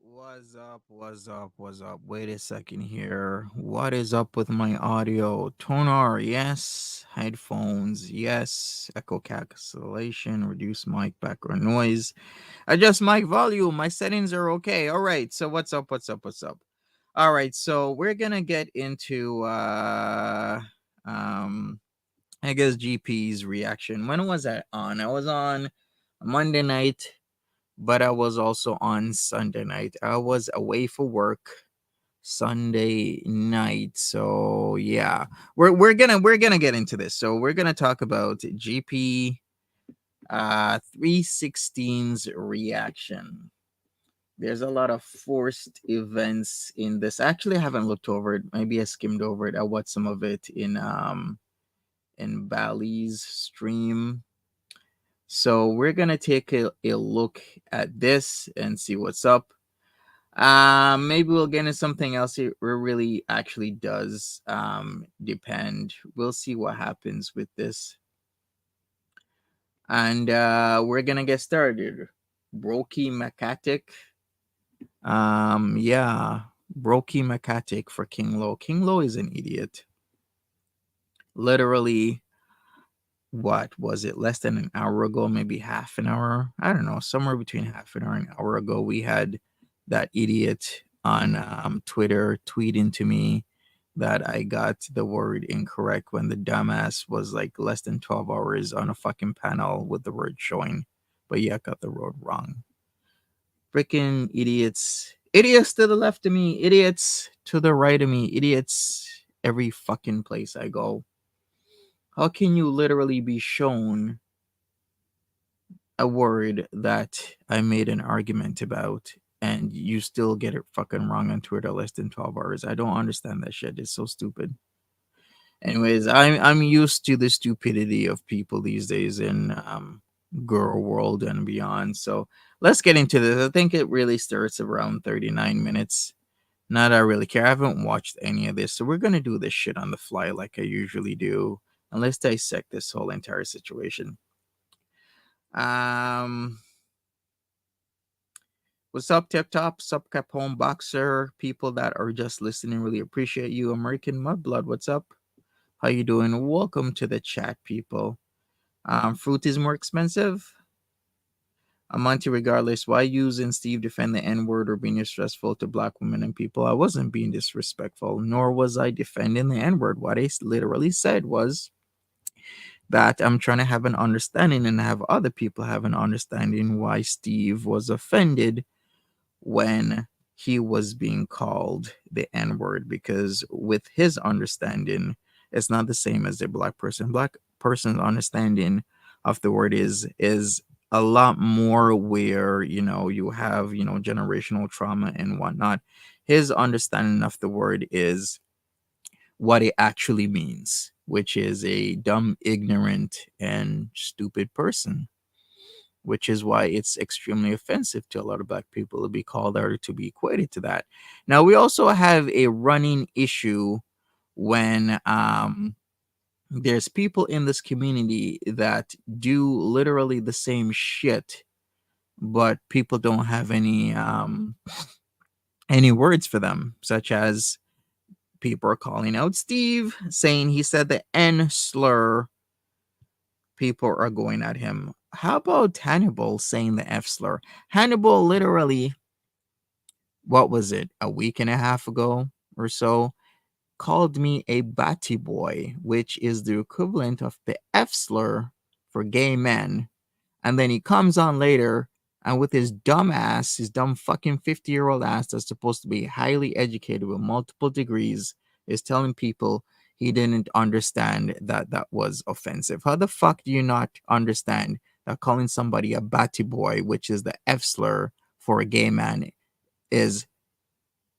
What's up? What's up? What's up? Wait a second here. What is up with my audio? Toner, yes. Headphones, yes. Echo cancellation, reduce mic background noise, adjust mic volume. My settings are okay. All right. So what's up? What's up? What's up? All right. So we're gonna get into um I guess GP's reaction. When was I on? I was on Monday night, but I was also on Sunday night. I was away for work Sunday night. So yeah, we're gonna get into this. So we're gonna talk about GP 316's reaction. There's a lot of forced events in this. Actually, I haven't looked over it. Maybe I skimmed over it. I watched some of it in Bali's stream. So we're gonna take a look at this and see what's up. Maybe we'll get into something else. It really actually does depend. We'll see what happens with this. And we're gonna get started. Brokey Makatic. Yeah. Brokey Makatic for King Lo. King Lo is an idiot. Literally, what was it, less than an hour ago, maybe half an hour, I don't know, somewhere between half an hour and an hour ago, we had that idiot on Twitter tweeting to me that I got the word incorrect when the dumbass was like less than 12 hours on a fucking panel with the word showing, but yeah, got the word wrong. Freaking idiots. Idiots to the left of me, idiots to the right of me, idiots every fucking place I go. How can you literally be shown a word that I made an argument about and you still get it fucking wrong on Twitter less than 12 hours? I don't understand that shit. It's so stupid. Anyways, I'm used to the stupidity of people these days in girl world and beyond. So let's get into this. I think it really starts around 39 minutes. Not I really care. I haven't watched any of this. So we're gonna do this shit on the fly like I usually do. And let's dissect this whole entire situation. Um, what's up, Tip Top? Sup, Capone Boxer? People that are just listening, really appreciate you. American Mudblood, what's up? How you doing? Welcome to the chat, people. Fruit is more expensive. Monty, regardless, why using Steve defend the N word or being disrespectful to black women and people? I wasn't being disrespectful, nor was I defending the N word. What I literally said was that I'm trying to have an understanding and have other people have an understanding why Steve was offended when he was being called the N word, because with his understanding, it's not the same as the black person. Black person's understanding of the word is a lot more where you have generational trauma and whatnot. His understanding of the word is what it actually means, which is a dumb, ignorant, and stupid person. which is why it's extremely offensive to a lot of black people to be called or to be equated to that. Now, we also have a running issue when there's people in this community that do literally the same shit, but people don't have any words for them, such as people are calling out Steve, saying he said the N slur. People are going at him. How about Hannibal saying the F slur? Hannibal literally, what was it, a week and a half ago or so, called me a batty boy, which is the equivalent of the F slur for gay men. And then he comes on later and with his dumb ass, his dumb fucking 50-year-old ass that's supposed to be highly educated with multiple degrees, is telling people he didn't understand that that was offensive. How the fuck do you not understand that calling somebody a batty boy, which is the F slur for a gay man, is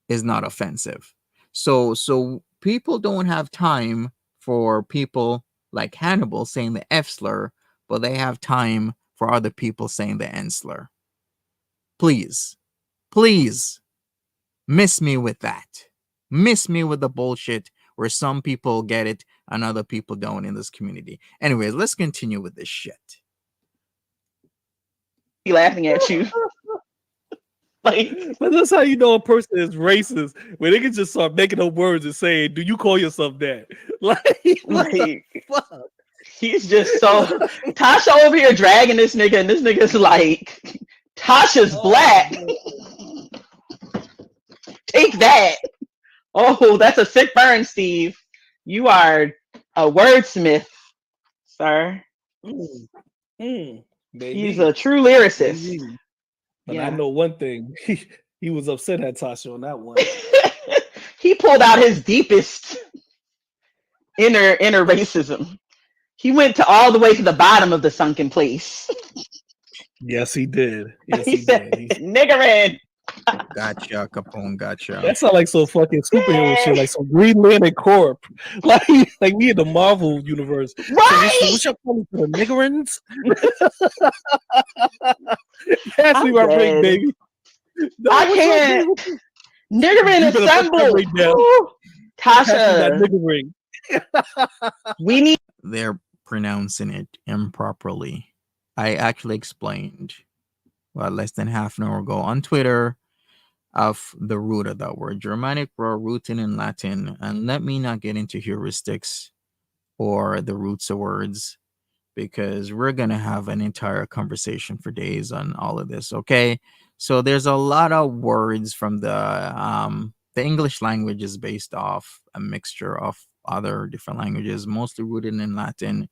not offensive? So people don't have time for people like Hannibal saying the F slur, but they have time for other people saying the N slur. Please, please miss me with that. Miss me with the bullshit where some people get it and other people don't in this community. Anyways, let's continue with this shit. Laughing at you. Like, but that's how you know a person is racist when they can just start making up words and saying, "Do you call yourself that?" like he's just so Tasha over here dragging this nigga, and this nigga's like, Tasha's black. Take that. Oh, that's a sick burn, Steve. You are a wordsmith, sir. He's a true lyricist. Maybe. But yeah. I know one thing. He was upset at Tasha on that one. He pulled out his deepest inner racism. He went to all the way to the bottom of the sunken place. Yes, he did. Yes, he said, did. Niggerin. Gotcha, Capone, gotcha. That sounds like some fucking superhero shit, like some Green Lantern Corp. Like we in the Marvel universe. Right? So what's your calling for the niggerins? Pass me my break, baby. No, I can't. Niggerin assemble. Tasha. We need. They're pronouncing it improperly. I actually explained less than half an hour ago on Twitter of the root of that word, Germanic rooted in Latin. And let me not get into heuristics or the roots of words, because we're going to have an entire conversation for days on all of this. Okay. So there's a lot of words from the English language is based off a mixture of other different languages, mostly rooted in Latin,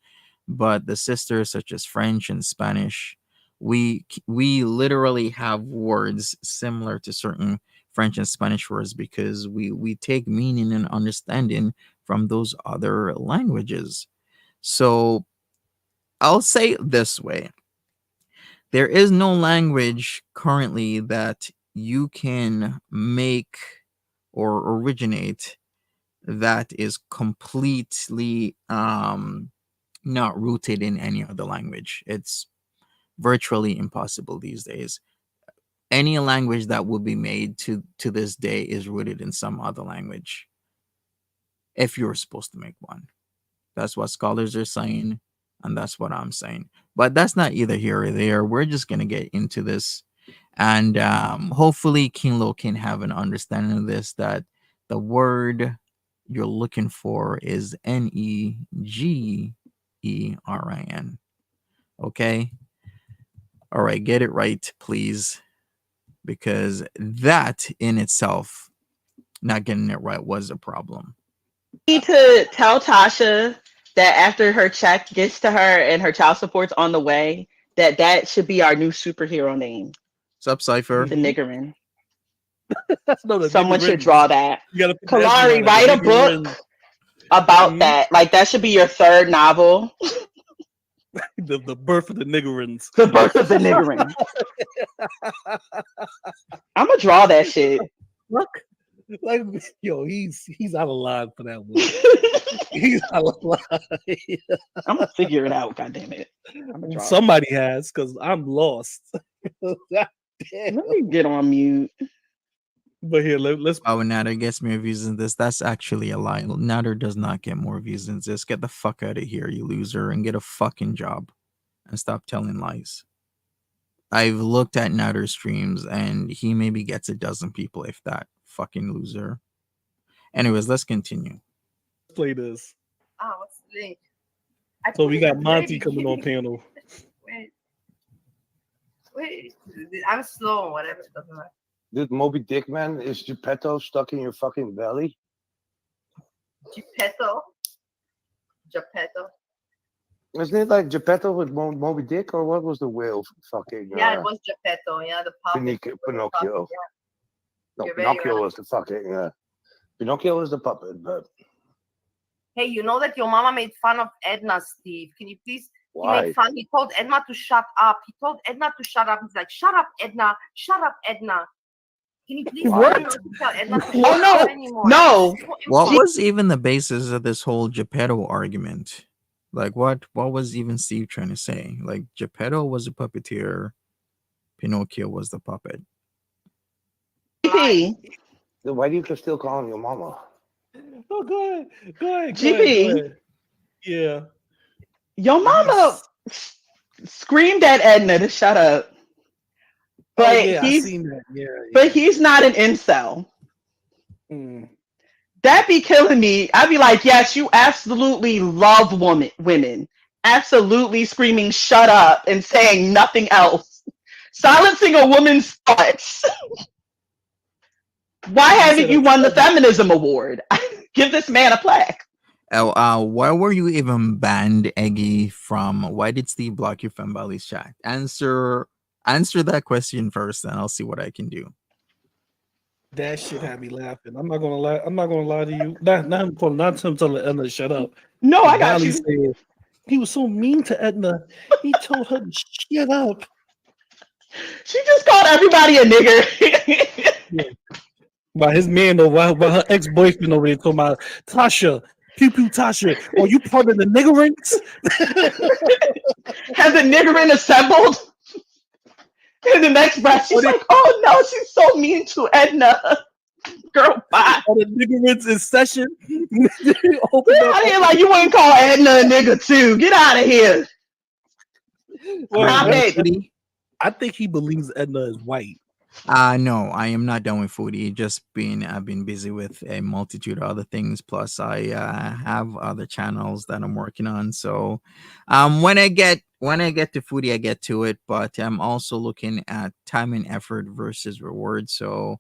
but the sisters such as French and Spanish, we literally have words similar to certain French and Spanish words because we take meaning and understanding from those other languages. So I'll say it this way. There is no language currently that you can make or originate that is completely not rooted in any other language. It's virtually impossible these days. Any language that will be made to this day is rooted in some other language, if you're supposed to make one. That's what scholars are saying, and that's what I'm saying. But that's not either here or there. We're just going to get into this, and hopefully Kinlo can have an understanding of this, that the word you're looking for is Negerin. Okay? All right, get it right, please. Because that in itself, not getting it right, was a problem. We need to tell Tasha that after her check gets to her and her child support's on the way, that should be our new superhero name. Sup, Cypher? The Niggerin. Someone should draw that. Kalari, write a book about that. Like, that should be your third novel. The birth of the Niggerins. The birth of the Niggerin. I'm gonna draw that shit. Look, Like, yo, he's out of line for that one. He's out of line. I'm gonna figure it out. God damn it! I'm gonna draw. Somebody has, because I'm lost. God damn. Let me get on mute. But here, let's. Oh, Nader gets more views than this. That's actually a lie. Nader does not get more views than this. Get the fuck out of here, you loser, and get a fucking job. And stop telling lies. I've looked at Nader's streams, and he maybe gets a dozen people, if that. Fucking loser. Anyways, let's continue. Play this. Oh, what's the link? So we got Monty coming on panel. Wait, I'm slow. Whatever, it doesn't matter. Dude, Moby Dick, man, is Geppetto stuck in your fucking belly? Geppetto. Isn't it like Geppetto with Moby Dick, or what was the whale fucking? Yeah, it was Geppetto. Yeah, the puppet. Pinocchio. Yeah. No, Pinocchio was the fucking. Pinocchio was the puppet, but. Hey, you know that your mama made fun of Edna, Steve. Can you please? Why? He made fun. He told Edna to shut up. He's like, shut up, Edna. Shut up, Edna. Can you please tell Edna to shut up anymore? No. What was even the basis of this whole Geppetto argument? Like, what was even Steve trying to say? Like, Geppetto was a puppeteer. Pinocchio was the puppet. GP. Then why do you still call him your mama? Oh, go ahead. GP. Go ahead. Yeah. Your mama screamed at Edna to shut up. But I seen that. Yeah. But he's not an incel. Mm. That be killing me. I'd be like, yes, you absolutely love women. Absolutely screaming shut up and saying nothing else. Silencing a woman's thoughts. Why haven't you won the feminism award? Give this man a plaque. Why were you even banned, Eggy, from? Why did Steve block you from Bali's chat? Answer that question first, and I'll see what I can do. That shit had me laughing. I'm not gonna lie to you. Not him telling Edna to shut up. No, I got Bali you. Said, he was so mean to Edna. He told her to shut up. She just called everybody a nigger. Yeah. By his man though, by her ex-boyfriend over there talking about Tasha, pew pew Tasha, are you part of the niggerings? Has the niggerin assembled? In the next breath, she's like, oh no, she's so mean to Edna. Girl, bye. All the niggerins in session. Get out of here, like you wouldn't call Edna a nigger too. Get out of here. Well, I think he believes Edna is white. No, I am not done with foodie. I've been busy with a multitude of other things. Plus, I have other channels that I'm working on. So, when I get to foodie, I get to it. But I'm also looking at time and effort versus reward. So,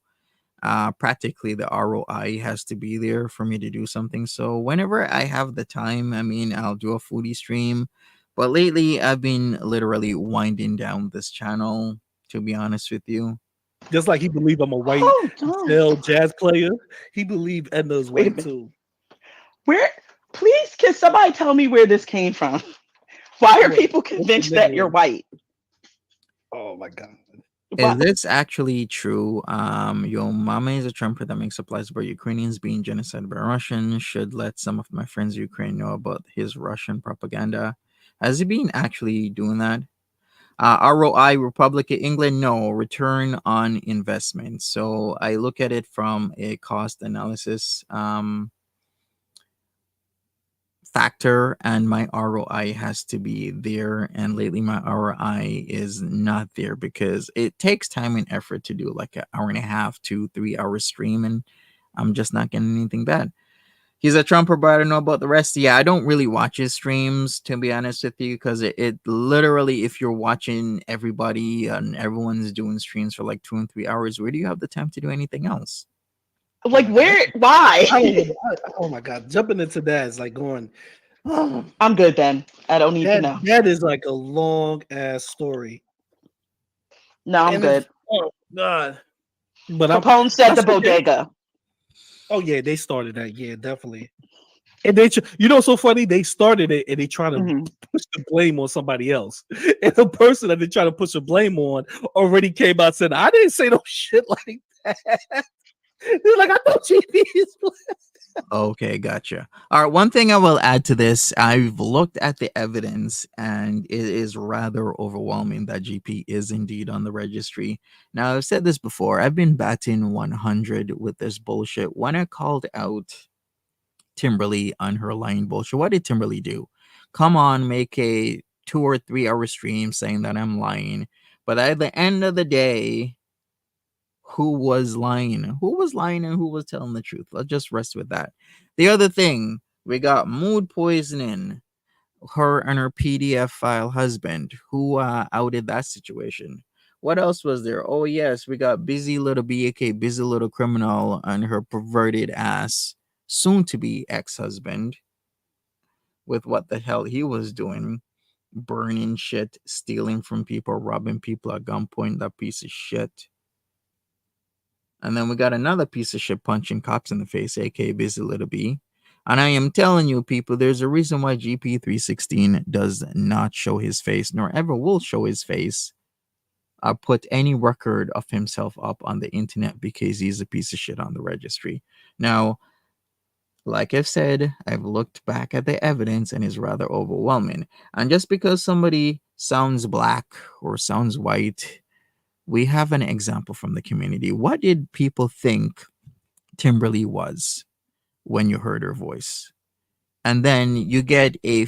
practically the ROI has to be there for me to do something. So, whenever I have the time, I mean, I'll do a foodie stream. But lately, I've been literally winding down this channel. To be honest with you. Just like he believed I'm a white jazz player, he believed Edna's white too. Please, can somebody tell me where this came from? Why are people convinced that you're white? Oh my God. Is this actually true? Your mama is a Trumper that makes up lies about Ukrainians being genocided by Russians. Should let some of my friends in Ukraine know about his Russian propaganda. Has he been actually doing that? ROI, Republic of England, no. Return on investment. So I look at it from a cost analysis factor, and my ROI has to be there. And lately, my ROI is not there because it takes time and effort to do like an hour and a half to 3 hour stream, and I'm just not getting anything bad. He's a Trumper, but I don't know about the rest. Yeah, I don't really watch his streams, to be honest with you, because it literally, if you're watching everybody and everyone's doing streams for like 2 and 3 hours, where do you have the time to do anything else? Like, where? Why? Oh my God. Jumping into that is like going, oh, I'm good then. I don't need to know. That is like a long ass story. No, I'm good. Oh God. But Capone said the bodega. Oh yeah, they started that. Yeah, definitely. And they, so funny. They started it, and they try to push the blame on somebody else. And the person that they try to push the blame on already came out and said, "I didn't say no shit like that." They're like, I thought GP is black. Okay, gotcha. All right, one thing I will add to this, I've looked at the evidence and it is rather overwhelming that GP is indeed on the registry. Now, I've said this before, I've been batting 100 with this bullshit. When I called out Timberly on her lying bullshit, what did Timberly do? Come on, make a 2 or 3 hour stream saying that I'm lying. But at the end of the day, who was lying? Who was lying and who was telling the truth? Let's just rest with that. The other thing, we got mood poisoning, her and her PDF file husband, who outed that situation. What else was there? Oh, yes, we got busy little BAK, busy little criminal, and her perverted ass, soon to be ex husband, with what the hell he was doing, burning shit, stealing from people, robbing people at gunpoint, that piece of shit. And then we got another piece of shit punching cops in the face, aka Busy Little B. And I am telling you, people, there's a reason why GP316 does not show his face, nor ever will show his face, or put any record of himself up on the internet, because he's a piece of shit on the registry. Now, like I've said, I've looked back at the evidence and it's rather overwhelming. And just because somebody sounds black or sounds white, we have an example from the community. What did people think Timberly was when you heard her voice? And then you get a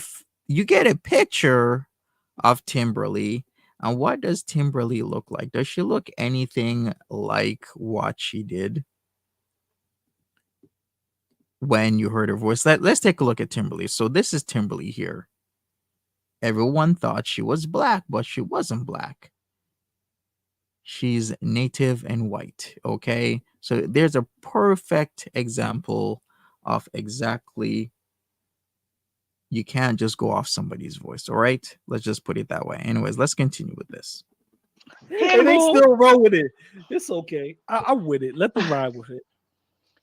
picture of Timberly. And what does Timberly look like? Does she look anything like what she did when you heard her voice? Let's take a look at Timberly. So this is Timberly here. Everyone thought she was black, but she wasn't black. She's native and white. Okay, so there's a perfect example of exactly, you can't just go off somebody's voice. All right, let's just put it that way. Anyways, let's continue with this. And they still roll with it. It's okay. I'm with it. Let them ride with it.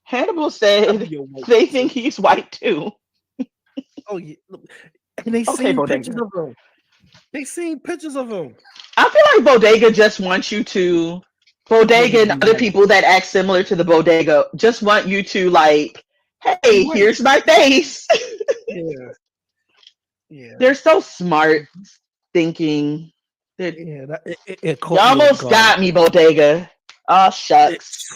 Hannibal said they think he's white too. Oh yeah, and they Okay, seen Bodega. pictures of him. They seen pictures of him. I feel like Bodega just wants you to, Bodega and other people that act similar to the Bodega just want you to like, hey, here's my face. Yeah. Yeah. They're so smart thinking. Yeah, it You caught me off almost guard. got me, Bodega. Oh, shucks.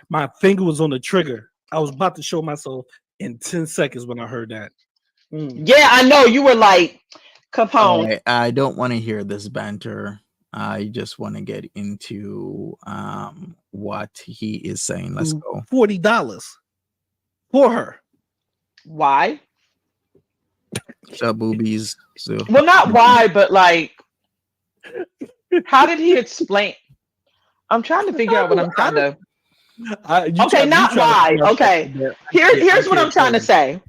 My finger was on the trigger. I was about to show myself in 10 seconds when I heard that. Yeah, I know. You were like, Capone. Right, I don't want to hear this banter. I just want to get into what he is saying. Let's go. $40 for her. Why? So boobies. So Well, not why, but like, how did he explain? I'm trying to figure out what I'm trying to. Okay, not why. Okay, here's what I'm trying to say.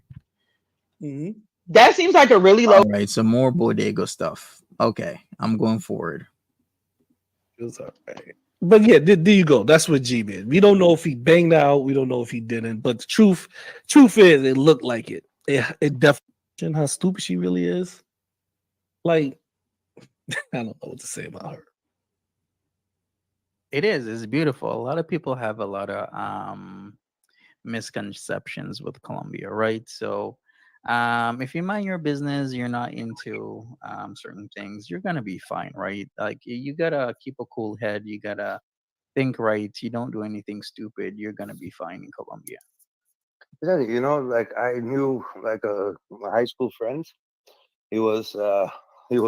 That seems like a really low. All right, so more Bodega stuff. Okay, I'm going forward. It's all right. But yeah, there you go. That's what G did. We don't know if he banged out. We don't know if he didn't. But the truth is, it looked like it. It definitely how stupid she really is. Like, I don't know what to say about her. It is. It's beautiful. A lot of people have a lot of misconceptions with Colombia, right? So if you mind your business, you're not into certain things, you're gonna be fine, right? Like you gotta keep a cool head, you gotta think right, you don't do anything stupid, you're gonna be fine in Colombia. Yeah, you know, like I knew like my high school friend. He was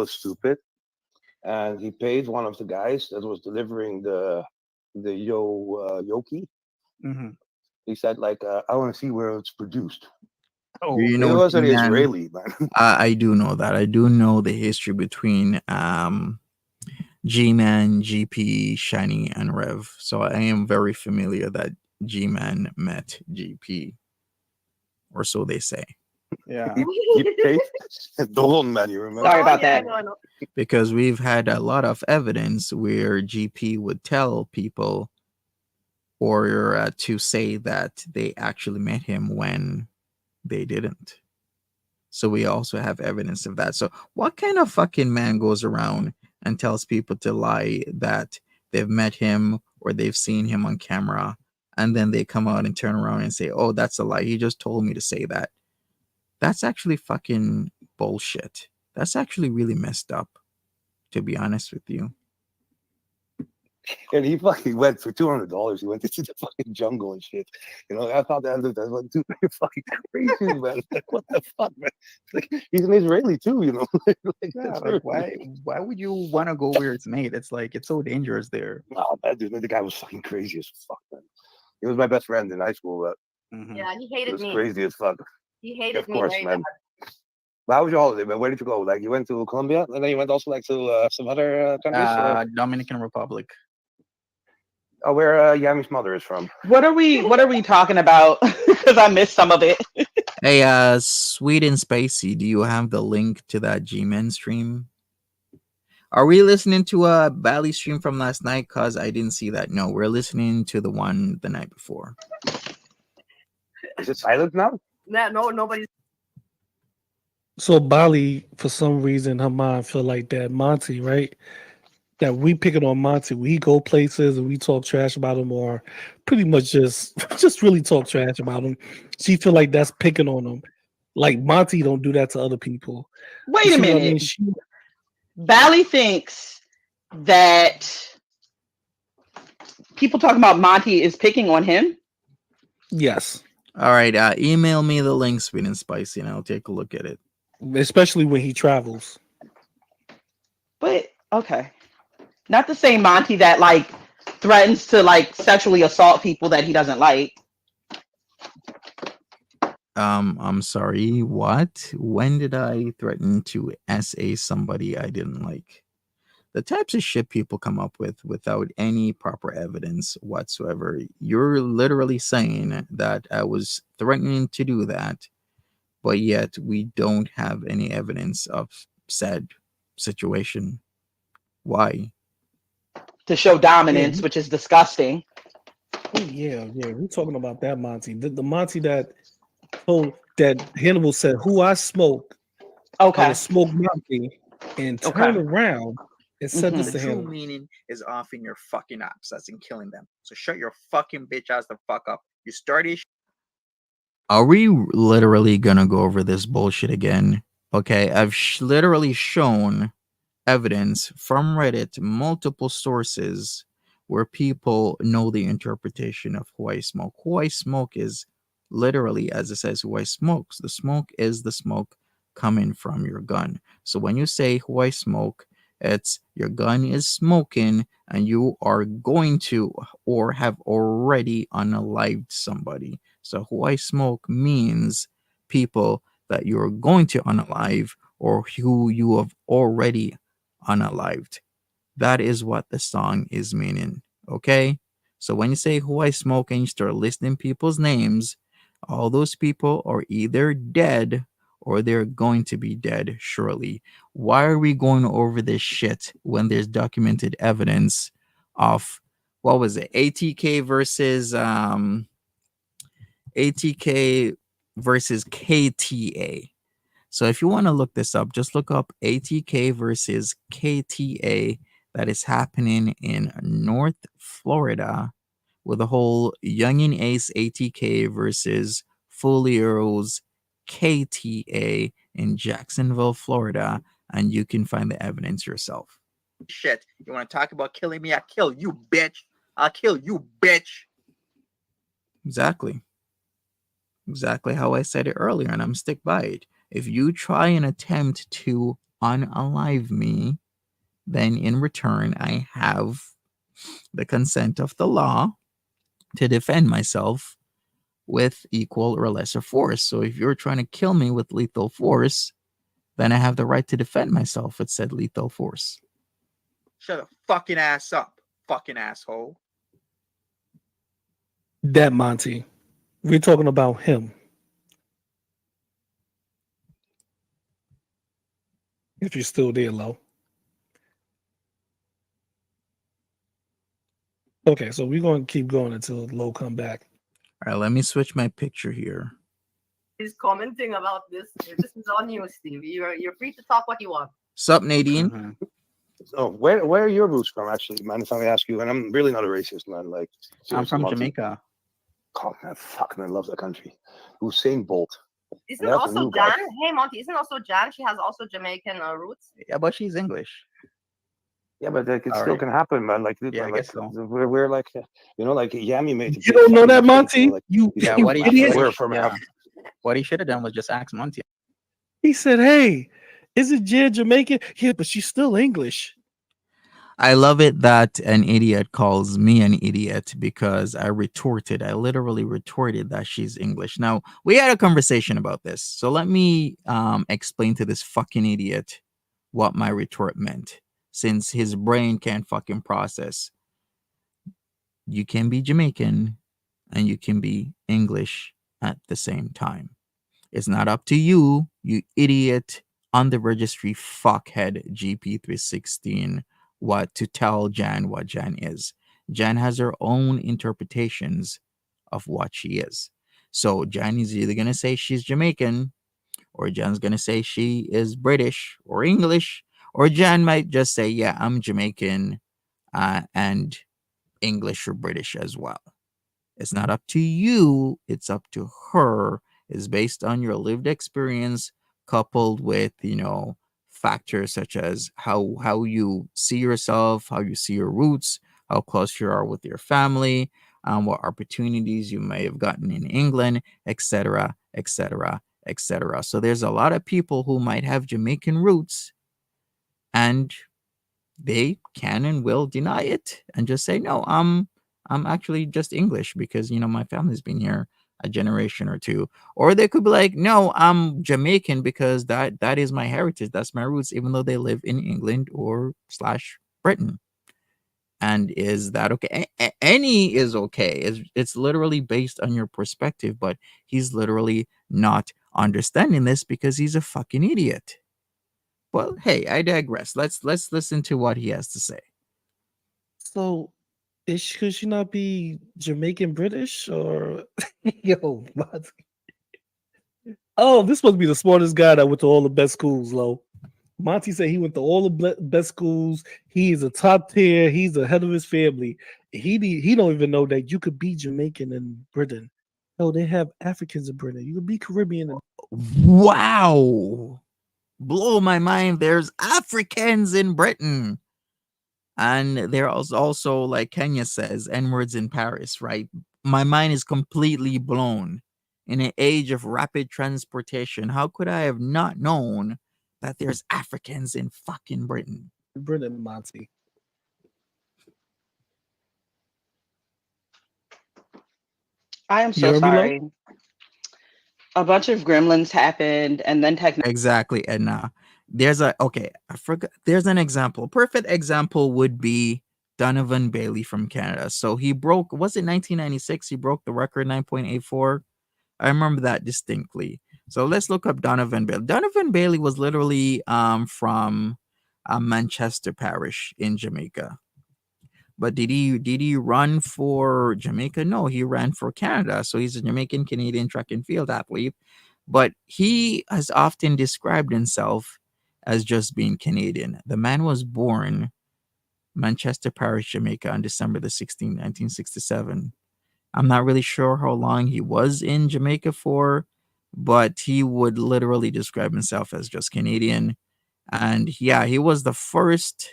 stupid, and he paid one of the guys that was delivering the yoki. Mm-hmm. He said like, I want to see where it's produced. Oh, you know, it was an G-Man, Israeli man. I do know that. I do know the history between G-Man, GP, Shiny, and Rev. So I am very familiar that G-Man met GP, or so they say. Yeah. He paid Dolon man, you remember? Sorry about that. Because we've had a lot of evidence where GP would tell people or to say that they actually met him when they didn't. So we also have evidence of that. So what kind of fucking man goes around and tells people to lie that they've met him or they've seen him on camera and then they come out and turn around and say, "Oh, that's a lie. He just told me to say that." That's actually fucking bullshit. That's actually really messed up, to be honest with you. And he fucking went for $200. He went into the fucking jungle and shit. You know, I thought that was like, dude, you're fucking crazy, man. Like, what the fuck, man? Like, he's an Israeli too, you know. Like, Yeah, that's like very- why would you want to go where it's made? It's like it's so dangerous there. Wow, that dude, the guy was fucking crazy as fuck, man. He was my best friend in high school, but Yeah, he he hated was me. crazy as fuck. He hated Of me course, very man. bad. But how was your holiday, man? Where did you go? Like, you went to Colombia, and then you went also like to some other countries. Or? Dominican Republic. Oh, where Yami's mother is from. What are we talking about? Because I missed some of it. Hey, Sweet and Spicy, do you have the link to that G-Men stream? Are we listening to a Bally stream from last night? Cause I didn't see that. No, we're listening to the one the night before. Is it silent now? No, nobody's. So Bali, for some reason, her mind feel like that Monty, right? That we picking on Monty. We go places and we talk trash about him, or pretty much just really talk trash about him. She feel like that's picking on him. Like Monty don't do that to other people. You Wait a see what I minute. mean? She, Bally thinks that people talking about Monty is picking on him. yes, All right, email me the link, Sweet and Spicy, and I'll take a look at it. especially when he travels. But okay, not the same Monty that like threatens to like sexually assault people that he doesn't like. I'm sorry, what? When did I threaten to SA somebody I didn't like? The types of shit people come up with without any proper evidence whatsoever. You're literally saying that I was threatening to do that, but yet we don't have any evidence of said situation. Why? To show Yeah, dominance, which is disgusting. yeah. We're talking about that Monty. The Monty that told that Hannibal said, "Who I smoke, I Okay. will smoke Monty," and turned Okay. around and said this Mhm. to Hannibal. Meaning is offing your fucking abscess and killing them. So shut your fucking bitch ass the fuck up. You started. Are we literally gonna go over this bullshit again? Okay, I've literally shown evidence from Reddit, multiple sources where people know the interpretation of who I smoke. Who I smoke is literally, as it says, who I smokes. The smoke is the smoke coming from your gun. So when you say who I smoke, it's your gun is smoking and you are going to or have already unalived somebody. So who I smoke means people that you're going to unalive or who you have already unalived. That is what the song is meaning. Okay? So when you say who I smoke and you start listing people's names, all those people are either dead or they're going to be dead shortly. Why are we going over this shit when there's documented evidence of what was it? ATK versus KTA. So if you want to look this up, just look up ATK versus KTA that is happening in North Florida with the whole Youngin Ace ATK versus Folio's KTA in Jacksonville, Florida, and you can find the evidence yourself. Shit, you want to talk about killing me? I'll kill you, bitch. I'll kill you, bitch. Exactly. Exactly how I said it earlier, and I'm stick by it. If you try and attempt to unalive me, then in return, I have the consent of the law to defend myself with equal or lesser force. So if you're trying to kill me with lethal force, then I have the right to defend myself with said lethal force. Shut the fucking ass up, fucking asshole. That Monty. We're talking about him. If you're still there, Lo. Okay, so we're going to keep going until Lo come back. All right, let me switch my picture here. He's commenting about this. This is on you, Steve. You're free to talk what you want. Sup, Nadine? Oh, where are your roots from, actually, man? If I may ask you, and I'm really not a racist, man. Like, I'm from seriously, Jamaica. Oh man, fucking I love that country. Usain Bolt. Isn't That's a also new guy. Jan? Hey Monty, isn't also Jan? She has also Jamaican roots. Yeah, but she's English. Yeah, but like, it All still right. can happen, man. Like, Yeah, I like guess so. we're like, like Yami made a You big don't know fucking that, mistake. You know, Monty? like You he Yeah, said, you what he idiot! we're from yeah, Africa. what he should have done was just ask Monty. He said, "Hey, isn't Jen Jamaican? Yeah, but she's still English." I love it that an idiot calls me an idiot because I literally retorted that she's English. Now, we had a conversation about this. So let me explain to this fucking idiot what my retort meant, since his brain can't fucking process. You can be Jamaican and you can be English at the same time. It's not up to you, you idiot, on the registry fuckhead GP316, what to tell Jan what Jan is. Jan has her own interpretations of what she is. So Jan is either going to say she's Jamaican, or Jan's going to say she is British or English, or Jan might just say, yeah, I'm Jamaican and English or British as well. It's not up to you, it's up to her. It's based on your lived experience coupled with, factors such as how you see yourself, how you see your roots, how close you are with your family, what opportunities you may have gotten in England, etc., etc., etc. So there's a lot of people who might have Jamaican roots and they can and will deny it and just say, no, I'm actually just English because my family's been here a generation or two. Or they could be like, no, I'm Jamaican because that is my heritage, that's my roots, even though they live in England or slash Britain. And is that okay? Any is okay. It's literally based on your perspective, but he's literally not understanding this because he's a fucking idiot. Well, hey, I digress. Let's listen to what he has to say. So, could she not be Jamaican British or yo? Monty. Oh, this must be the smartest guy that went to all the best schools, Lo. Monty said he went to all the best schools. He is a top tier. He's the head of his family. He don't even know that you could be Jamaican in Britain. No, they have Africans in Britain. You could be Caribbean. Wow. Blow my mind. There's Africans in Britain. And there's also, like Kenya says, N-words in Paris, right? My mind is completely blown. In an age of rapid transportation, how could I have not known that there's Africans in fucking Britain? Britain, Monty. I am You so heard me, Lo? sorry. A bunch of gremlins happened, and then Exactly, Edna. I forgot. There's an example. Perfect example would be Donovan Bailey from Canada. So he broke, was it 1996? He broke the record 9.84. I remember that distinctly. So let's look up Donovan Bailey. Donovan Bailey was literally from Manchester Parish in Jamaica. But did he run for Jamaica? No, he ran for Canada. So he's a Jamaican Canadian track and field athlete. But he has often described himself as just being Canadian. The man was born Manchester Parish, Jamaica on December the 16th, 1967. I'm not really sure how long he was in Jamaica for, but he would literally describe himself as just Canadian. And yeah, he was the first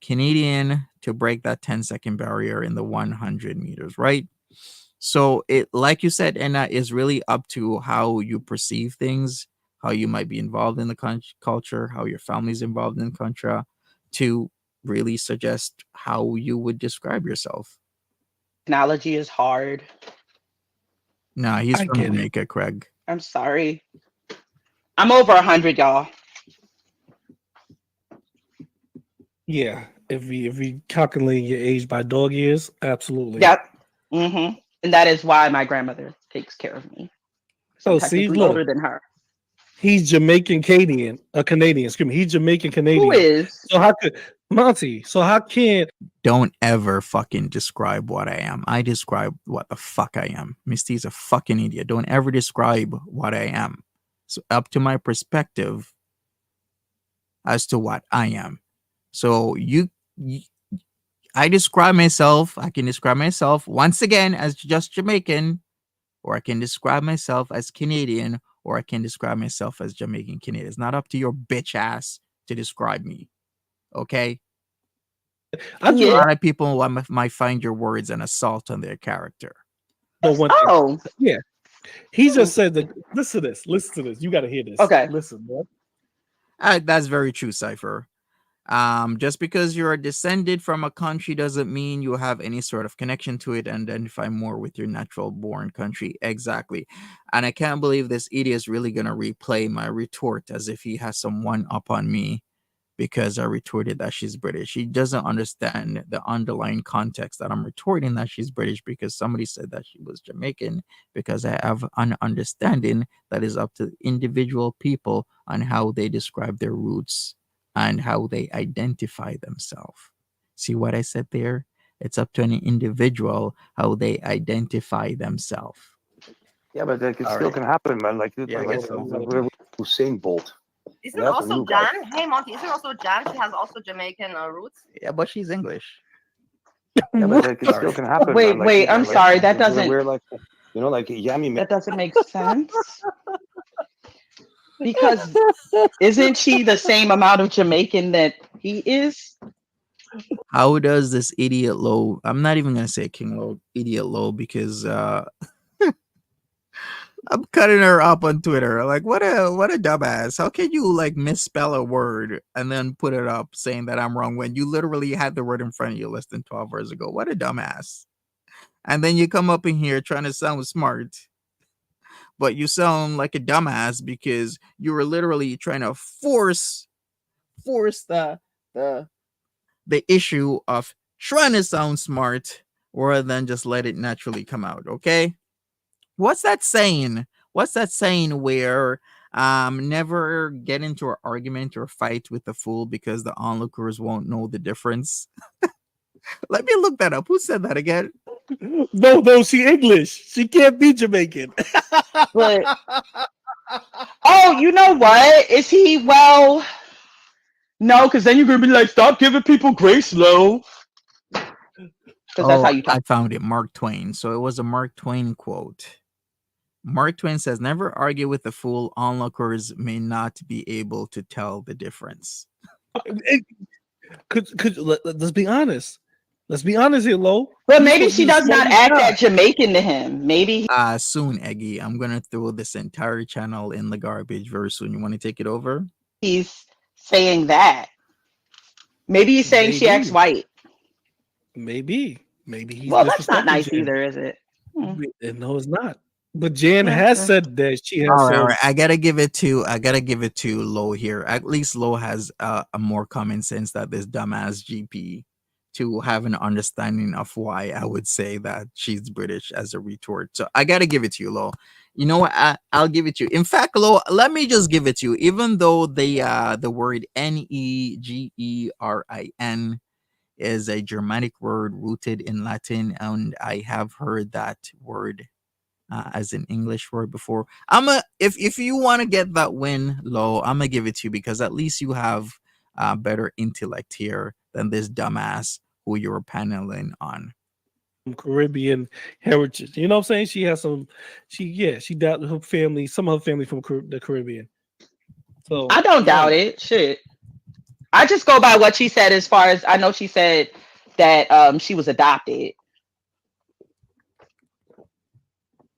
Canadian to break that 10-second barrier in the 100 meters, right? So it, like you said, and that is really up to how you perceive things, how you might be involved in the culture, how your family's involved in the culture, to really suggest how you would describe yourself. technology is hard. Nah, he's I from get it. Jamaica, Craig. I'm sorry. I'm over 100, y'all. Yeah, if we calculate your age by dog years, absolutely. Yep. And that is why my grandmother takes care of me. So I'm Oh, see, technically look, older than her. he's Jamaican Canadian, a Canadian. Excuse me, he's Jamaican Who Canadian. is? So how could Monty? So how can Don't ever fucking describe what I am. I describe what the fuck I am. Misty's a fucking idiot. Don't ever describe what I am. So up to my perspective as to what I am. So you I describe myself. I can describe myself once again as just Jamaican, or I can describe myself as Canadian, or I can describe myself as Jamaican Canadian. It's not up to your bitch ass to describe me. Okay? I A just Yeah. lot of people might find your words an assault on their character. know one thing. Oh, Yeah, he just said that. Listen to this. Listen to this. You got to hear this. okay. Listen, man. That's very true, Cypher. Just because you're descended from a country doesn't mean you have any sort of connection to it and identify more with your natural born country. Exactly. And I can't believe this idiot is really going to replay my retort as if he has some one up on me because I retorted that she's British. He doesn't understand the underlying context that I'm retorting that she's British because somebody said that she was Jamaican, because I have an understanding that is up to individual people on how they describe their roots and how they identify themselves. See what I said there? It's up to an individual how they identify themselves. Yeah, but like it All still right. can happen, man. Like, Yeah, I like guess so. we're Usain Bolt. Isn't That's a also new guy. Jan? Hey Monty, isn't also Jan? She has also Jamaican roots. Yeah, but she's English. Yeah, but like it All still right. can happen, Wait, man. Like, wait. I'm like, sorry. That we're, doesn't. we're like, you know, like Yami. That doesn't make sense. Because isn't she the same amount of Jamaican that he is? How does this idiot low? I'm not even gonna say King Low, idiot low, because I'm cutting her up on Twitter. Like, what a dumbass. How can you like misspell a word and then put it up saying that I'm wrong when you literally had the word in front of you less than 12 hours ago? What a dumbass. And then you come up in here trying to sound smart, but you sound like a dumbass because you were literally trying to force the the issue of trying to sound smart rather than just let it naturally come out, okay? What's that saying? What's that saying where never get into an argument or fight with the fool because the onlookers won't know the difference? Let me look that up. Who said that again? No, she English. She can't be Jamaican. But oh, you know what? Is he well? No, because then you're gonna be like, stop giving people grace, Lo. Because that's how Oh, you I talk. found it. Mark Twain. So it was a Mark Twain quote. Mark Twain says, "Never argue with a fool. Onlookers may not be able to tell the difference." Let's be honest. Let's be honest here, Lo. But He's maybe supposed to she be the does not smartest act guy. that Jamaican to him. Maybe Soon, Eggy. I'm gonna throw this entire channel in the garbage very soon. You want to take it over? he's saying that. Maybe he's saying she acts Maybe. white. Maybe he's Well, that's not disrespecting nice Jan. either, is it? Hmm. No, it's not. But Jan Yeah, has yeah. said that she has All some. right. I gotta give it to Lo here. At least Lo has a more common sense that this dumbass GP to have an understanding of why I would say that she's British as a retort. So I gotta give it to you, Lo. You know what? I'll give it to you. In fact, Lo, let me just give it to you. Even though the word Negerin is a Germanic word rooted in Latin, and I have heard that word as an English word before. If you want to get that win, Low, I'm gonna give it to you because at least you have better intellect here than this dumbass who you were paneling on. Caribbean heritage. You know what I'm saying? She has some. She got her family. Some of her family from the Caribbean. So I don't yeah, doubt it. Shit. I just go by what she said as far as I know she said that she was adopted.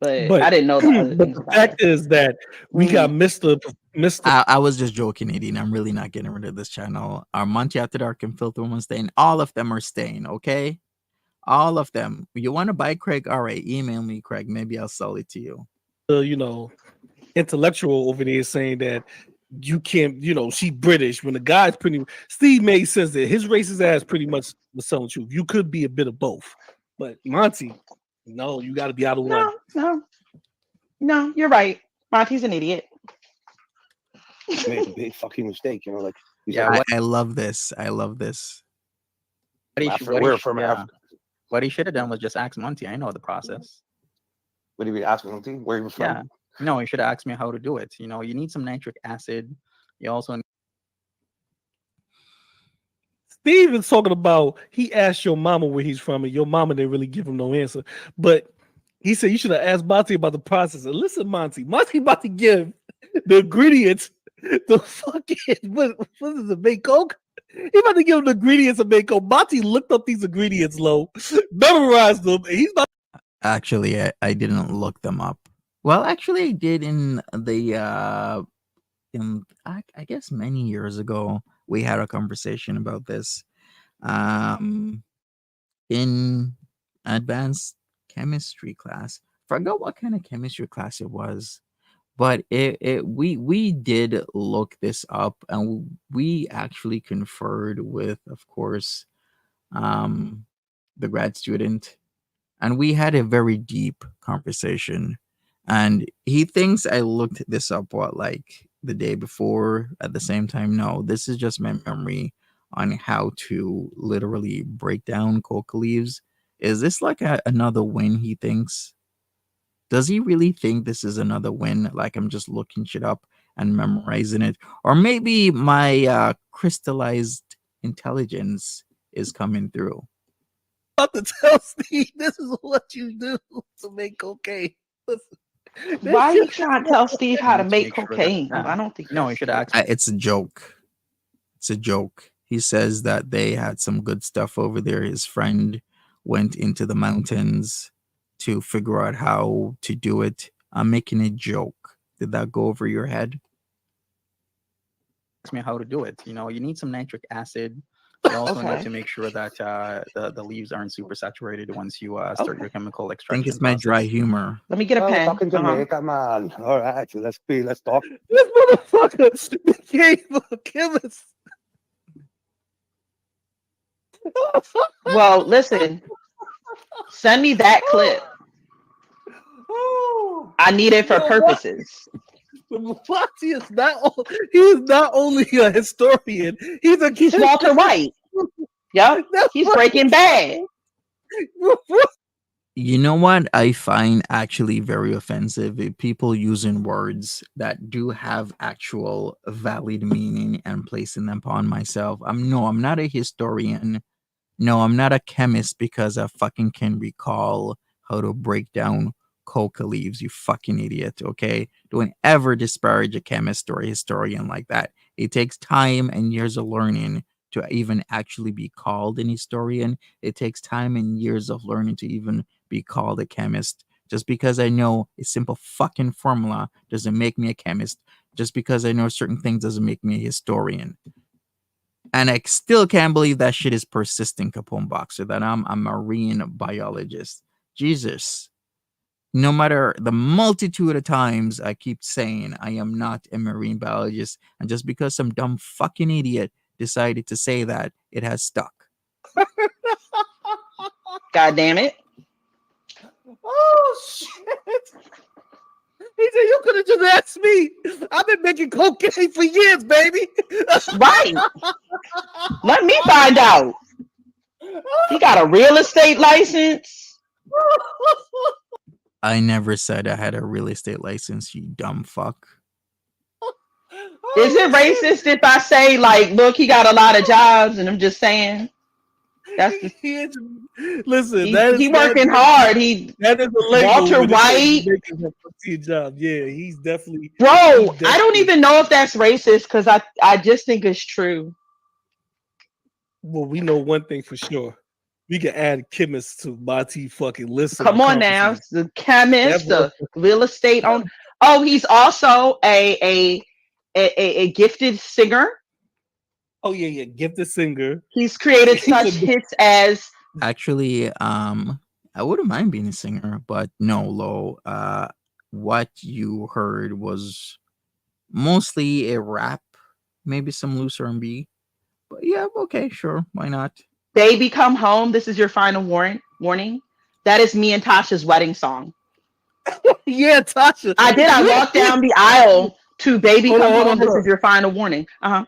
But but I didn't know the other but things the about her. fact is that we got Mhm. Mister. I was just joking, Nadine. I'm really not getting rid of this channel. Our Monty After Dark and Filter Woman staying. All of them are staying, okay? All of them. You want to buy Craig? All right, email me, Craig. Maybe I'll sell it to you. You know, intellectual over there saying that you can't. You know, she British when the guy's pretty. Steve May says that his racist ass pretty much was telling the truth. You could be a bit of both, but Monty, no, you got to be out of one. No, you're right. Monty's an idiot. Made a big fucking mistake. You know, like he's Yeah, like, I love this. I love this. From Africa. what he should have done was just ask Monty. I know the process. What do you mean? Ask me something. Where you from? Yeah. No, he should have asked me how to do it. You need some nitric acid. You also Steve is talking about he asked your mama where he's from, and your mama didn't really give him no answer. But he said you should have asked Monty about the process. And listen, Monty about to give the ingredients. The fucking what is it? Make Coke? He about to give him the ingredients of make Coke. Monty looked up these ingredients, low, memorized them, and he's about. Actually, I didn't look them up. Well, actually, I did in I guess many years ago. We had a conversation about this. In advanced chemistry class. Forgot what kind of chemistry class it was, but we did look this up, and we actually conferred with, of course, um, the grad student, and we had a very deep conversation. And he thinks I looked this up like the day before. At the same time, no, this is just my memory on how to literally break down coca leaves. Is this like another win, he thinks? Does he really think this is another win? Like I'm just looking shit up and memorizing it? Or maybe my crystallized intelligence is coming through. About to tell Steve this is what you do to make cocaine. Listen, Why are you trying to tell Steve how to Let's make make sure that- cocaine? nah. I don't think No, you should ask. It's a joke. It's a joke. He says that they had some good stuff over there. His friend went into the mountains to figure out how to do it. I'm making a joke. Did that go over your head? Me how to do it. You know, you need some nitric acid. You also Okay. need to make sure that the leaves aren't super saturated once you start Okay. your chemical I extraction. think it's my dry process. humor. Let me get a Oh, we're pen. talking Jamaica, man. All right, let's talk. This motherfucker became a chemist. Well, listen. Send me that clip. Oh, I need it for you know what? purposes. Monty is he is not only a historian, he's a He's Walter White. Yep. That's He's what- Breaking Bad. You know what I find actually very offensive? People using words that do have actual valid meaning and placing them upon myself. I'm not a historian. No, I'm not a chemist because I fucking can recall how to break down coca leaves, you fucking idiot, okay? Don't ever disparage a chemist or a historian like that. It takes time and years of learning to even actually be called an historian. It takes time and years of learning to even be called a chemist. Just because I know a simple fucking formula doesn't make me a chemist. Just because I know certain things doesn't make me a historian. And I still can't believe that shit is persisting, Capone Boxer, that I'm a marine biologist. Jesus. No matter the multitude of times I keep saying I am not a marine biologist, and just because some dumb fucking idiot decided to say that, it has stuck. God damn it. Oh shit! He said you could have just asked me. I've been making cocaine for years, baby. Right. Let me find out. He got a real estate license. I never said I had a real estate license, you dumb fuck. Is it racist if I say, like, look, he got a lot of jobs, and I'm just saying that's the, Listen, he working hard. He that is a label. Walter when it says White. making a 15 job. Yeah, he's definitely. Bro, he's I don't definitely- even know if that's racist because I just think it's true. Well, we know one thing for sure. We can add chemists to Monty fucking list. Come on now, the chemist, the real estate on. Oh, he's also a gifted singer. Oh yeah, gifted singer. He's created He's such a- hits as Actually, I wouldn't mind being a singer, but no, Lo. What you heard was mostly a rap, maybe some loose R&B. But yeah, okay, sure, why not? Baby Come Home. This is your final warning. That is me and Tasha's wedding song. Yeah, Tasha. I did. I walked down the aisle to Baby Hold Come on, Home. hold This on. is your final warning. Yeah,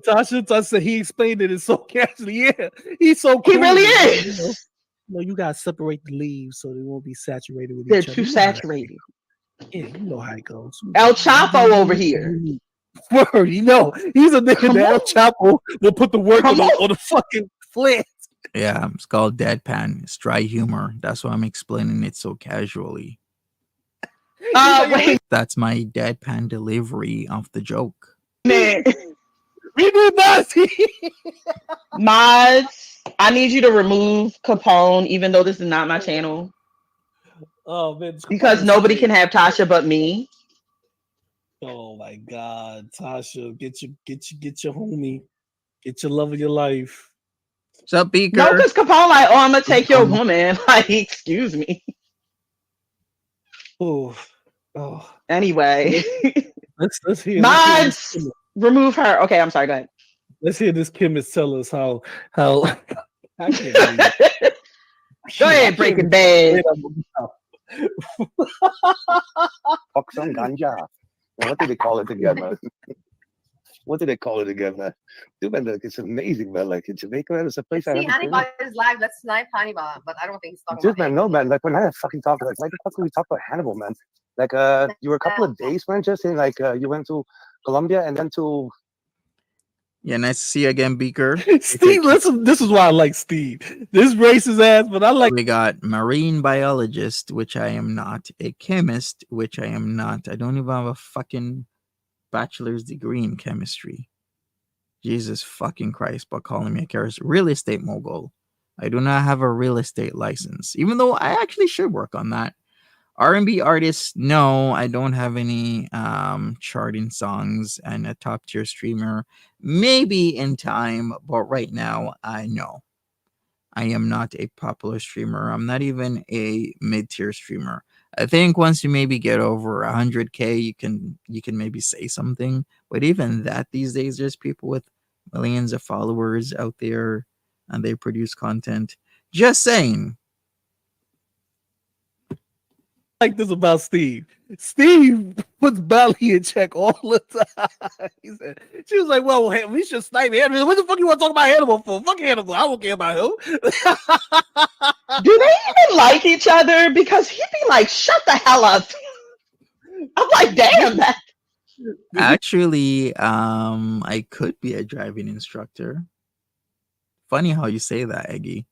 Tasha. Tasha, he explained it so casually. Yeah, he's so cool. He really You know, is. no, you gotta separate the leaves so they won't be saturated with They're each other. too You know how that- saturated. Yeah, you know how it goes. El Chapo over here. Word, you know, he's a nigga Come that El on. Chapo will put the work Come on the fucking flint. Yeah, it's called deadpan. It's dry humor. That's why I'm explaining it so casually. Wait That's my deadpan delivery of the joke. a minute. We did not see. Mods, I need you to remove Capone, even though this is not my channel, Oh man, because nobody can have Tasha but me. Oh my God, Tasha, get your homie, get your love of your life. What's up, Beaker? No, because Capone like, oh, I'm gonna take your woman. Like, excuse me. Oh, Anyway, let's hear. mods, remove her. Okay, I'm sorry. Go ahead. Let's hear this chemist tell us how I can't believe it. Go ahead, Breaking Bad. Fuck some ganja. Now, what do they call it again, man? What do they call it again, man? Dude, man, like, it's amazing, man. Like in Jamaica, man, it's a place I See, haven't been. Hannibal is live. Let's snipe Hannibal, but I don't think he's talking Dude, about man, him. no, man. Like when I fucking talk, like why the fuck would we talk about Hannibal, man? Like, you were a couple of days, man, just in like you went to Colombia and then to. Yeah, nice to see you again, Beaker. Steve, listen, this is why I like Steve. This racist ass, but I like. We got marine biologist, which I am not, a chemist, which I am not. I don't even have a fucking bachelor's degree in chemistry. Jesus fucking Christ, but calling me a real estate mogul. I do not have a real estate license, even though I actually should work on that. R&B artists, no, I don't have any charting songs, and a top tier streamer, maybe in time, but right now, I know. I am not a popular streamer. I'm not even a mid-tier streamer. I think once you maybe get over 100K, you can maybe say something. But even that these days, there's people with millions of followers out there, and they produce content. Just saying. Like this about Steve. Steve puts Bally in check all the time. She was like, well, hey, we should snipe Hannibal. What the fuck you want to talk about Hannibal for? Fuck Hannibal. I don't care about him. Do they even like each other? Because he'd be like, shut the hell up. I'm like, damn, that. Actually, I could be a driving instructor. Funny how you say that, Eggy.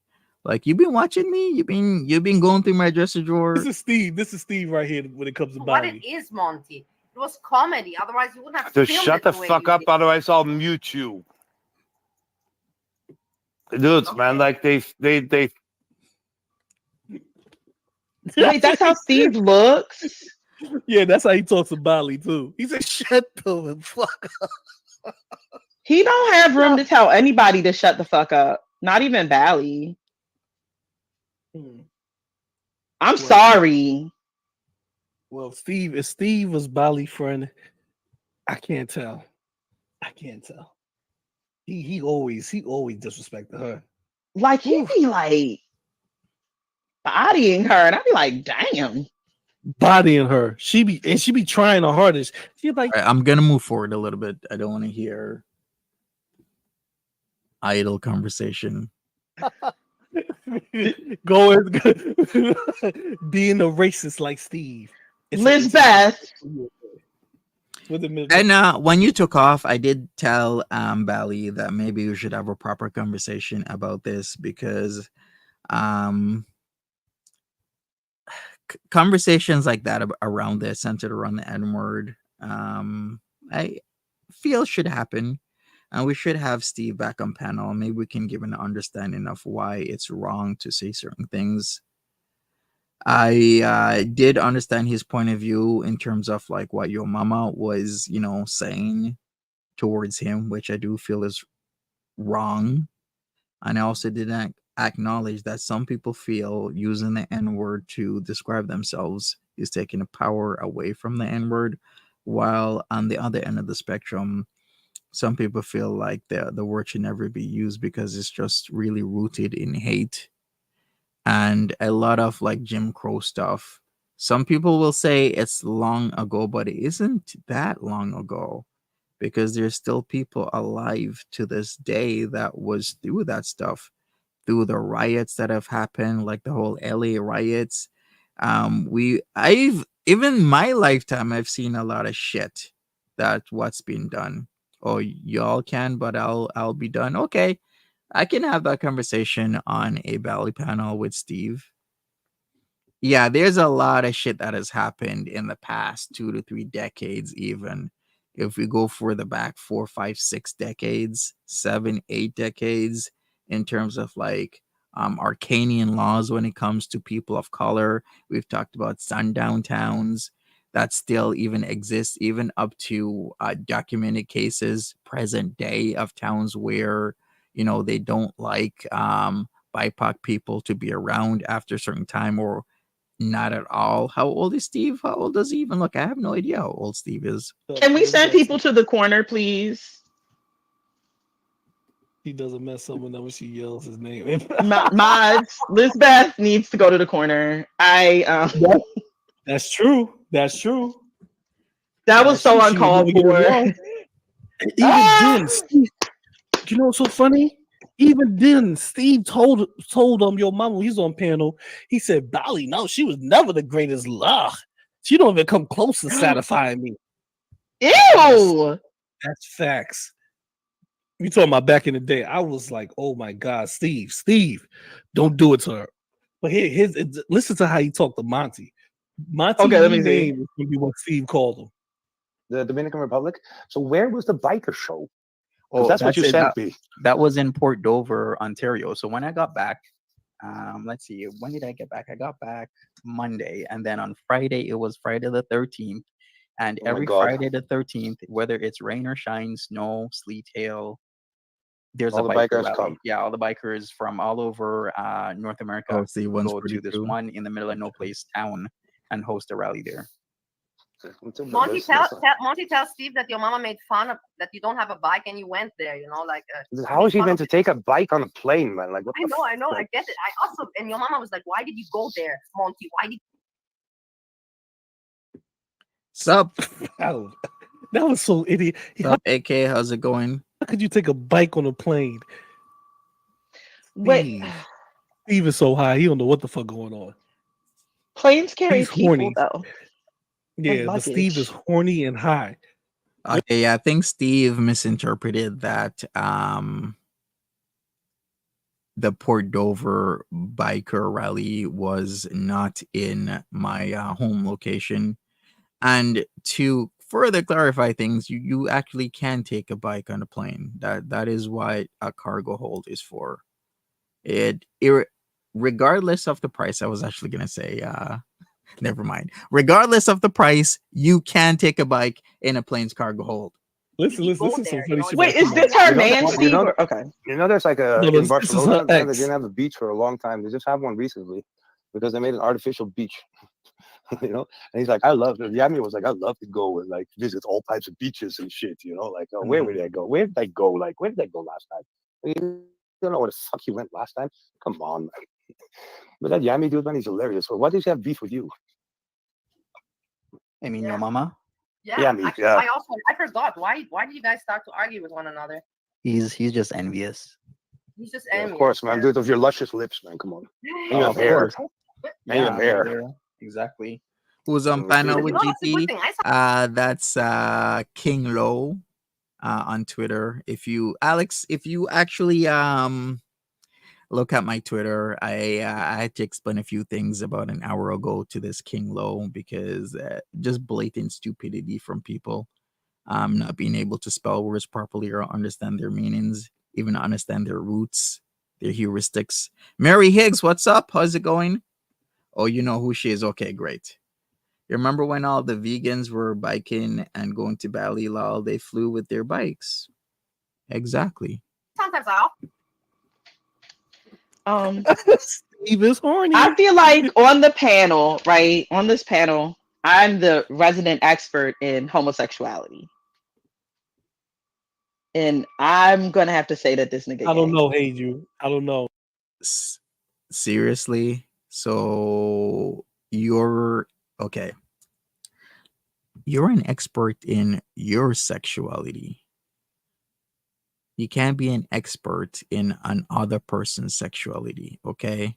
Like, you've been watching me. You've been going through my dresser drawer. This is Steve. This is Steve right here when it comes to What Bally. it is, Monty. It was comedy. Otherwise, you wouldn't have Just filmed shut it the way fuck you up, did. otherwise I'll mute you. Dudes, man, like they. Wait, that's how Steve looks? Yeah, that's how he talks to Bally too. He said, shut the fuck up. He don't have room to tell anybody to shut the fuck up. Not even Bally. I'm sorry. Well, if Steve was Bally friend, I can't tell. He always disrespected her. Like, he'd be like bodying her, and I'd be like, damn. Bodying her. She be trying the hardest. She like, All right, I'm gonna move forward a little bit. I don't want to hear idle conversation. going being a racist like Steve. Lizbeth. And when you took off, I did tell Bally that maybe we should have a proper conversation about this, because conversations like that around this, centered around the N-word, I feel should happen. And we should have Steve back on panel. Maybe we can give an understanding of why it's wrong to say certain things. I did understand his point of view in terms of like what your mama was, saying towards him, which I do feel is wrong. And I also didn't acknowledge that some people feel using the N-word to describe themselves is taking the power away from the N-word, while on the other end of the spectrum, some people feel like the word should never be used because it's just really rooted in hate and a lot of like Jim Crow stuff. Some people will say it's long ago, but it isn't that long ago, because there's still people alive to this day that was through that stuff, through the riots that have happened, like the whole LA riots. I've even my lifetime, I've seen a lot of shit That's what's being done. Oh, y'all can, but I'll be done. Okay, I can have that conversation on a Bally panel with Steve. Yeah, there's a lot of shit that has happened in the past 2 to 3 decades, even if we go further back 4, 5, 6 decades, 7, 8 decades, in terms of like Arcanian laws when it comes to people of color. We've talked about sundown towns that still even exist, even up to documented cases present day of towns where they don't like BIPOC people to be around after a certain time, or not at all. How old is Steve? How old does he even look? I have no idea how old Steve is. Can we send people to the corner, please? He doesn't mess up whenever she yells his name. Mods, Lisbeth needs to go to the corner. That's true. That's true. That was so She would never uncalled get for. involved. Even then, Steve, you know what's so funny? Even then, Steve told your mama, he's on panel. He said, Bally, no, she was never the greatest. Ugh. She don't even come close to satisfying me. Ew. That's facts. You talking about back in the day? I was like, oh my god, Steve, don't do it to her. But listen to how he talked to Monty. Monty, Okay, let me see. name is gonna be what Steve called him. The Dominican Republic. So where was the biker show? Oh, That's what you it. sent me. That was in Port Dover, Ontario. So when I got back, let's see, when did I get back? I got back Monday, and then on Friday it was Friday the 13th, and Oh my every God. Friday the 13th, whether it's rain or shine, snow, sleet, hail, there's All a the biker bikers rally. come. Yeah, all the bikers from all over North America Oh, see, one's go to this 42. one in the middle of no place town and host a rally there. Monty, tell Steve that your mama made fun of that you don't have a bike and you went there. How is he meant to take a bike on a plane, man? Like, what I know, I get it. I also, and your mama was like, "Why did you go there, Monty? Why did?" Sup? That was so idiot. Sup, AK? How's it going? How could you take a bike on a plane? Wait. Steve is so high, he don't know what the fuck going on. Planes carry He's people horny. though. Yeah, but Steve is horny and high. Okay, yeah, I think Steve misinterpreted that the Port Dover biker rally was not in my home location. And to further clarify things, you actually can take a bike on a plane. That is what a cargo hold is for. Regardless of the price, I was actually gonna say, never mind. Regardless of the price, you can take a bike in a plane's cargo hold. Listen, this is some funny shit. Wait, is this her man, Steve? Okay. There's like in this is Barcelona, her they ex. didn't have a beach for a long time. They just have one recently because they made an artificial beach. And he's like, I love it. Yami was like, I love to go and like visit all types of beaches and shit. Like, oh, where would I go? Where did I go? Like, where did I go last time? You don't know where the fuck he went last time? Come on, man. But that Yami dude, man, he's hilarious. So why does he have beef with you? I mean, your mama. Yeah, actually, I forgot. Why did you guys start to argue with one another? He's just envious. He's just Yeah, envious. of course, man. Dude, of your luscious lips, man. Come on. And you have hair. And you have hair. Exactly. Who's on panel with That's a good GP? thing. That's King Low on Twitter. If you actually look at my Twitter, I had to explain a few things about an hour ago to this King Low because just blatant stupidity from people, not being able to spell words properly or understand their meanings, even understand their roots, their heuristics. Mary Higgs, what's up? How's it going? Oh, you know who she is. Okay, great. You remember when all the vegans were biking and going to Bali Lal? They flew with their bikes. Exactly. Sometimes Steve is horny. I feel like on the panel, right? On this panel, I'm the resident expert in homosexuality. And I'm gonna have to say that this nigga. I don't know, hey you. I don't know. Seriously? So you're okay. You're an expert in your sexuality. You can't be an expert in another person's sexuality, okay?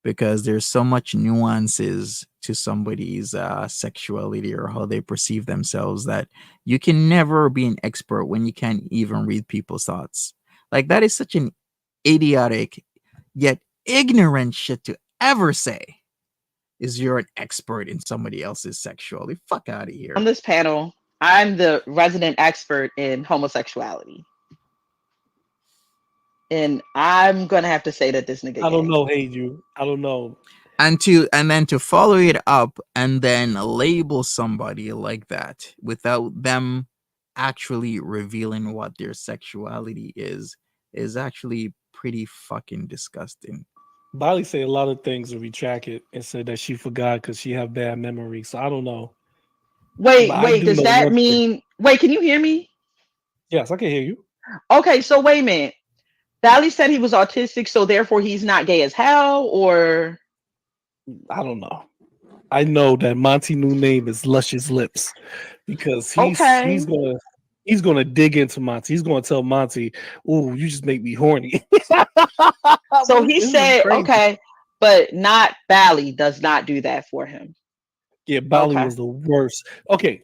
because there's so much nuances to somebody's sexuality or how they perceive themselves that you can never be an expert when you can't even read people's thoughts. Like that is such an idiotic yet ignorant shit to ever say. Is you're an expert in somebody else's sexuality? Fuck out of here. On this panel, I'm the resident expert in homosexuality. And I'm gonna have to say that this nigga I don't gay. know, hey you. I don't know. And then to follow it up and then label somebody like that without them actually revealing what their sexuality is actually pretty fucking disgusting. Bali said a lot of things to retract it and said that she forgot because she have bad memory. So I don't know. But I Wait, do does know that one thing. mean wait, can you hear me? Yes, I can hear you. Okay, so wait a minute. Bally said he was autistic, so therefore he's not gay as hell, or I don't know. I know that Monty new name is Luscious Lips because okay. he's gonna dig into Monty. He's gonna tell Monty, "Oh, you just make me horny." So he This is said, crazy. okay, but not Bally does not do that for him. Yeah, Bali Okay. was the worst. Okay,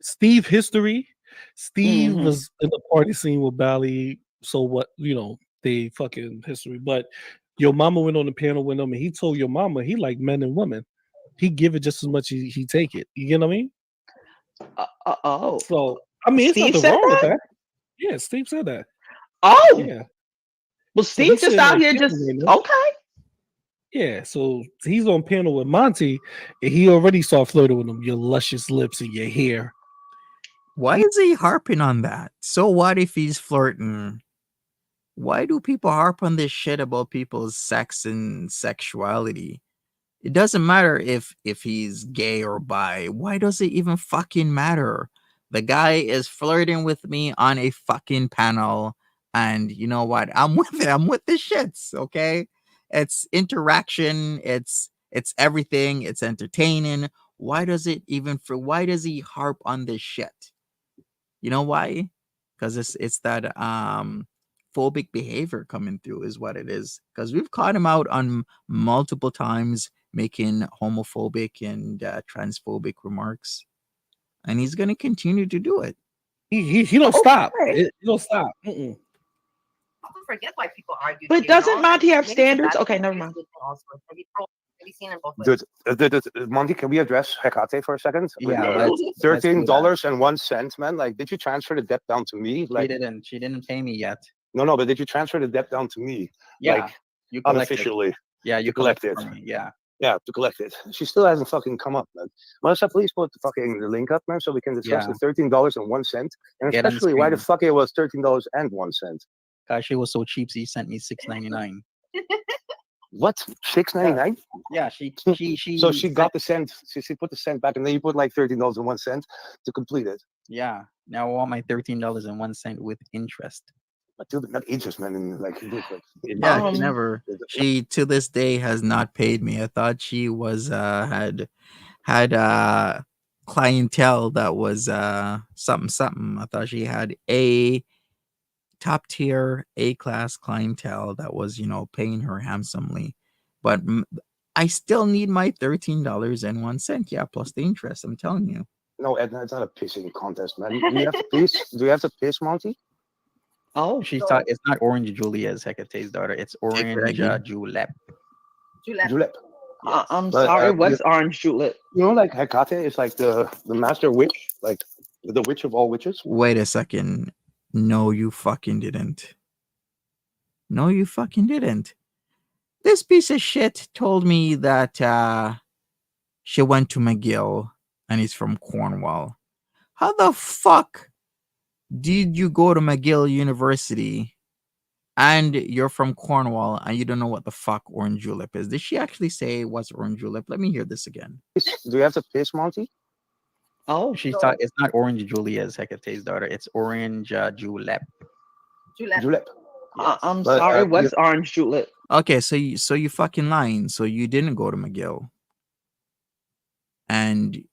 Steve history. Steve Mhm. was in the party scene with Bali. So what? You know, they fucking history. But your mama went on the panel with him, and he told your mama he like men and women. He give it just as much as he take it. You get what I mean? Oh, So I mean, it's Steve nothing said wrong with that. that. Yeah, Steve said that. Oh, Yeah. well, So he's Steve just sitting out on here panel just right now. okay. Yeah, so he's on panel with Monty, and he already saw flirting with him. Your luscious lips and your hair. Why is he harping on that? So what if he's flirting? Why do people harp on this shit about people's sex and sexuality? It doesn't matter if he's gay or bi. Why does it even fucking matter? The guy is flirting with me on a fucking panel, and you know what? I'm with it. I'm with the shits. Okay, it's interaction. It's everything. It's entertaining. Why does it even for? Why does he harp on this shit? You know why? Because it's that phobic behavior coming through is what it is. Because we've caught him out on multiple times making homophobic and transphobic remarks, and he's going to continue to do it. He don't stop. Okay. He don't stop. Mm-mm. Don't forget why people argue. But too, doesn't you know? Monty have Maybe it's a standards? bad Okay, thing, never maybe mind. it's a good thing also. Have you seen it both ways? Dude, Monty, can we address Hecate for a second? Yeah, let's do $13.01, man. Like, did you transfer the debt down to me? Like, she didn't pay me yet. no, but did you transfer the debt down to me? Yeah, Like, you collect it. unofficially. Yeah, you to collect collect it. from me. Yeah. Yeah, to collect it. She still hasn't fucking come up, man. Melissa, please put the link up, man, so we can discuss Yeah. the $13.01, and Get on the especially why the screen. fuck it was $13.01. Gosh, she was so cheap, she sent me $6.99. What? $6.99? Yeah, she So she got the cent. She put the cent back, and then you put like $13.01 to complete it. Yeah. Now I want my $13.01 with interest. But dude, not interest, man. And like, dude, like Yeah, she Um, never. She to this day has not paid me. I thought she was had clientele that was something. I thought she had a top tier A class clientele that was paying her handsomely, but I still need my $13.01. Yeah, plus the interest. I'm telling you. No, Edna, it's not a pissing contest, man. Do you have to piss? Do you have to piss, Monty? oh, She's So- it's not Orange Julie as Hecate's daughter. It's Orange Aggie. Julep. Julep. I'm But, sorry. What's orange julep? You know, like Hecate is like the master witch, like the witch of all witches. Wait a second. No, you fucking didn't. No, you fucking didn't. This piece of shit told me that she went to McGill and is from Cornwall. How the fuck did you go to McGill University and you're from Cornwall and you don't know what the fuck orange julep is? Did she actually say what's orange julep? Let me hear this again. Do you have to piss, Monty? Oh, It's not Orange Julie as Hecate's daughter. It's Orange Julep. Julep. I'm But, sorry. What's orange julep? Okay, so you fucking lying. So you didn't go to McGill. And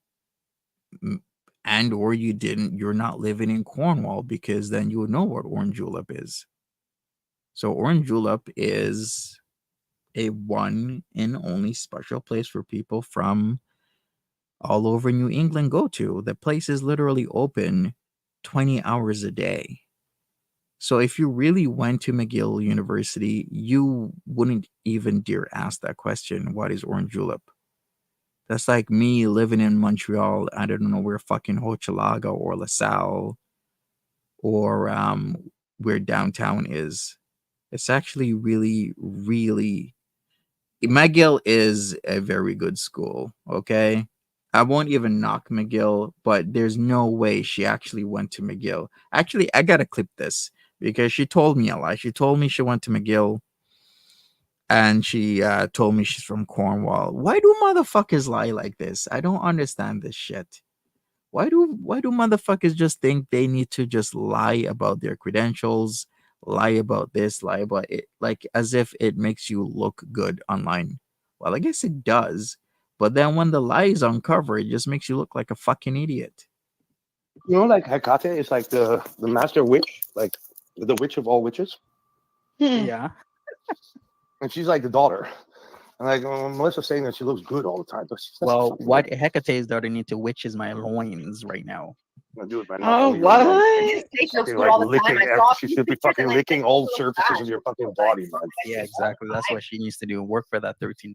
or you didn't, you're not living in Cornwall, because then you would know what orange julep is. So orange julep is a one and only special place for people from all over New England go to. The place is literally open 20 hours a day. So if you really went to McGill University, you wouldn't even dare ask that question, what is orange julep? That's like me living in Montreal. I don't know where fucking Hochelaga or LaSalle or where downtown is. It's actually really, really McGill is a very good school. Okay. I won't even knock McGill, but there's no way she actually went to McGill. Actually, I gotta clip this because she told me a lie. She told me she went to McGill and she told me she's from Cornwall. Why do motherfuckers lie like this? I don't understand this shit. Why do motherfuckers just think they need to just lie about their credentials, lie about this, lie about it, like as if it makes you look good online? Well, I guess it does, but then when the lie is uncovered, it just makes you look like a fucking idiot. You know, like Hecate is like the master witch, like the witch of all witches, Yeah. and she's like the daughter. And like Melissa's saying that she looks good all the time, but she's Well, fucking what Hecate's daughter need to witch is my loins right now. gonna do it right now. Oh, Only your loins. what? His face looks Fucking good like all the time. licking, I saw she a few should be pictures fucking and I licking said, all "Oh, surfaces gosh, of your she fucking looks body, nice." man. Yeah, exactly. That's what she needs to do. Work for that 13.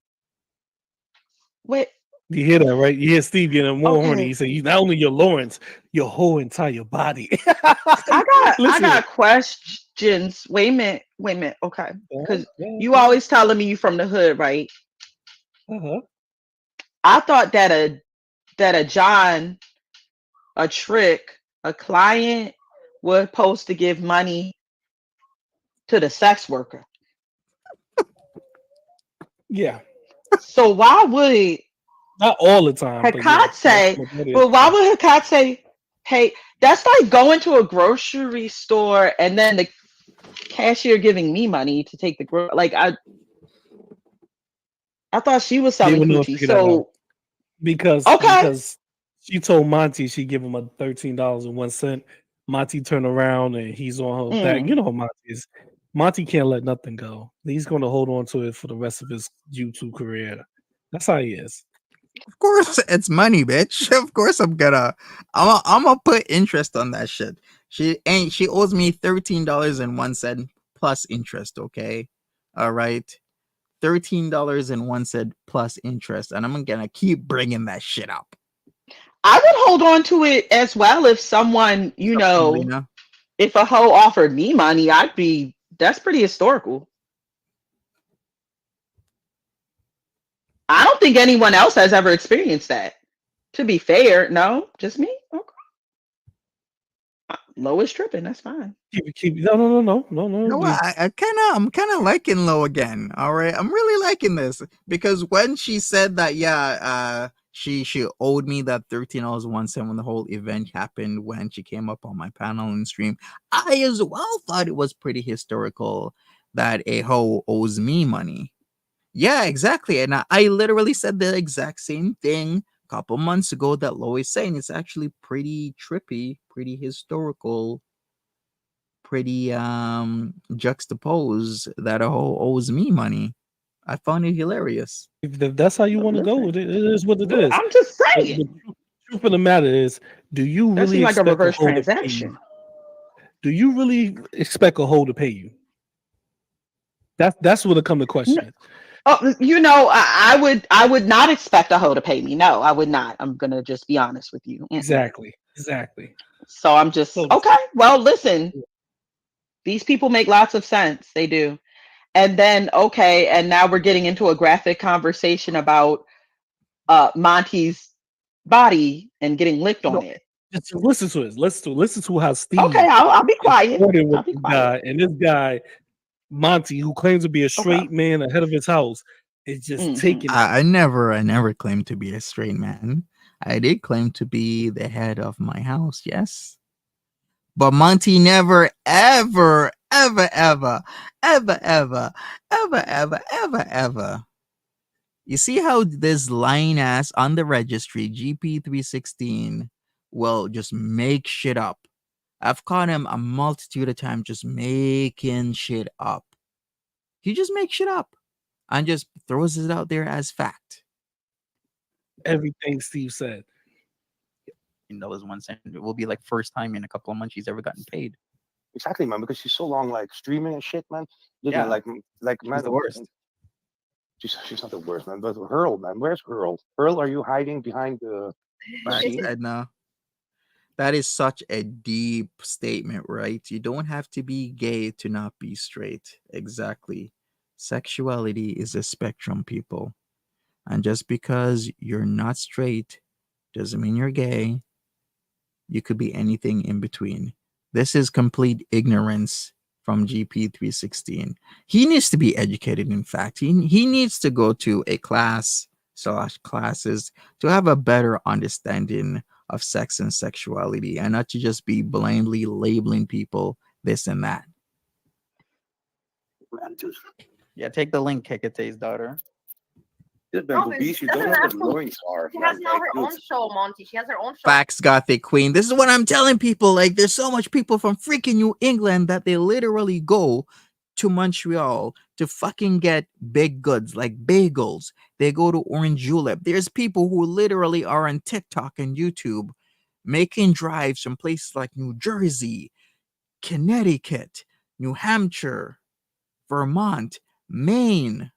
Wait. You hear that, right? You hear Steve getting more horny. Okay. He said, "You not only your Lawrence, your whole entire body." I Listen. got questions. Wait a minute. Okay. Because you Uh-huh. always telling me you from the hood, right? Uh-huh. I thought that a John, a trick, a client was supposed to give money to the sex worker. Yeah, So why would not all the time, but yeah. Hecate, Majority of but the why time. would Hecate pay? That's like going to a grocery store and then the cashier giving me money to take the like I thought she was They selling would never coochie. figure that out So because okay. she told Monty she give him a $13.01. Monty turned around and he's on her back. You Mm. know how Monty is. Monty can't let nothing go. He's going to hold on to it for the rest of his YouTube career. That's how he is. Of course, it's money, bitch. Of course, I'm gonna put interest on that shit. She owes me $13.01 plus interest. Okay, all right, $13.01 plus interest, and I'm gonna keep bringing that shit up. I would hold on to it as well if someone, What's up, Melina? if a hoe offered me money, that's pretty historical. I don't think anyone else has ever experienced that. To be fair, no, just me. Okay. Low is tripping. That's fine. No. You know what? I'm kind of liking Low again. All right, I'm really liking this because when she said that, yeah, she owed me that $13.01 when the whole event happened when she came up on my panel and stream. I as well thought it was pretty historical that a hoe owes me money. Yeah, exactly, and I literally said the exact same thing a couple months ago that Low is saying. It's actually pretty trippy, pretty historical, pretty juxtapose that a hoe owes me money. I found it hilarious. If that's how you want to go Listen, with it, it is what it is. I'm just The saying. truth of the matter is, do you That really seemed like a expect a reverse hoe to pay you? transaction. Do you really expect a hoe to pay you? That's what it come to question. Oh, I would not expect a hoe to pay me. No, I would not. I'm gonna just be honest with you. Mm-mm. Exactly. So I'm just So okay. Well, listen, these people make lots of sense. They do. And then okay, and now we're getting into a graphic conversation about Monty's body and getting licked on no, it. just listen to this. Listen to how Okay, Steve I'll be is quiet. flirting with I'll be this quiet. guy, and this guy Monty, who claims to be a Okay. straight man ahead of his house, is just Hmm. taking it. I never claimed to be a straight man. I did claim to be the head of my house, yes. But Monty never, ever, ever, ever, ever, ever, ever, ever, ever, ever. You see how this lying ass on the registry, GP316, will just make shit up. I've caught him a multitude of times just making shit up. He just makes shit up. and just throws it out there as fact. Everything Steve said. $1 cent. It will be like first time in a couple of months she's ever gotten paid. Exactly, man. Because she's so long, like streaming and shit, man. Look, Yeah. man, like man, She's the worst. She's not the worst, man. But Hurl, man, where's Hurl? Hurl, are you hiding behind the Facts, scene? Edna. That is such a deep statement, right? You don't have to be gay to not be straight. Exactly. Sexuality is a spectrum, people. And just because you're not straight doesn't mean you're gay. You could be anything in between. This is complete ignorance from GP316. He needs to be educated, in fact. He needs to go to a class/classes to have a better understanding of sex and sexuality and not to just be blindly labeling people this and that. Man, dude, Yeah, take the link, Hekete's daughter. this No, bamboo but beast, she you don't doesn't know have what to. loins are. She has man. now Like, her dude, own show, Monty. She has her own show. Facts, Gothic Queen. This is what I'm telling people. Like, there's so much people from freaking New England that they literally go to Montreal to fucking get big goods like bagels. They go to Orange Julep. There's people who literally are on TikTok and YouTube making drives from places like New Jersey, Connecticut, New Hampshire, Vermont, Maine,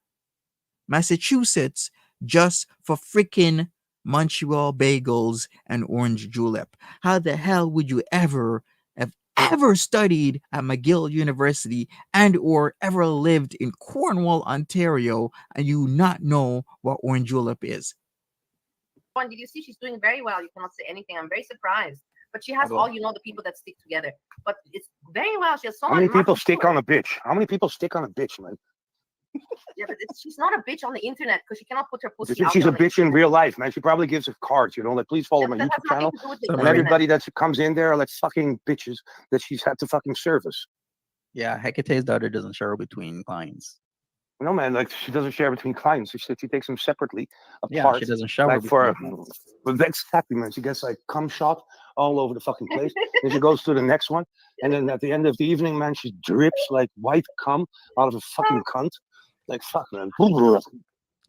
Massachusetts, just for freaking Montreal bagels and orange julep. How the hell would you ever have ever studied at McGill University and or ever lived in Cornwall, Ontario, and you not know what orange julep is? And did you see she's doing very well? You cannot say anything. I'm very surprised. But she has Although- all the people that stick together. But it's very well. She has so how many much people to stick do. on a bitch? How many people stick on a bitch, man? Yeah, but she's not a bitch on the internet because she cannot put her pussy out She's there a on the bitch in real life, man. She probably gives her cards, like, please follow my That has YouTube nothing channel. to do with the So And internet. everybody that comes in there are like fucking bitches that she's had to fucking service. Yeah, Hekete's daughter doesn't share between clients. No, man, like she doesn't share between clients. She takes them separately Yeah, apart. she doesn't shower Like for, between clients. but that's happy, man. She gets like cum shot all over the fucking place. Then she goes to the next one, and then at the end of the evening, man, she drips like white cum out of a fucking cunt. Like fuck, man. And then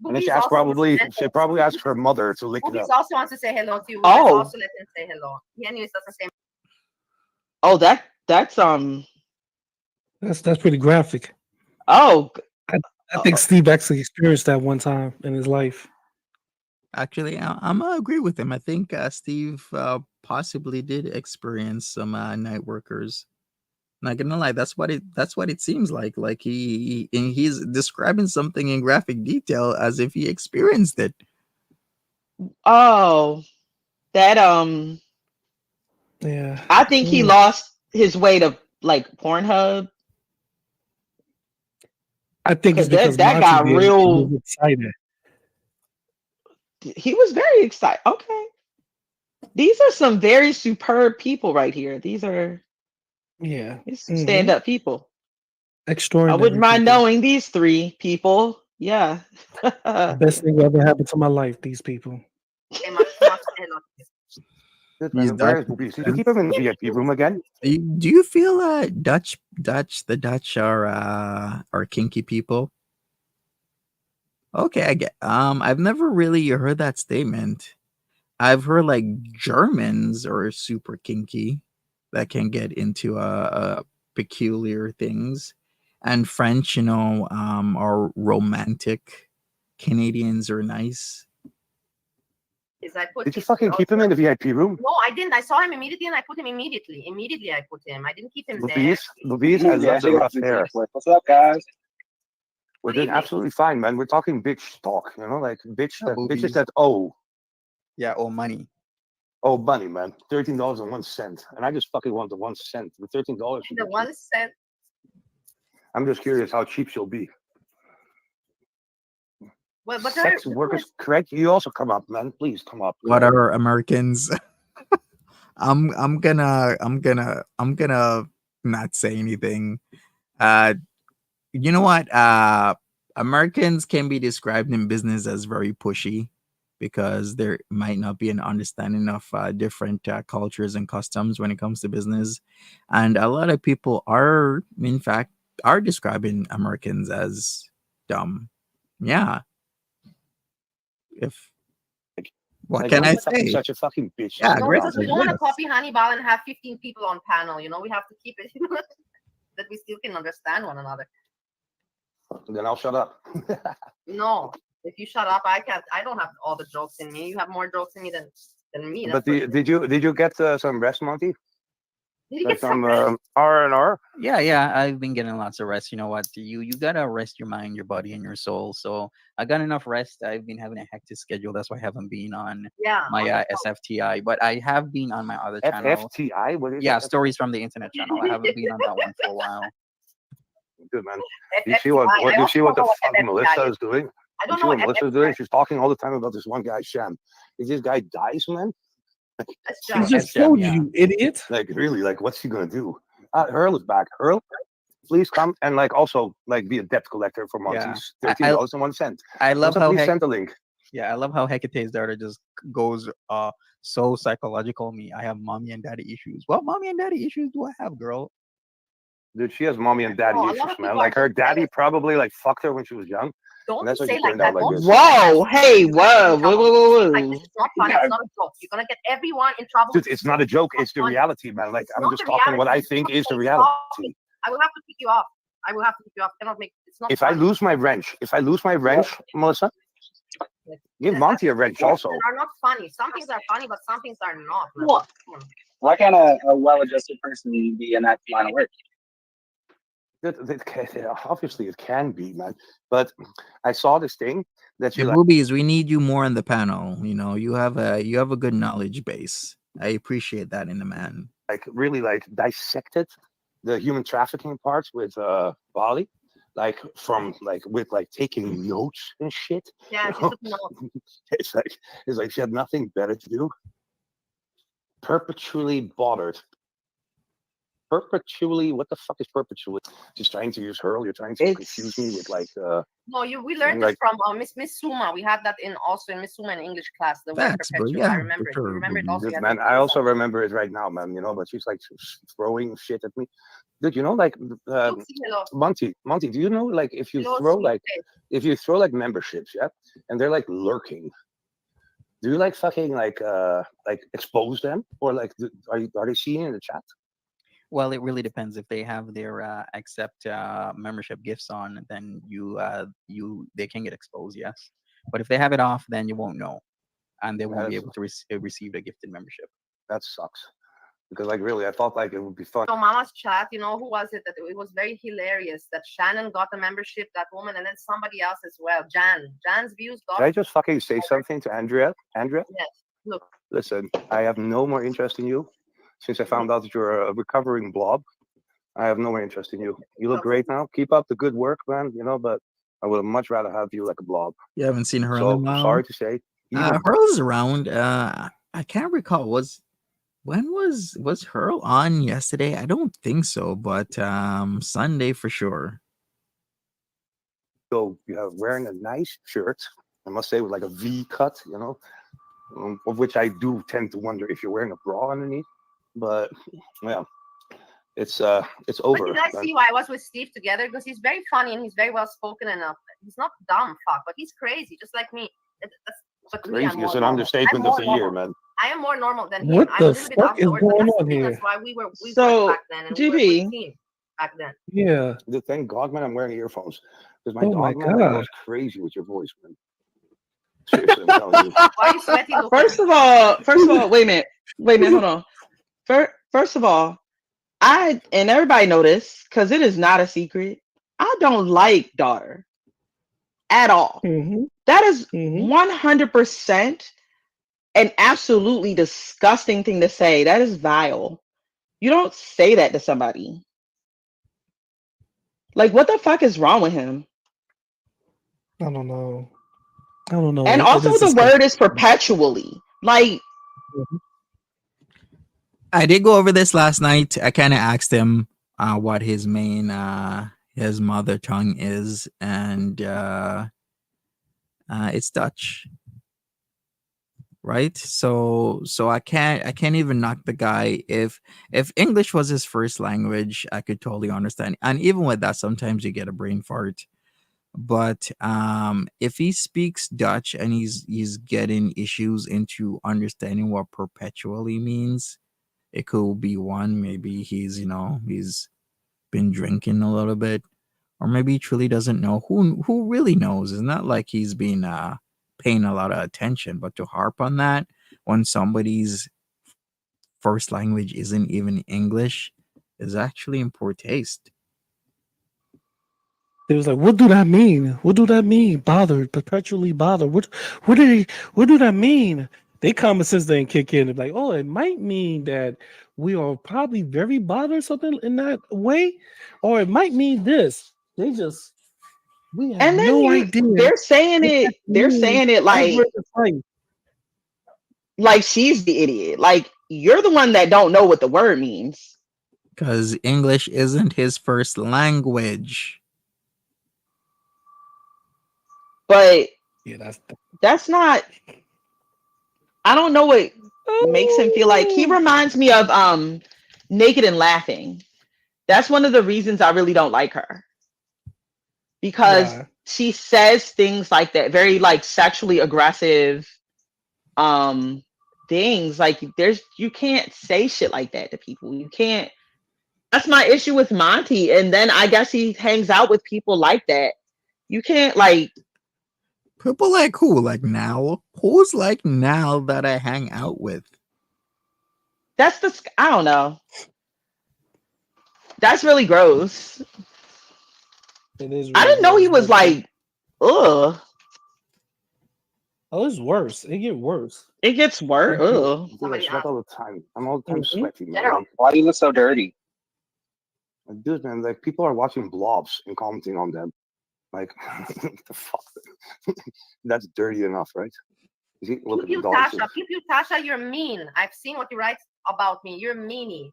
Boobies she asks also wants to say- probably asks her mother to lick it Boobies up. also wants to say hello to you. Oh. Let's also let him say hello. He anyways doesn't say. Oh, that's That's pretty graphic. oh I think Steve actually experienced that one time in his life. Actually, I'm gonna agree with him. I think Steve possibly did experience some night workers. Not gonna lie, that's what it seems like. Like he's describing something in graphic detail as if he experienced it. oh that Yeah. I think he lost his way to like Pornhub. I think it's 'Cause because that Monty got did it, he real- was excited. He was very excited. Okay. These are some very superb people right here. These are Yeah. some stand-up people. I Extraordinary. wouldn't mind people. knowing these three people. Yeah. The best thing that ever happened to my life, these people. Hey, Max, she wants to say hello to you. Good, He's man. Where is Dutch. Boobies? Did you keep him in the VIP room again? Do you feel the Dutch are kinky people? Okay, I get. I've never really heard that statement. I've heard like Germans are super kinky that can get into peculiar things, and French, are romantic. Canadians are nice. Is I put Did you his- fucking keep him in the VIP room? No, I didn't. I saw him immediately and I put him immediately. Immediately I put him. I didn't keep him there. Louise has lots of rough hair. What's up, guys? We're Good doing evening. absolutely fine, man. We're talking bitch talk, like bitches boobies. that owe Money. money, man. $13.01. And I just fucking want the 1 cent. The $13. The 1 cent. I'm just curious how cheap she'll be. Well, but Sex workers, correct? You also come up, man. Please come up. What are Americans? I'm gonna not say anything. You know what? Americans can be described in business as very pushy because there might not be an understanding of different cultures and customs when it comes to business, and a lot of people are, in fact, describing Americans as dumb. Yeah. If what Like, can why I you fucking say? such a fucking bitch? Yeah, No, great. because we don't want to copy Hannibal and have 15 people on panel. We have to keep it that we still can understand one another. Then I'll shut up. No, if you shut up, I can't. I don't have all the jokes in me. You have more jokes in me than me. But that's for sure. did you get some rest, Monty? Did you Like get some some rest? R&R? Yeah, I've been getting lots of rest. You know what? You gotta rest your mind, your body, and your soul. So I got enough rest. I've been having a hectic schedule. That's why I haven't been on Yeah. my on the SFTI, but I have been on my other channel. FFTI? What is Yeah, it? stories from the internet channel. I haven't been on that one for a while. Good, man. FFTI. You see what I you also see what don't the know what fuck FFTI Melissa is. is doing? I You don't see know what what Melissa is FFTI doing? is. She's talking all the time about this one guy, Sham. If this guy dies, man, That's He just just Jam, told yeah. you, idiot. like really, like what's he gonna do? Hurl is back. Hurl, please come and like also like be a debt collector for Yeah. Monty's I $13.01. I love Also, how please send the link. I love how Hecate's daughter just goes so psychological. Me, I have mommy and daddy issues. What mommy and daddy issues do I have, girl? Dude, she has mommy and daddy No, a lot issues, of man. people Like are her just daddy jealous. probably like fucked her when she was young. Don't And that's why say she like turned that. out like Don't this. Whoa, hey, whoa, whoa, whoa, Like whoa, this is not funny. It's not a joke. You're gonna get everyone in trouble. Dude, it's not a joke. not It's the funny. reality, man. Like It's I'm not just the talking what I reality. think is the Stop reality. it. I will have to kick you off. I will have to kick you off. I cannot make. It's not. If I funny. lose my wrench, Melissa, give That- Monty a that's wrench things also. that are not funny. Some things are funny, but some things are not. man. What? Come on. Why can't a well-adjusted person be in that line of work? Obviously it can be, man. But I saw this thing that The you like boobies, we need you more on the panel. You have a good knowledge base. I appreciate that in a man. really like dissected the human trafficking parts with Bali. Like from like with like taking notes and shit. Yeah, you she know? took notes. It's like she had nothing better to do. Perpetually bothered. Perpetually, what the fuck is perpetually? Just trying to use Hurl. You're trying to confuse me with like No, we learned like- this from Miss Suma. We had that also in Miss Suma in English class. The word Facts, bro. perpetual. Yeah, I remember it. for You sure, remember it boobies. also. Dude, Yeah, man, I also remember it right now, man. But she's like throwing shit at me. Dude, like Look, see, hello. Monty, do you know like if you Hello, throw sweet face. memberships, yeah, and they're like lurking, do you like fucking like expose them or like are they seeing in the chat? Well, it really depends. If they have their accept membership gifts on, then they can get exposed. Yes, but if they have it off, then you won't know, and they won't be able to receive a gifted membership. That sucks. Because like really, I thought like it would be fun. So Mama's chat, who was it? That it was very hilarious that Shannon got a membership, that woman, and then somebody else as well. Jan's views got. Can I just fucking say something to Andrea? Andrea, Yes. Look. listen, I have no more interest in you since I found out that you're a recovering blob. I have no more interest in you. You look great now. Keep up the good work, man. But I would much rather have you like a blob. You haven't seen her in So a while. sorry to say. Hurl's around. I can't recall. When was Hurl on yesterday? I don't think so, but Sunday for sure. So you're wearing a nice shirt, I must say, with like a V cut, of which I do tend to wonder if you're wearing a bra underneath. But yeah, it's over. But you guys see why I was with Steve together? Because he's very funny and he's very well spoken enough. He's not dumb, but he's crazy, just like me. Crazy is an understatement of the year, man. I am more normal than him. What I'm a the little bit fuck is outdoors, but going that's the on thing. here? That's why we were So, back then. And GB. we were 14 back then. Yeah. Thank God, man, I'm wearing earphones. Because my Oh my dog, man, God. goes crazy with your voice, man. Seriously, I'm telling you. Why are you sweaty? Luca? First of all, wait a minute, hold on. First of all, and everybody know this because it is not a secret. I don't like daughter at all. Mm-hmm. That is Mhm. 100% an absolutely disgusting thing to say. That is vile. You don't say that to somebody. Like, what the fuck is wrong with him? I don't know. And It also, is the disgusting. word is perpetually. Like, I did go over this last night. I kind of asked him what his main his mother tongue is, and it's Dutch, right? So I can't even knock the guy. If English was his first language, I could totally understand. And even with that, sometimes you get a brain fart. But if he speaks Dutch and he's getting issues into understanding what perpetually means, it could be one. Maybe he's been drinking a little bit, or maybe he truly doesn't know. Who really knows? It's not like he's been paying a lot of attention, but to harp on that when somebody's first language isn't even English is actually in poor taste. They was like, "What do that mean? What do that mean? Bothered, perpetually bothered. What do they? What do that mean?" They common sense didn't kick in. They're like, "Oh, it might mean that we are probably very bothered, something in that way, or it might mean this." We have And then no idea they're saying what that it, means ever in life. like she's the idiot. Like you're the one that don't know what the word means. Because English isn't his first language. But Yeah, that's not, I don't know what makes him feel like he reminds me of Naked and Laughing. That's one of the reasons I really don't like her. Because why. she says things like that, very like sexually aggressive things. Like you can't say shit like that to people. You can't. That's my issue with Monty. And then I guess he hangs out with people like that. You can't like People like who? Like Now? Who's like Now that I hang out with? that's the I don't know. That's really gross. It is I really didn't know he gross, was but like, ugh. oh, it's worse. It get worse. It gets worse. Dude, Ugh. I Somebody sweat asked. all the time. I'm all the time Mhm. sweaty, man. General. Why do you look so dirty? Dude, man, like people are watching blobs and commenting on them. Like, what the fuck? That's dirty enough, right? You see, look Pew at the pew dogs. Tasha, pew pew Tasha, you're mean. I've seen what you write about me. You're meanie.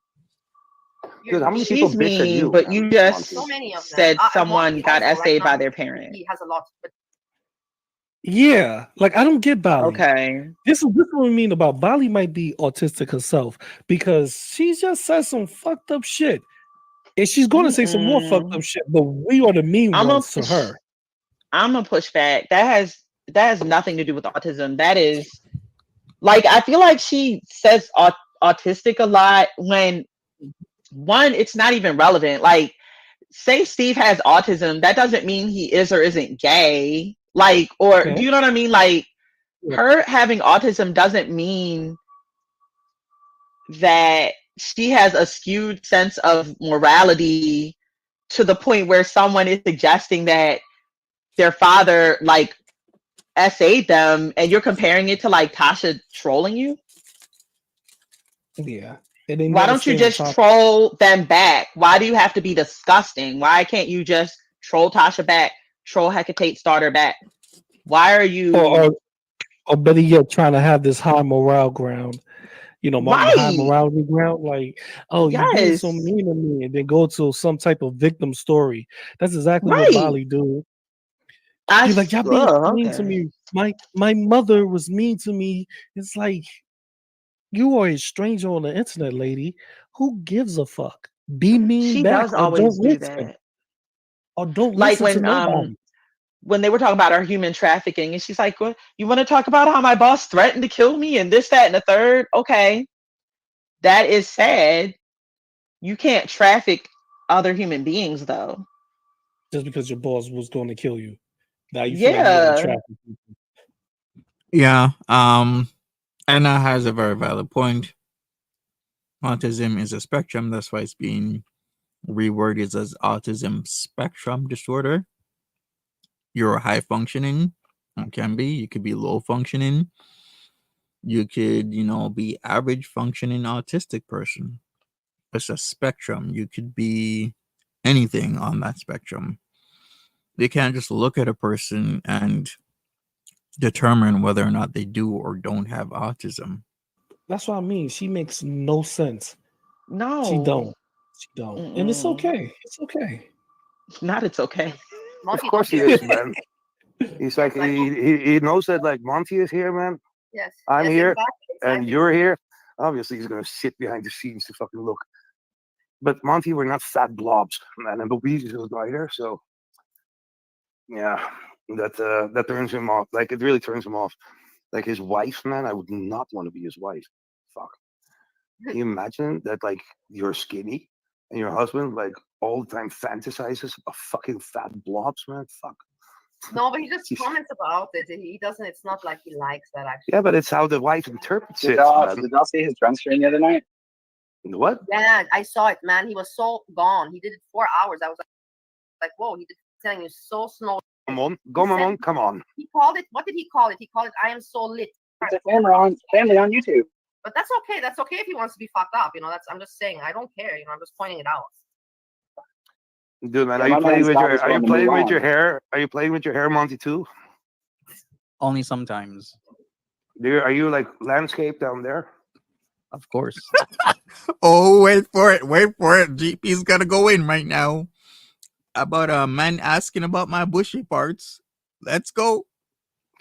Dude, how many people She's bitch at mean, you, but man? you just So many of them. said And someone Monty got also right essayed by now. their parent. He has a lot, but Yeah, like I don't get Bali. Okay. This is what we mean about Bali might be autistic herself because she just says some fucked up shit. And she's going to say some more fucked up shit, but we are the mean I'm ones to her. gonna push back. That has nothing to do with autism. That is like I feel like she says autistic a lot when one, it's not even relevant. Like, say Steve has autism, that doesn't mean he is or isn't gay. Like, or Okay. do you know what I mean? Like, Yeah. her having autism doesn't mean that she has a skewed sense of morality to the point where someone is suggesting that their father like essayed them and you're comparing it to like Tasha trolling you. Yeah. And they Why never don't you stay on just top. troll them back? Why do you have to be disgusting? Why can't you just troll Tasha back, troll Hecate Starter back? Why are you Or better yet, trying to have this high morale ground. You know, high right? morality ground, like, oh, you being so Yes, mean to me, and then go to some type of victim story. That's exactly what right. Bali do. I You're like, y'all being so mean to okay. me. My mother was mean to me. It's like you are a stranger on the internet, lady. Who gives a fuck? Be mean She back does or always don't do listen. that. Or don't Like listen to nobody. when they were talking about our human trafficking, and she's like, "Well, you want to talk about how my boss threatened to kill me and this, that, and the third? Okay, that is sad. You can't traffic other human beings, though. Just because your boss was going to kill you. Now you feel like you want to Yeah, trap people. Yeah. Anna has a very valid point. Autism is a spectrum. That's why it's being reworded as autism spectrum disorder. You're high functioning. Can be. You could be low functioning. You could, be average functioning autistic person. It's a spectrum. You could be anything on that spectrum. You can't just look at a person and determine whether or not they do or don't have autism. That's what I mean. She makes no sense. She no, don't. She don't. And it's mm-mm. okay. It's okay. Not. It's okay. Of Monty, don't course he be is, afraid. man. He's like Like, he knows that like Monty is here, man. yes, I'm yes, here, exactly, and exactly. you're here. Obviously, he's gonna sit behind the scenes to fucking look. But Monty, we're not fat blobs, man, and Louise is neither. So Yeah, that turns him off. Like it really turns him off. Like his wife, man, I would not want to be his wife. Fuck. Can you imagine that? Like you're skinny and your husband like all the time fantasizes about fucking fat blobs, man. Fuck. No, but he just Jeez. comments about it. He doesn't. It's not like he likes that actually. Yeah, but it's how the wife interprets Did it, y'all, man. did y'all see his drum stream the other night? What? Yeah, I saw it, man. He was so gone. He did it 4 hours. I was like, whoa. He did telling you so slow. Come on, come on. He called it. What did he call it? He called it. I am so lit. It's a family on YouTube. But that's okay. That's okay if he wants to be fucked up. You know, that's. I'm just saying. I don't care. You know, I'm just pointing it out. Dude, man, Yeah, are you my playing man's with got your this are you one to playing move with your on. hair? Are you playing with your hair, Monty, too? Only sometimes, Are you like landscape down there? of course. Oh, wait for it. Wait for it. GP's got to go in right now. About a man asking about my bushy parts. Let's go.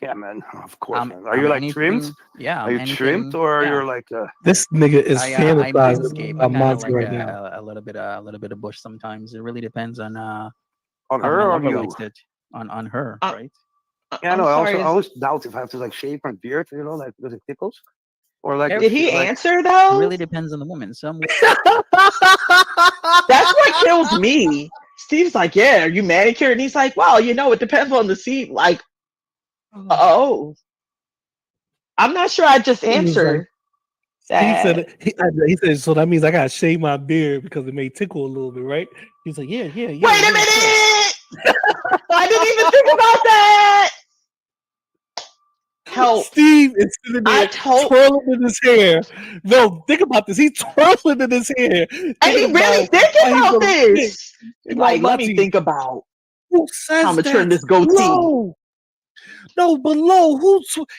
Yeah, man. Of course, man. Are I'm you like trimmed? anything. Yeah, Are I'm you trimmed anything. or Yeah. you're like This nigga is I fantasizing manscape. I about kind of Monty like right now. a little bit of bush sometimes. It really depends on on how her my or on lover you? likes it. On her, Uh, right? Yeah, I'm no. I sorry. always doubt if I have to like shave my beard, you know, like because it tickles, or like Every- Did he like answer It though? really depends on the woman. Some That's what kills me. Steve's like, yeah, are you manicured? And he's like, well, you know, it depends on the seat. Like, oh, I'm not sure I just He was like, answered Steve said that. he said, so that means I gotta shave my beard because it may tickle a little bit, right? He's like, yeah. Wait a yeah. minute! I didn't even think about that. Help. Steve is sitting I there told, twirling in his hair. No, think about this. He's twirling in his hair. and he Thinking really about thinking how he's about gonna fit. this. You know, Like, let me Monty, think about who how I'm says gonna trim that? this goatee. No, below.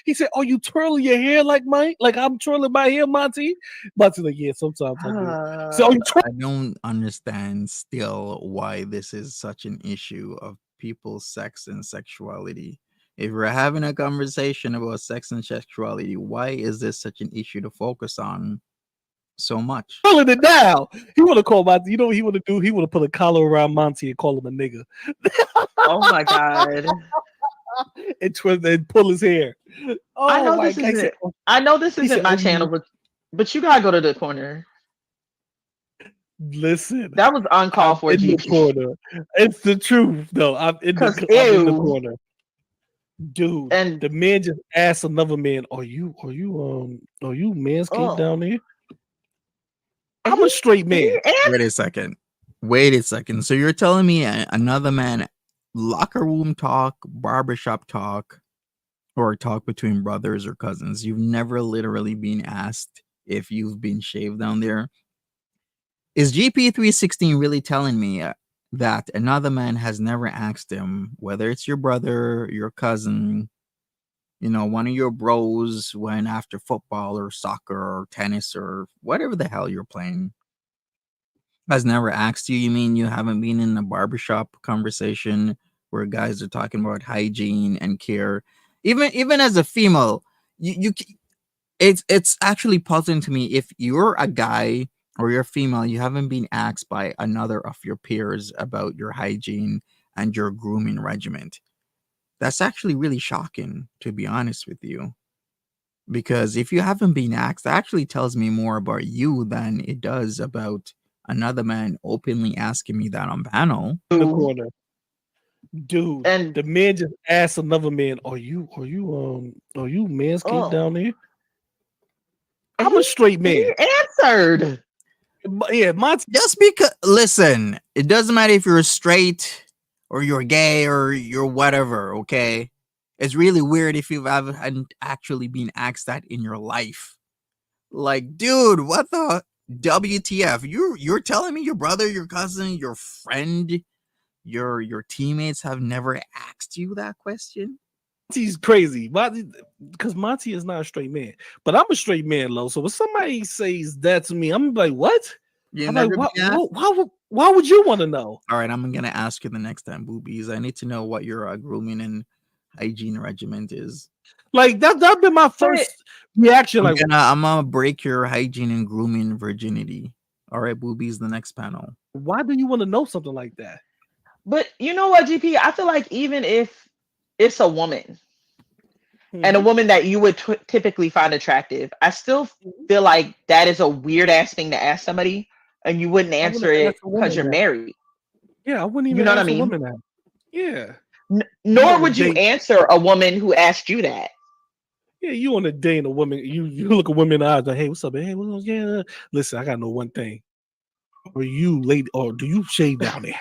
He said, "Are you twirling your hair like mine? Like I'm twirling my hair, Monty?" Monty's like, "Yeah, sometimes I do." So are you I don't understand still why this is such an issue of people's sex and sexuality. If we're having a conversation about sex and sexuality, why is this such an issue to focus on so much? twirling it down? He want to call Monty. You know what he want to do? He want to put a collar around Monty and call him a nigga Oh my god. and twist and pull his hair. Oh I know my this God. He said, isn't. I know this he isn't said, my "Oh, channel, but you gotta go to the corner. listen, That was I'm uncalled for, in the GP. corner. It's the truth, though. I'm in Cause the ew, corner, dude. and The man just asked another man, "Are you manscaped oh, down there?" and I'm a straight man. he answered. Wait a second. Wait a second. So you're telling me another man, locker room talk, barbershop talk, or talk between brothers or cousins, you've never literally been asked if you've been shaved down there? Is GP316 really telling me that another man has never asked him, whether it's your brother, your cousin, one of your bros, when after football or soccer or tennis or whatever the hell you're playing, has never asked you? You mean you haven't been in a barbershop conversation where guys are talking about hygiene and care? Even as a female, it's actually puzzling to me. If you're a guy or you're female, you haven't been asked by another of your peers about your hygiene and your grooming regimen. That's actually really shocking, to be honest with you. Because if you haven't been asked, that actually tells me more about you than it does about another man openly asking me that on panel. In the corner, dude. And The man just asked another man, "Are you manscaped oh, down there?" and I'm a straight man. he answered. Yeah, Monty. Just because, listen, it doesn't matter if you're straight or you're gay or you're whatever, okay? It's really weird if you've ever hadn't actually been asked that in your life. Like, dude, what the WTF? You're telling me your brother, your cousin, your friend, your teammates have never asked you that question? Monty's crazy, because Monty is not a straight man, but I'm a straight man, Lo. So when somebody says that to me, I'm like, "What?" You I'm never like, been asked? why would you want to know? All right, I'm gonna ask you the next time, boobies. I need to know what your grooming and hygiene regimen is. Like that's been my first reaction. Like, I'm gonna break your hygiene and grooming virginity. All right, boobies, the next panel. why do you want to know something like that? But you know what, GP? I feel like even if it's a woman and a Mhm. woman that you would typically find attractive, I still feel like that is a weird ass thing to ask somebody, and you wouldn't I answer wouldn't it ask a because woman you're that. married. Yeah, I wouldn't You even know what I ask a mean? woman that. Yeah, you Nor on a would you date. answer a woman who asked you that. Yeah, you on a date and a woman. You look a woman in the eyes like, hey, what's up, man? Hey, what's up? Yeah, listen, I gotta know one thing. Are you late or do you shave down there?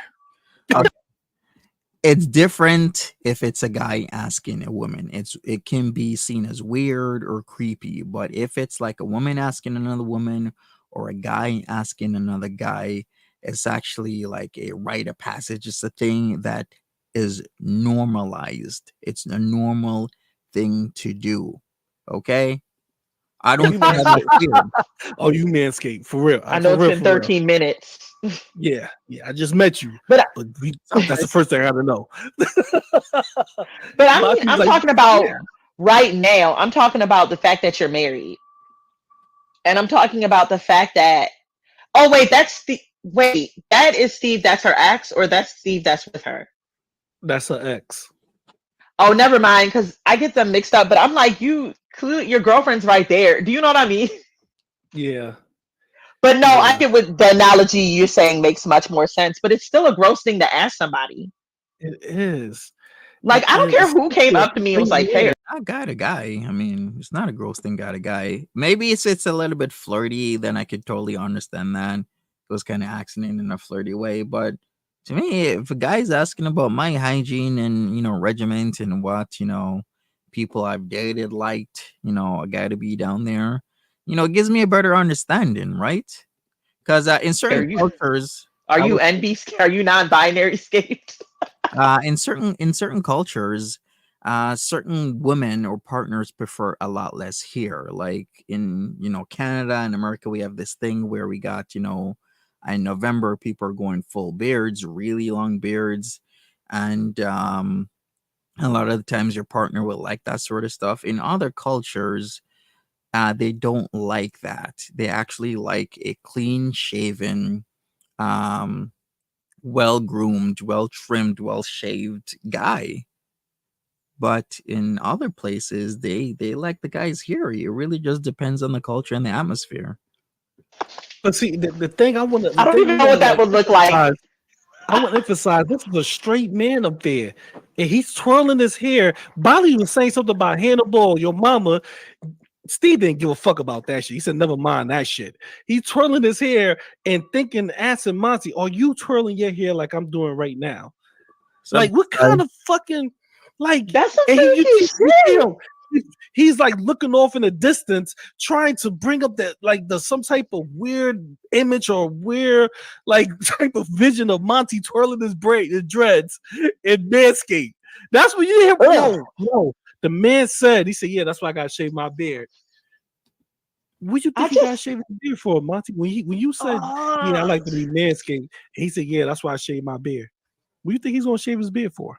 It's different if it's a guy asking a woman. It can be seen as weird or creepy, but if it's like a woman asking another woman or a guy asking another guy, it's actually like a rite of passage. It's a thing that is normalized. It's a normal thing to do. Okay? I don't You find that manscape. weird. Oh, you manscape for real. I know For it's real, been for real. 13 minutes, Yeah, yeah. I just met you, but but that's the Sometimes first thing I gotta know. but I mean, Monty's I'm like, talking about yeah, right now. I'm talking about the fact that you're married, and I'm talking about the fact that oh wait, wait, that is Steve. That's her ex, or that's Steve. That's with her. that's an ex. Oh, never mind, because I get them mixed up. But I'm like, your girlfriend's right there. Do you know what I mean? Yeah, But no, I yeah. get what the analogy you're saying makes much more sense. But it's still a gross thing to ask somebody. It is. Like, I don't care who came Especially a up to me and was single like, "Hey," man. I got a guy. I mean, it's not a gross thing. Got a guy. Maybe it's a little bit flirty. Then I could totally understand that. It was kind of asking it in a flirty way. But to me, if a guy's asking about my hygiene and regiment and what people I've dated liked, a guy to be down there, it gives me a better understanding, right? Because in are certain you cultures, are I you would NB? Are you non-binary scaped? in certain cultures, certain women or partners prefer a lot less hair. Like in Canada and America, we have this thing where we got in November people are going full beards, really long beards, and a lot of the times your partner will like that sort of stuff. In other cultures, they don't like that. They actually like a clean shaven, um, well groomed, well trimmed, well shaved guy. But in other places, they like the guys here. It really just depends on the culture and the atmosphere. But see, I the don't thing I even know want what to that like would look like. emphasize. I want to emphasize this is a straight man up there, and he's twirling his hair. Bali was saying something about Hannibal, your mama. Steve didn't give a fuck about that shit. He said, never mind that shit. He's twirling his hair and thinking, asking Monty, are you twirling your hair like I'm doing right now? Like, what kind Sometimes of fucking like? That's some And freaky you see shit. him. He's like looking off in the distance, trying to bring up that like the some type of weird image or weird like type of vision of Monty twirling his dreads in Manscaped. That's what you hear. Ugh. Yo. The man said, he said, yeah, that's why I gotta shave my beard. What you I think he got just, shaved his beard for, Monty? When you said, yeah, I uh, like to be Manscaped, he said, yeah, that's why I shave my beard. What do you think he's gonna shave his beard for?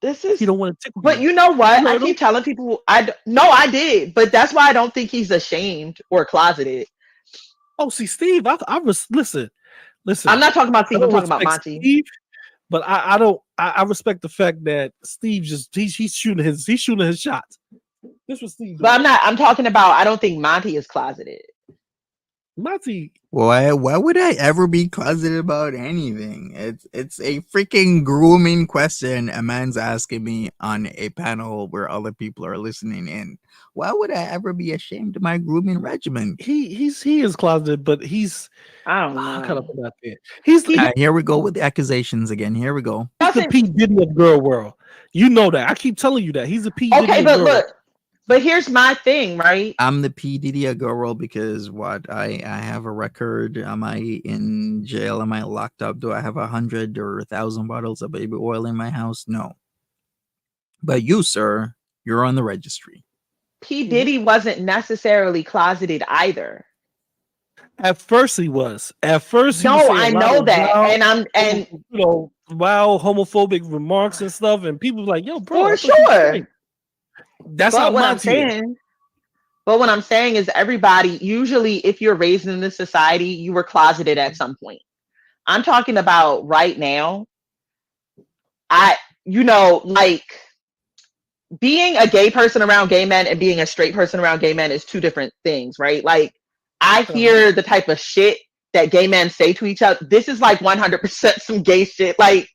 this He is. don't want to tickle But you. you know what? You I heard him? keep telling people, no, I did, but that's why I don't think he's ashamed or closeted. Oh, see, Steve, I was listen. I'm not talking about I Steve. I'm don't talking about respect Monty. Steve, but I don't. I respect the fact that Steve just he's shooting his shots. This was Steve But doing. I'm not. I'm talking about. I don't think Monty is closeted. Monty, why would I ever be closeted about anything? It's a freaking grooming question a man's asking me on a panel where other people are listening in. Why would I ever be ashamed of my grooming regimen? he is closeted, but he's I don't how can I know. put that there? He's He Here we go with the accusations again. Here we go. he's the doesn't. P Diddy of girl world. You know that. I keep telling you that he's the P Diddy Okay, of but girl. look. But here's my thing, right? I'm the P Diddy of girl because what I have a record. Am I in jail? Am I locked up? Do I have 100 or 1,000 bottles of baby oil in my house? No. But you, sir, you're on the registry. P Mhm. Diddy wasn't necessarily closeted either. At first he was. At first he would No, say a I lot know of that, and wild homophobic remarks and stuff, and people were like, "Yo, bro, I for thought you were sure. straight." That's how But what I'm Monty is. saying, but what I'm saying is, everybody usually, if you're raised in this society, you were closeted at some point. I'm talking about right now. like being a gay person around gay men and being a straight person around gay men is two different things, right? Like I hear the type of shit that gay men say to each other. This is like 100% some gay shit. Like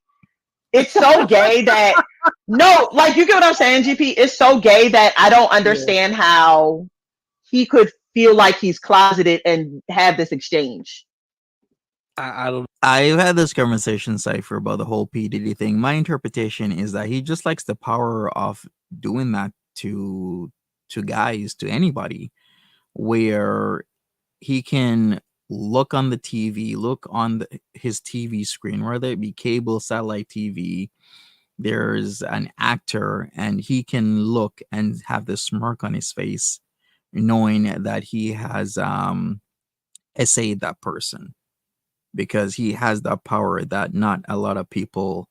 it's so gay that no, like you get what I'm saying, GP? It's so gay that I don't understand how he could feel like he's closeted and have this exchange. I don't. I've had this conversation, Cypher, about the whole P. Diddy thing. My interpretation is that he just likes the power of doing that to guys, to anybody, where he can look on the TV, look on his TV screen, whether it be cable, satellite TV. There's an actor, and he can look and have this smirk on his face, knowing that he has essayed that person, because he has that power that not a lot of people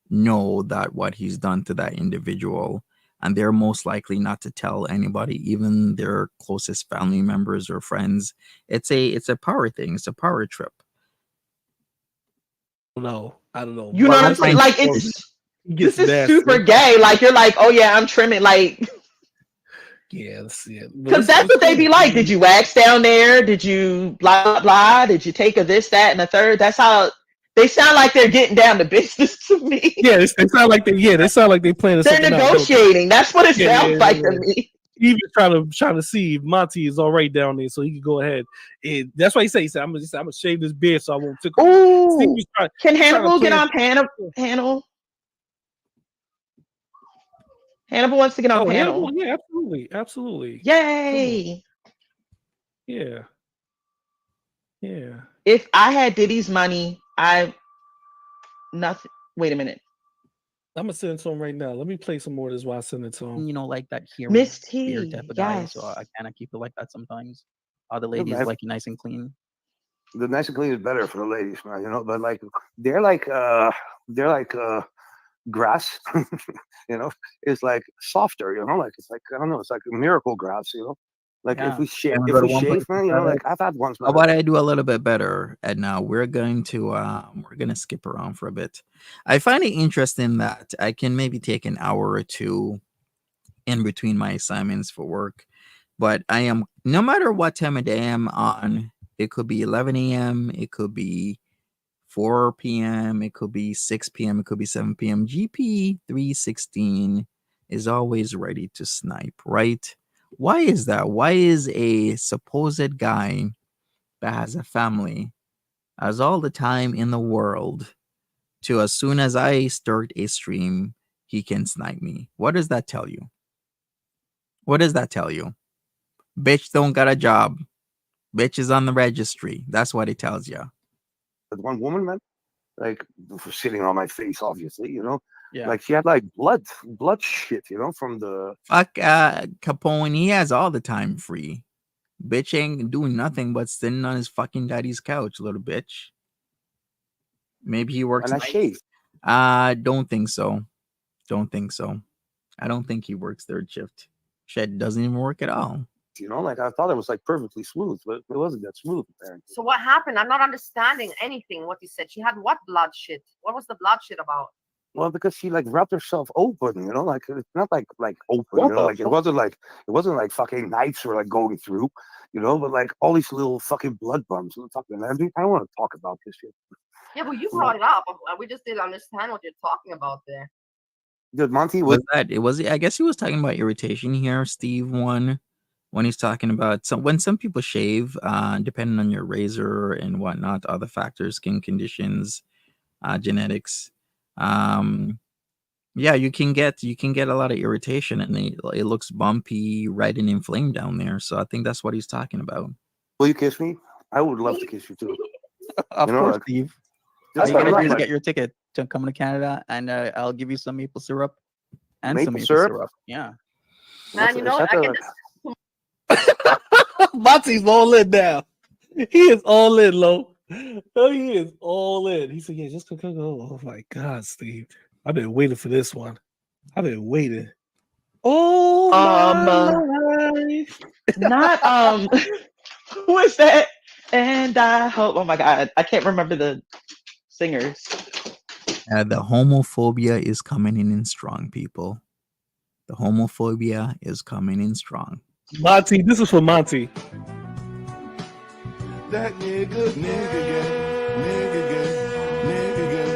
know, that what he's done to that individual, and they're most likely not to tell anybody, even their closest family members or friends. It's a power thing. It's a power trip. know. I don't know. You know what I'm saying? Like this is super gay. Like you're like, oh yeah, I'm trimming. Like because that's what they be like. Did you wax down there? Did you blah blah blah? Did you take a this, that, and a third? That's how they sound like they're getting down to business to me. Yeah, they sound like they sound like they playing. They're negotiating. That's what it sounds like to me. Even trying to see if Monty is all right down there, so he can go ahead. And that's why he said, I'm gonna shave this beard so I won't tickle. Ooh, can Hannibal get on panel? Hannibal wants to get on panel. Hannibal, yeah, absolutely. Yay! Yeah. If I had Diddy's money, nothing. Wait a minute. I'm gonna send it to him right now. Let me play some more of this while I send it to him. You know, like that here Miss T, beard type of guy, so I kind of keep it like that sometimes. All the ladies like it nice and clean. The nice and clean is better for the ladies, man. You know, but like they're like grass. You know, it's like softer. You know, like it's like I don't know. It's like miracle grass. You know, like if we shave, man. You know, like I've had ones. How about I do a little bit better? And now we're going to skip around for a bit. I find it interesting that I can maybe take an hour or two in between my assignments for work, but I am, no matter what time of day I'm on, it could be 11 a.m., it could be 4 p.m., it could be 6 p.m., it could be 7 p.m. GP316 is always ready to snipe, right? Why is that? Why is a supposed guy that has a family, has all the time in the world, to as soon as I start a stream, he can snipe me? What does that tell you? What does that tell you? Bitch don't got a job. Bitch is on the registry. That's what it tells you. But one woman, man, like for sitting on my face, obviously, you know. Yeah. Like she had like blood shit, you know, from the fuck Capone. He has all the time free. Bitch ain't doing nothing but sitting on his fucking daddy's couch, little bitch. Maybe he works. And I shave. Don't think so. Don't think so. I don't think he works third shift. Shit doesn't even work at all. You know, like I thought it was like perfectly smooth, but it wasn't that smooth apparently. So what happened? I'm not understanding anything what you said. She had what blood shit? What was the blood shit about? Well, because she like wrapped herself open, you know, like it's not like open, you know, like it wasn't like fucking knives were like going through, you know, but like all these little fucking blood bumps. I don't want to talk about this shit. Yeah, but you brought it up. We just didn't understand what you're talking about there. Did Monty was that? It was. I guess he was talking about irritation here, Steve. When he's talking about when some people shave, depending on your razor and whatnot, other factors, skin conditions, genetics. Yeah, you can get a lot of irritation, and it looks bumpy, red and inflamed down there. So I think that's what he's talking about. Will you kiss me? I would love to kiss you too. Of course, like, Steve. Just all you gotta do is get your ticket to come to Canada, and I'll give you some maple syrup and some maple syrup. Yeah. Man, you know, I can just... Monty's all in now. He is all in, Lo. Oh, he is all in. He said, "Yeah, just go." Oh my God, Steve! I've been waiting for this one. I've been waiting. Oh, not who is that? And I hope. Oh my God, I can't remember the singers. The homophobia is coming in strong, people. The homophobia is coming in strong. Monty, this is for Monty. That nigga gay, nigga gay, nigga gay,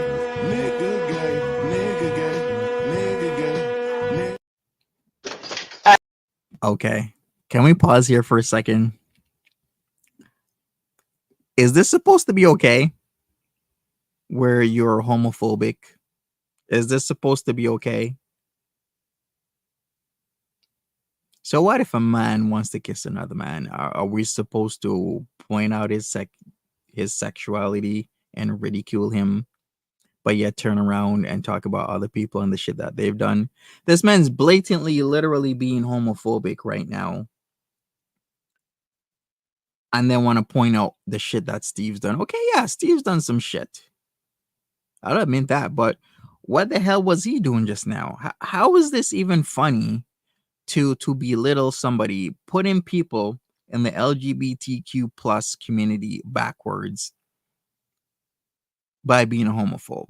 nigga gay, nigga gay, nigga gay. Okay. Can we pause here for a second? Is this supposed to be okay? Where you're homophobic? Is this supposed to be okay? So what if a man wants to kiss another man? Are we supposed to point out his sexuality and ridicule him, but yet turn around and talk about other people and the shit that they've done? This man's blatantly, literally being homophobic right now, and then want to point out the shit that Steve's done. Okay, yeah, Steve's done some shit. I'll admit that, but what the hell was he doing just now? How is this even funny to belittle somebody, putting people in the LGBTQ plus community backwards by being a homophobe?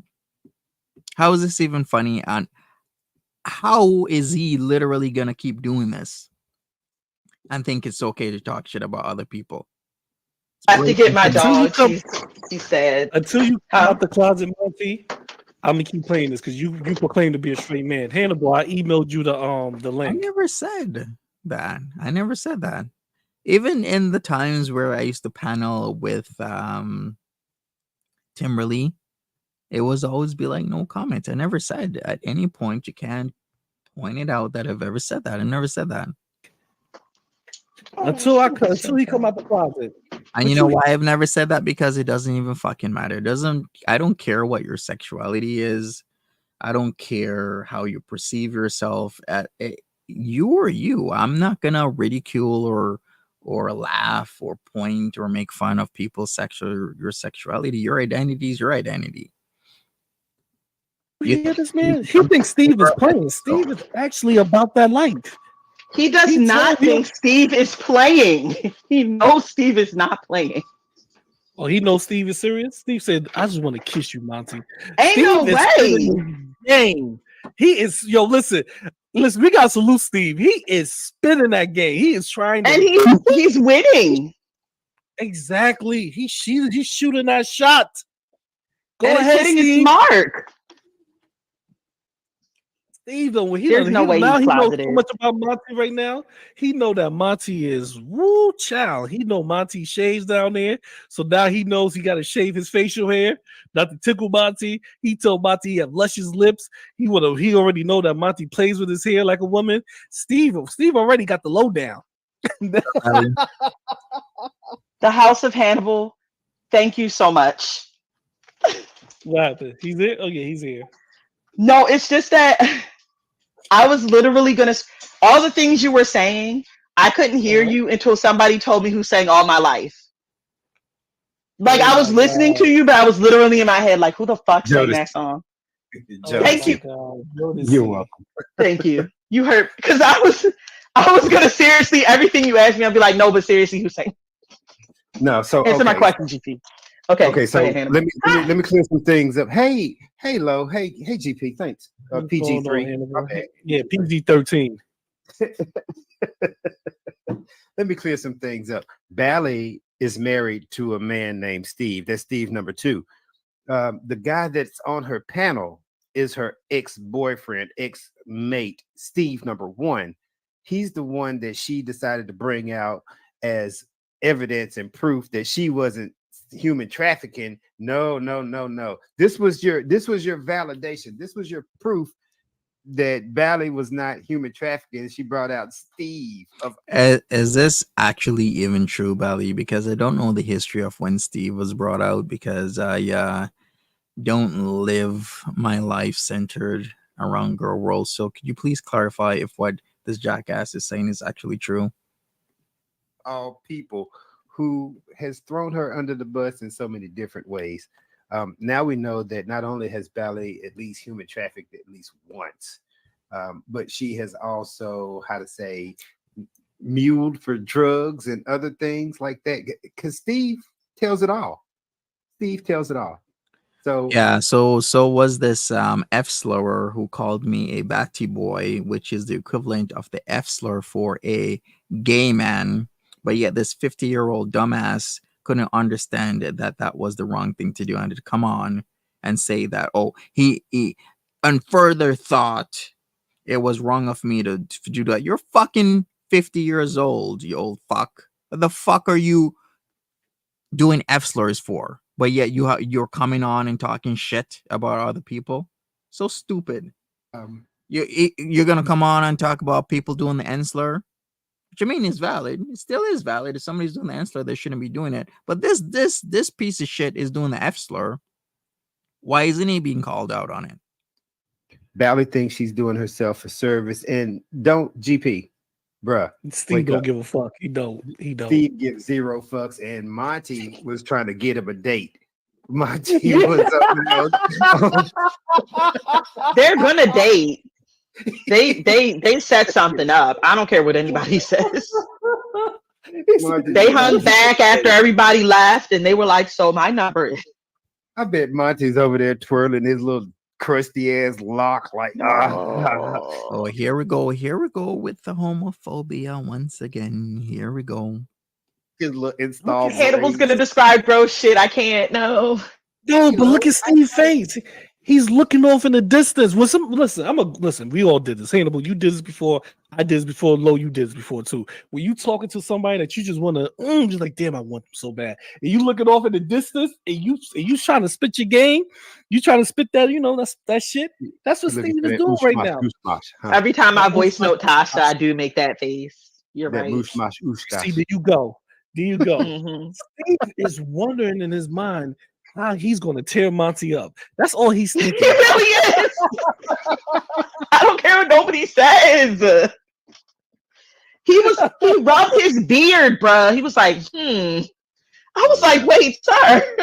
How is this even funny? And how is he literally gonna keep doing this and think it's okay to talk shit about other people? I have to get my Until you dog. come- She's sad. Until you come out the closet, Monty, I'm gonna keep playing this because you proclaim to be a straight man. Hannibal, I emailed you the I link. never said that. I never said that. Even in the times where I used to panel with Timberly, it was always be like no comment. I never said at any point you can't point it out that I've ever said that. I never said that. Until he come out the closet. And you know why I've never said that? Because it doesn't even fucking matter. I don't care what your sexuality is. I don't care how you perceive yourself. You are you. I'm not gonna ridicule or laugh or point or make fun of people's your sexuality. Your identity is your identity. You hear this man? He thinks Steve is playing. Steve is actually about that life. He does not think Steve is playing. He knows Steve is not playing. Oh, he knows Steve is serious? Steve said, I just want to kiss you, Monty. Ain't Steve no is way. game. He is, listen, we got to salute Steve. He is spinning that game. He is trying to. And he's winning. Exactly. He's shooting that shot. Go and ahead, hitting Steve. his mark. Steve, though, There's no way now he's he knows closeted. so much about Monty right now. He know that Monty is woo child. He know Monty shaves down there, so now he knows he got to shave his facial hair, not to tickle Monty. He told Monty he have luscious lips. He already know that Monty plays with his hair like a woman. Steve already got the lowdown. The House of Hannibal. Thank you so much. What happened? He's here. Oh yeah, he's here. No, it's just that I was literally gonna. All the things you were saying, I couldn't hear you until somebody told me who sang All My Life. Like I was listening to you, but I was literally in my head like, who the fuck sang that song? Thank you. You're welcome. Thank you. You heard because I was gonna seriously everything you asked me, I'd be like, no, but seriously, who sang? No, so Answer my question, GP. Okay, so go ahead, let me clear some things up. Hey, Lo, hey, GP, thanks. PG3. Okay. Yeah, PG-13. Let me clear some things up. Bally is married to a man named Steve. That's Steve number 2. The guy that's on her panel is her ex-boyfriend, ex-mate, Steve number 1. He's the one that she decided to bring out as evidence and proof that she wasn't human trafficking. No. This was your validation. This was your proof that Bally was not human trafficking. She brought out Steve. Is this actually even true, Bally? Because I don't know the history of when Steve was brought out, because I don't live my life centered around girl world. So could you please clarify if what this jackass is saying is actually true? All people who has thrown her under the bus in so many different ways. Now we know that not only has Bally at least human trafficked at least once, but she has also, muled for drugs and other things like that. Because Steve tells it all. So Yeah, so was this F slur who called me a batty boy, which is the equivalent of the F slur for a gay man, but yet this 50-year-old dumbass couldn't understand it, that that was the wrong thing to do and to come on and say that, oh, he and further thought it was wrong of me to do that. You're fucking 50 years old, you old fuck. What the fuck are you doing F slurs for? But yet you're coming on and talking shit about other people. So stupid. um, You're gonna come on and talk about people doing the N slur, which I mean is valid. It still is valid. If somebody's doing the N slur, they shouldn't be doing it. But this piece of shit is doing the F slur. Why isn't he being called out on it? Valley thinks she's doing herself a service, and don't GP, bruh. Steve Wake don't up. give a fuck. He don't. Steve gives 0 fucks, and Monty was trying to get him a date. Monty was They're gonna date. They set something up. I don't care what anybody says. They hung back after everybody left, and they were like, "So my number is." I bet Monty's over there twirling his little crusty ass lock, like Oh, here we go with the homophobia once again. Here we go. his little install. Hannibal's gonna describe gross shit. I can't. No. No, but look at Steve's face. He's looking off in the distance. Listen. We all did this. Hannibal, you did this before. I did this before. Lo, you did this before too. When you talking to somebody that you just want to, just like, damn, I want them so bad, and you looking off in the distance, and you trying to spit your game. You trying to spit that, that's that shit. That's what Steve is doing right now. Every time I voice note Tasha, I do make that face. You're right. See, there you go. Steve is wondering in his mind how he's going to tear Monty up. That's all he's thinking. He really is. I don't care what nobody says. He rubbed his beard, bruh. He was like, I was like, wait, sir.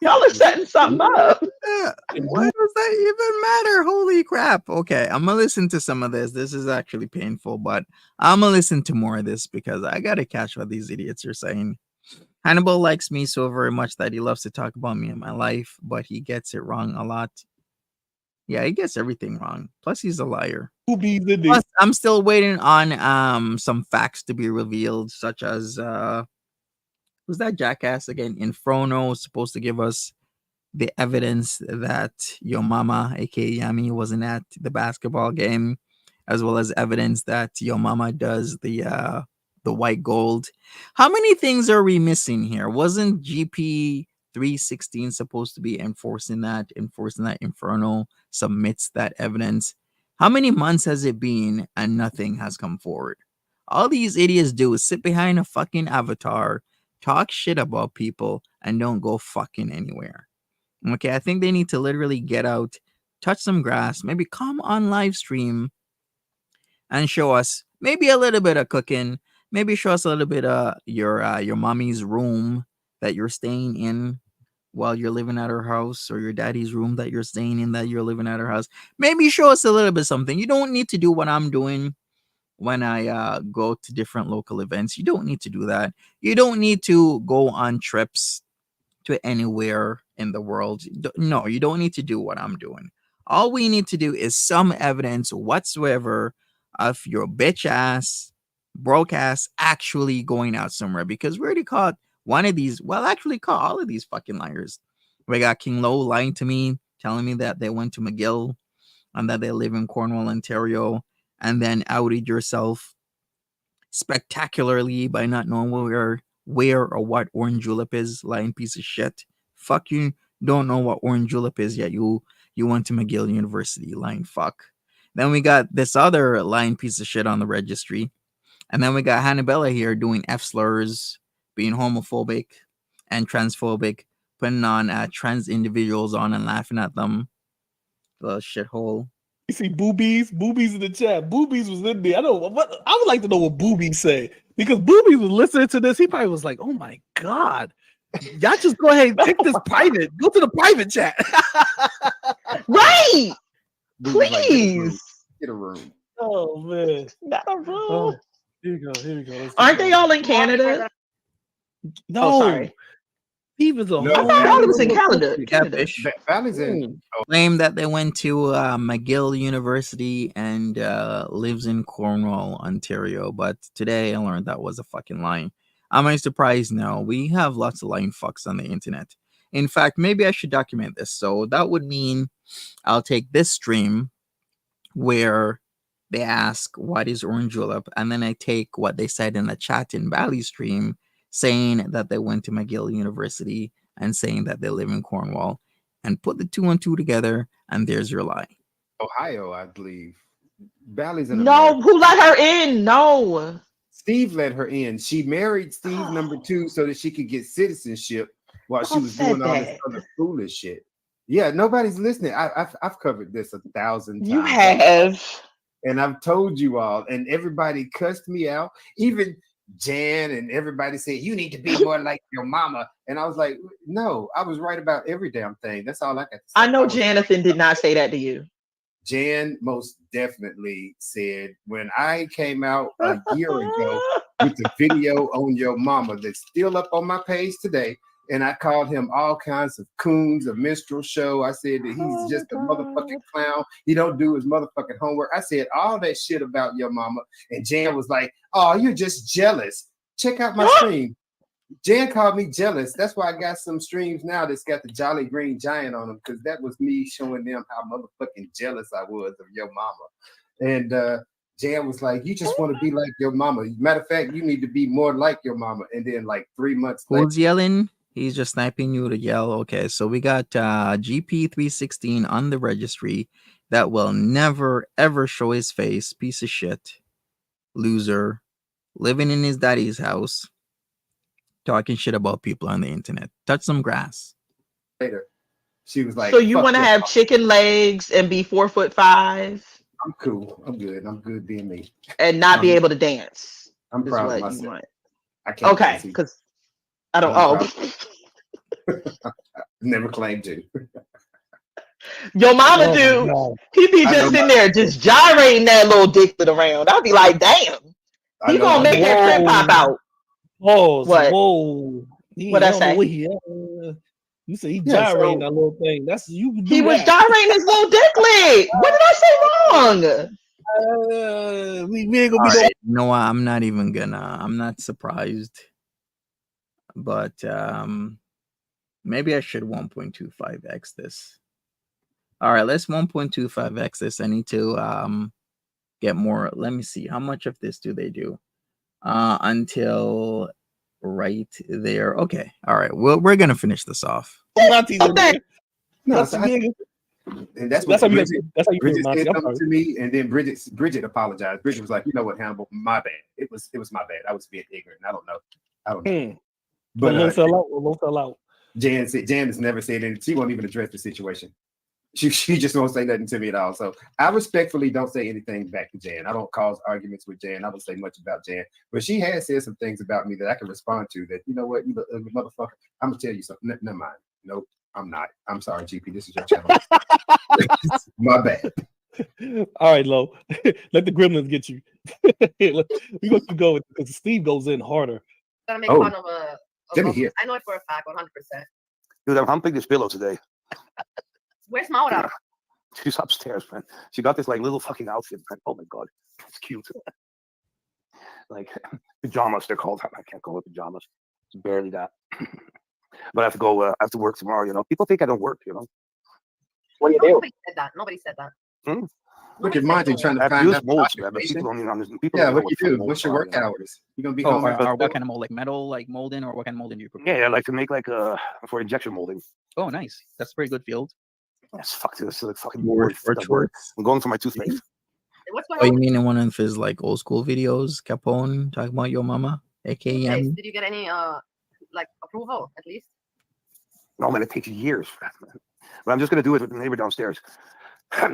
Y'all are setting something up. Why does that even matter? Holy crap. Okay, I'm gonna listen to some of this. This is actually painful, but I'm gonna listen to more of this because I gotta catch what these idiots are saying. Hannibal likes me so very much that he loves to talk about me in my life, but he gets it wrong a lot. Yeah, he gets everything wrong. Plus, he's a liar. Plus, I'm still waiting on some facts to be revealed, such as who's that jackass again? Inferno is supposed to give us the evidence that your mama, aka Yami, wasn't at the basketball game, as well as evidence that your mama does the white gold. How many things are we missing here? Wasn't GP316 supposed to be enforcing that Inferno submits that evidence? How many months has it been and nothing has come forward? All these idiots do is sit behind a fucking avatar, talk shit about people, and don't go fucking anywhere. Okay, I think they need to literally get out, touch some grass, maybe come on live stream and show us maybe a little bit of cooking, maybe show us a little bit of your mommy's room that you're staying in while you're living at her house, or your daddy's room that you're staying in that you're living at her house. Maybe show us a little bit something. You don't need to do what I'm doing when I go to different local events. You don't need to do that. You don't need to go on trips to anywhere in the world. No, you don't need to do what I'm doing. All we need to do is some evidence whatsoever of your bitch ass, broke ass actually going out somewhere, because we already caught one of these. Well, actually caught all of these fucking liars. We got King Low lying to me, telling me that they went to McGill and that they live in Cornwall, Ontario, and then outed yourself spectacularly by not knowing where or what orange julep is. Lying piece of shit. Fuck you. Don't know what orange julep is yet. You went to McGill University. Lying fuck. Then we got this other lying piece of shit on the registry. And then we got Hannabella here doing F slurs, being homophobic and transphobic, putting on trans individuals on and laughing at them. Little shithole. You see Boobies in the chat. Boobies was in there. I would like to know what Boobies say, because Boobies was listening to this. He probably was like, "Oh my god, y'all just go ahead and take this private. Go to the private chat." Right? Please Like, get a room. Oh man, not a room. Oh, here we go. Aren't they all in Canada? No, oh, sorry. Steve is a No, whole I thought he was in nother Canada. Catfish. Valley's in. Claim that they went to McGill University and lives in Cornwall, Ontario. But today I learned that was a fucking lie. Am I surprised? No. We have lots of lying fucks on the internet. In fact, maybe I should document this. So that would mean I'll take this stream where they ask what is orange julep, and then I take what they said in the chat in Valley stream saying that they went to McGill University and saying that they live in Cornwall, and put the 2 and 2 together, and there's your lie. Ohio, I believe. Valley's in No, America. who let her in? No. Steve let her in. She married Steve number 2 so that she could get citizenship while she Who was said doing all this that? other foolish shit. Yeah, nobody's listening. I've covered this 1,000 times. You have. And I've told you all, and everybody cussed me out. Even Jan and everybody said, you need to be more like your mama. And I was like, no, I was right about every damn thing. That's all I got to say. I know Jonathan did not say that to you. Jan most definitely said, when I came out a year ago with the video on your mama that's still up on my page today, and I called him all kinds of coons, a minstrel show. I said that he's just a motherfucking clown. He don't do his motherfucking homework. I said all that shit about your mama. And Jan was like, oh, you're just jealous. Check out my stream. Jan called me jealous. That's why I got some streams now that's got the Jolly Green Giant on them, because that was me showing them how motherfucking jealous I was of your mama. And Jan was like, you just want to be like your mama. Matter of fact, you need to be more like your mama. And then like 3 months later, Who's yelling? He's just sniping you to yell. Okay, so we got GP316 on the registry that will never ever show his face. Piece of shit, loser, living in his daddy's house, talking shit about people on the internet. Touch some grass. later, she was like, So you "Fuck want to your have mama." chicken legs and be 4'5" I'm cool. I'm good. I'm good being me. and not be able to dance? I'm Is proud of what you myself. want. I can't Okay, dance either. because I don't. I'm Oh, Never claimed to. your mama Oh, my do. God. He be I just know in my- there, just gyrating that little dicklet around. I'll be like, damn. I He know gonna my- make that print pop out. Pause. What? Whoa. He, What'd I I don't know say? what he. You say he Yeah, gyrating so- that little thing. That's you. Can do He was that. gyrating his little dicklet. What did I say wrong? We ain't gonna be All right, no, I'm not even gonna. I'm not surprised, but maybe I should 1.25x this. All right, let's 1.25x this. I need to get more. Let me see, how much of this do they do? Until right there. Okay, all right. Well, we're gonna finish this off. Monty's in there. No, That's so big. and that's That's what how you. Bridget, That's how you Bridget feel, Monty. said I'm something sorry. to me, and then Bridget apologized. Bridget was like, you know what, Hannibal, my bad. It was my bad. I was being ignorant. I don't know. But But Low fell out. Low fell out. Jan has never said anything. She won't even address the situation. She just won't say nothing to me at all. So I respectfully don't say anything back to Jan. I don't cause arguments with Jan. I don't say much about Jan. But she has said some things about me that I can respond to that, you know what, you ugly motherfucker. I'm going to tell you something. Never mind. Nope, I'm not. I'm sorry, GP. This is your channel. My bad. All right, Low. Let the gremlins get you. We're going to go because Steve goes in harder. Gonna make Oh, fun of let me hear. I know it for a fact, 100%. Dude, I'm humping this pillow today. Where's Maura? She's upstairs, man. She got this like little fucking outfit, man. Oh my god, it's cute. Like pajamas, they're called. I can't call it pajamas. It's barely that. But I have to go. I have to work tomorrow. You know, people think I don't work. You know, What do you do? Nobody said that. Nobody said that. Look at Monty trying to I've find used out. molds, man. But people don't even understand. People Yeah, don't know what you fucking do? molds What's your are, work you know? hours? You gonna be Oh, home? or what kind of mold? Like metal, like molding, or what kind of molding do you prefer? Yeah, like to make like for injection molding. Oh, nice. That's a very good field. Yes, fuck this. Like fucking More bored. short shorts. I'm going for my toothpaste. What's going Oh, you on? mean in one of his like old school videos, Capone talking about your mama, aka Did Yummy? you get any like approval at least? No, man, it takes years. But I'm just gonna do it with the neighbor downstairs.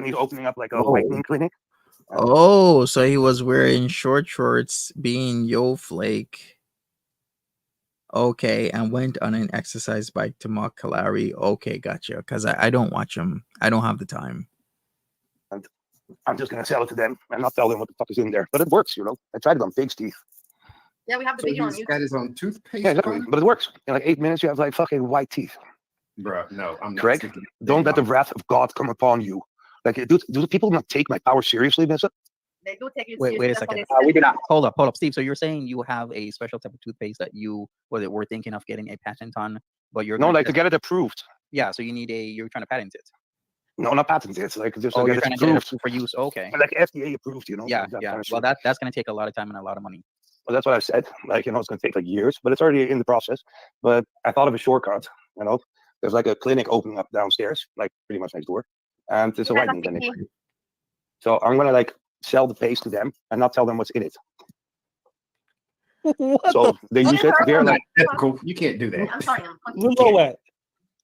He's opening up like a whitening clinic. Oh, so he was wearing short shorts, being Yo Flake. Okay, and went on an exercise bike to mock Kalari. Okay, gotcha. Because I don't watch him. I don't have the time. And I'm just gonna sell it to them and not tell them what the fuck is in there. But it works, you know. I tried it on pig's teeth. Yeah, we have the So video on he's YouTube. got his own toothpaste. Yeah, exactly. But it works. In like 8 minutes, you have like fucking white teeth. Bro, no, I'm not. Craig, sticking it. don't let the wrath of God come upon you. Like, do people not take my power seriously, Vincent? They do take it Wait, seriously. wait a That's what second. they We do not. Hold up, Steve. So you're saying you have a special type of toothpaste that you were thinking of getting a patent on, but you're No, gonna like to get it approved. yeah. So you're trying to patent it. No, not patent. It's like just to Oh, get you're it trying to get it approved. approved for use. Okay. Like FDA approved, you know? Yeah, like that yeah. kind of Well, shit. that's gonna take a lot of time and a lot of money. Well, that's what I said. Like, you know, it's going to take like years, but it's already in the process. But I thought of a shortcut, you know? There's like a clinic opening up downstairs, like pretty much next door. And it's a Yeah, that's whitening clinic. the So I'm going to like sell the paste to them and not tell them what's in it. What So they use it. They're like, Ethical. You can't do that. I'm sorry. Where's Low at?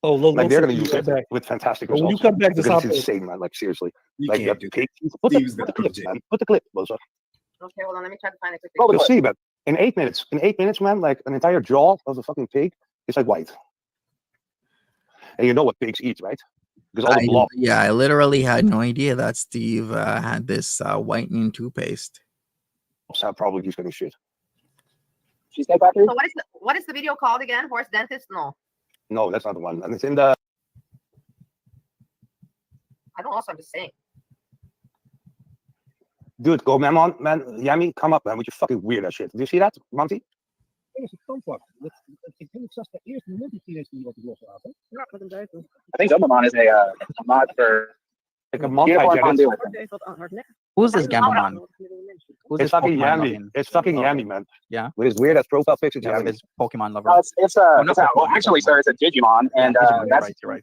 Oh, Low. like Low they're said going to you use come it back. with fantastic But when results. you come back, just Because hop it's in. insane, man. Like seriously. You Like can't do pig. that. Put Steve's the got the clip, project. man. Put the clip, Bozo. Okay, hold on. Let me try to find it quickly. You'll see, man. In 8 minutes, man, like an entire jaw of a fucking pig is like white. And you know what pigs eat, right? Because all the blood. Yeah, I literally had no idea that Steve had this whitening toothpaste. So probably he's gonna shit. She's dead back here. So what is the video called again? Horse dentist? No, No, that's not the one. And it's in the. I don't also. I'm just saying. Dude, go, man, on, man. Yami, come up, man, with your fucking weird ass shit. Do you see that, Monty? I think Gomamon is a mod for Like a month Uniform hygienist. Fondue. Who's this Gamamon? Who's It's this fucking Pokemon Yami. loving? It's fucking Oh, Yami, man. yeah. With his weird ass profile picture, Yeah, with Yami. his Pokemon lover. No, it's not well, Pokemon, actually, sir, it's a Digimon, and Digimon, that's you're right.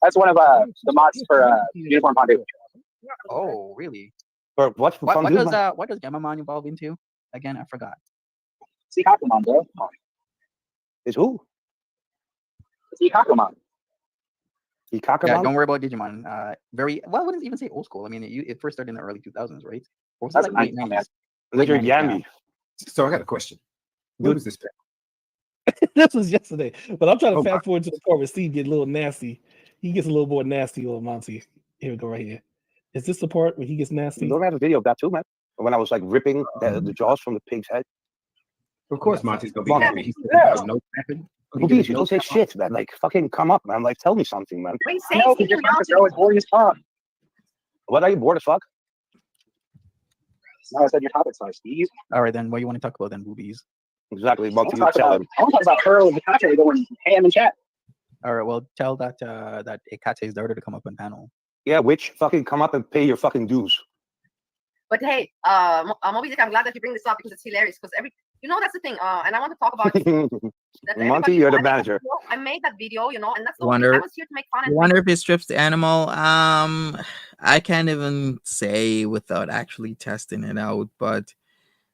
that's one of the mods for Uniform Fondue. Oh, really? Or what? What Fondue, does man? what does Gamamon evolve into? Again, I forgot. See Kakumon, bro. Is who? See Kakumon. Yeah, Ikakamon? don't worry about Digimon. Very well. I wouldn't even say old school. I mean, it first started in the early 2000s, right? Or was it That's like nice, late man. 90s? Like your Yeah. Yami. So I got a question. What was this? This was yesterday, but I'm trying to Oh, fast forward to the part where Steve get a little nasty. He gets a little more nasty on Monty. Here we go, right here. Is this the part where he gets nasty? Don't I have a video of that too, man? When I was like ripping the jaws from the pig's head. Of course, Monty's gonna be Monty. happy. He's got no weapon. Please, you don't say shit, man. Like, fucking come up, man. Like, tell me something, man. Wait, I know, because your comments are always boring as fuck. What are you bored as fuck? No, I said your topics are Steve. All right, then what do you want to talk about then, boobies? Exactly, I Monty. want to You talk tell about, him. I want to talk about Pearl and Hitachi going ham in chat. All right, well, tell that that Ekate's daughter to come up on panel. Yeah, witch, fucking come up and pay your fucking dues. But hey, Moby, I'm glad that you bring this up because it's hilarious. Because that's the thing. And I want to talk about that. Monty, you're the manager. I made that video, and that's the Wonder- I was here to make fun. I wonder if it strips the animal. I can't even say without actually testing it out. But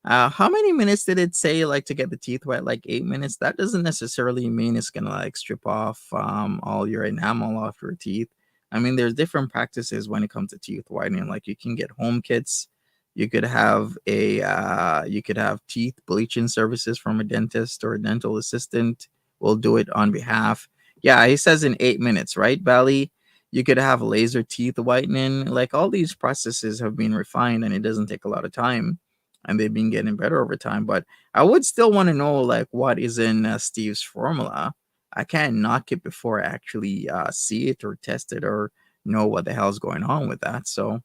how many minutes did it say like to get the teeth wet? Like 8 minutes. That doesn't necessarily mean it's gonna like strip off all your enamel off your teeth. I mean, there's different practices when it comes to teeth whitening. Like you can get home kits. You could have teeth bleaching services from a dentist or a dental assistant. Will do it on behalf. Yeah, he says in 8 minutes, right, Bally? You could have laser teeth whitening. Like all these processes have been refined and it doesn't take a lot of time. And they've been getting better over time. But I would still want to know like what is in Steve's formula. I can't knock it before I actually see it or test it or know what the hell's going on with that. So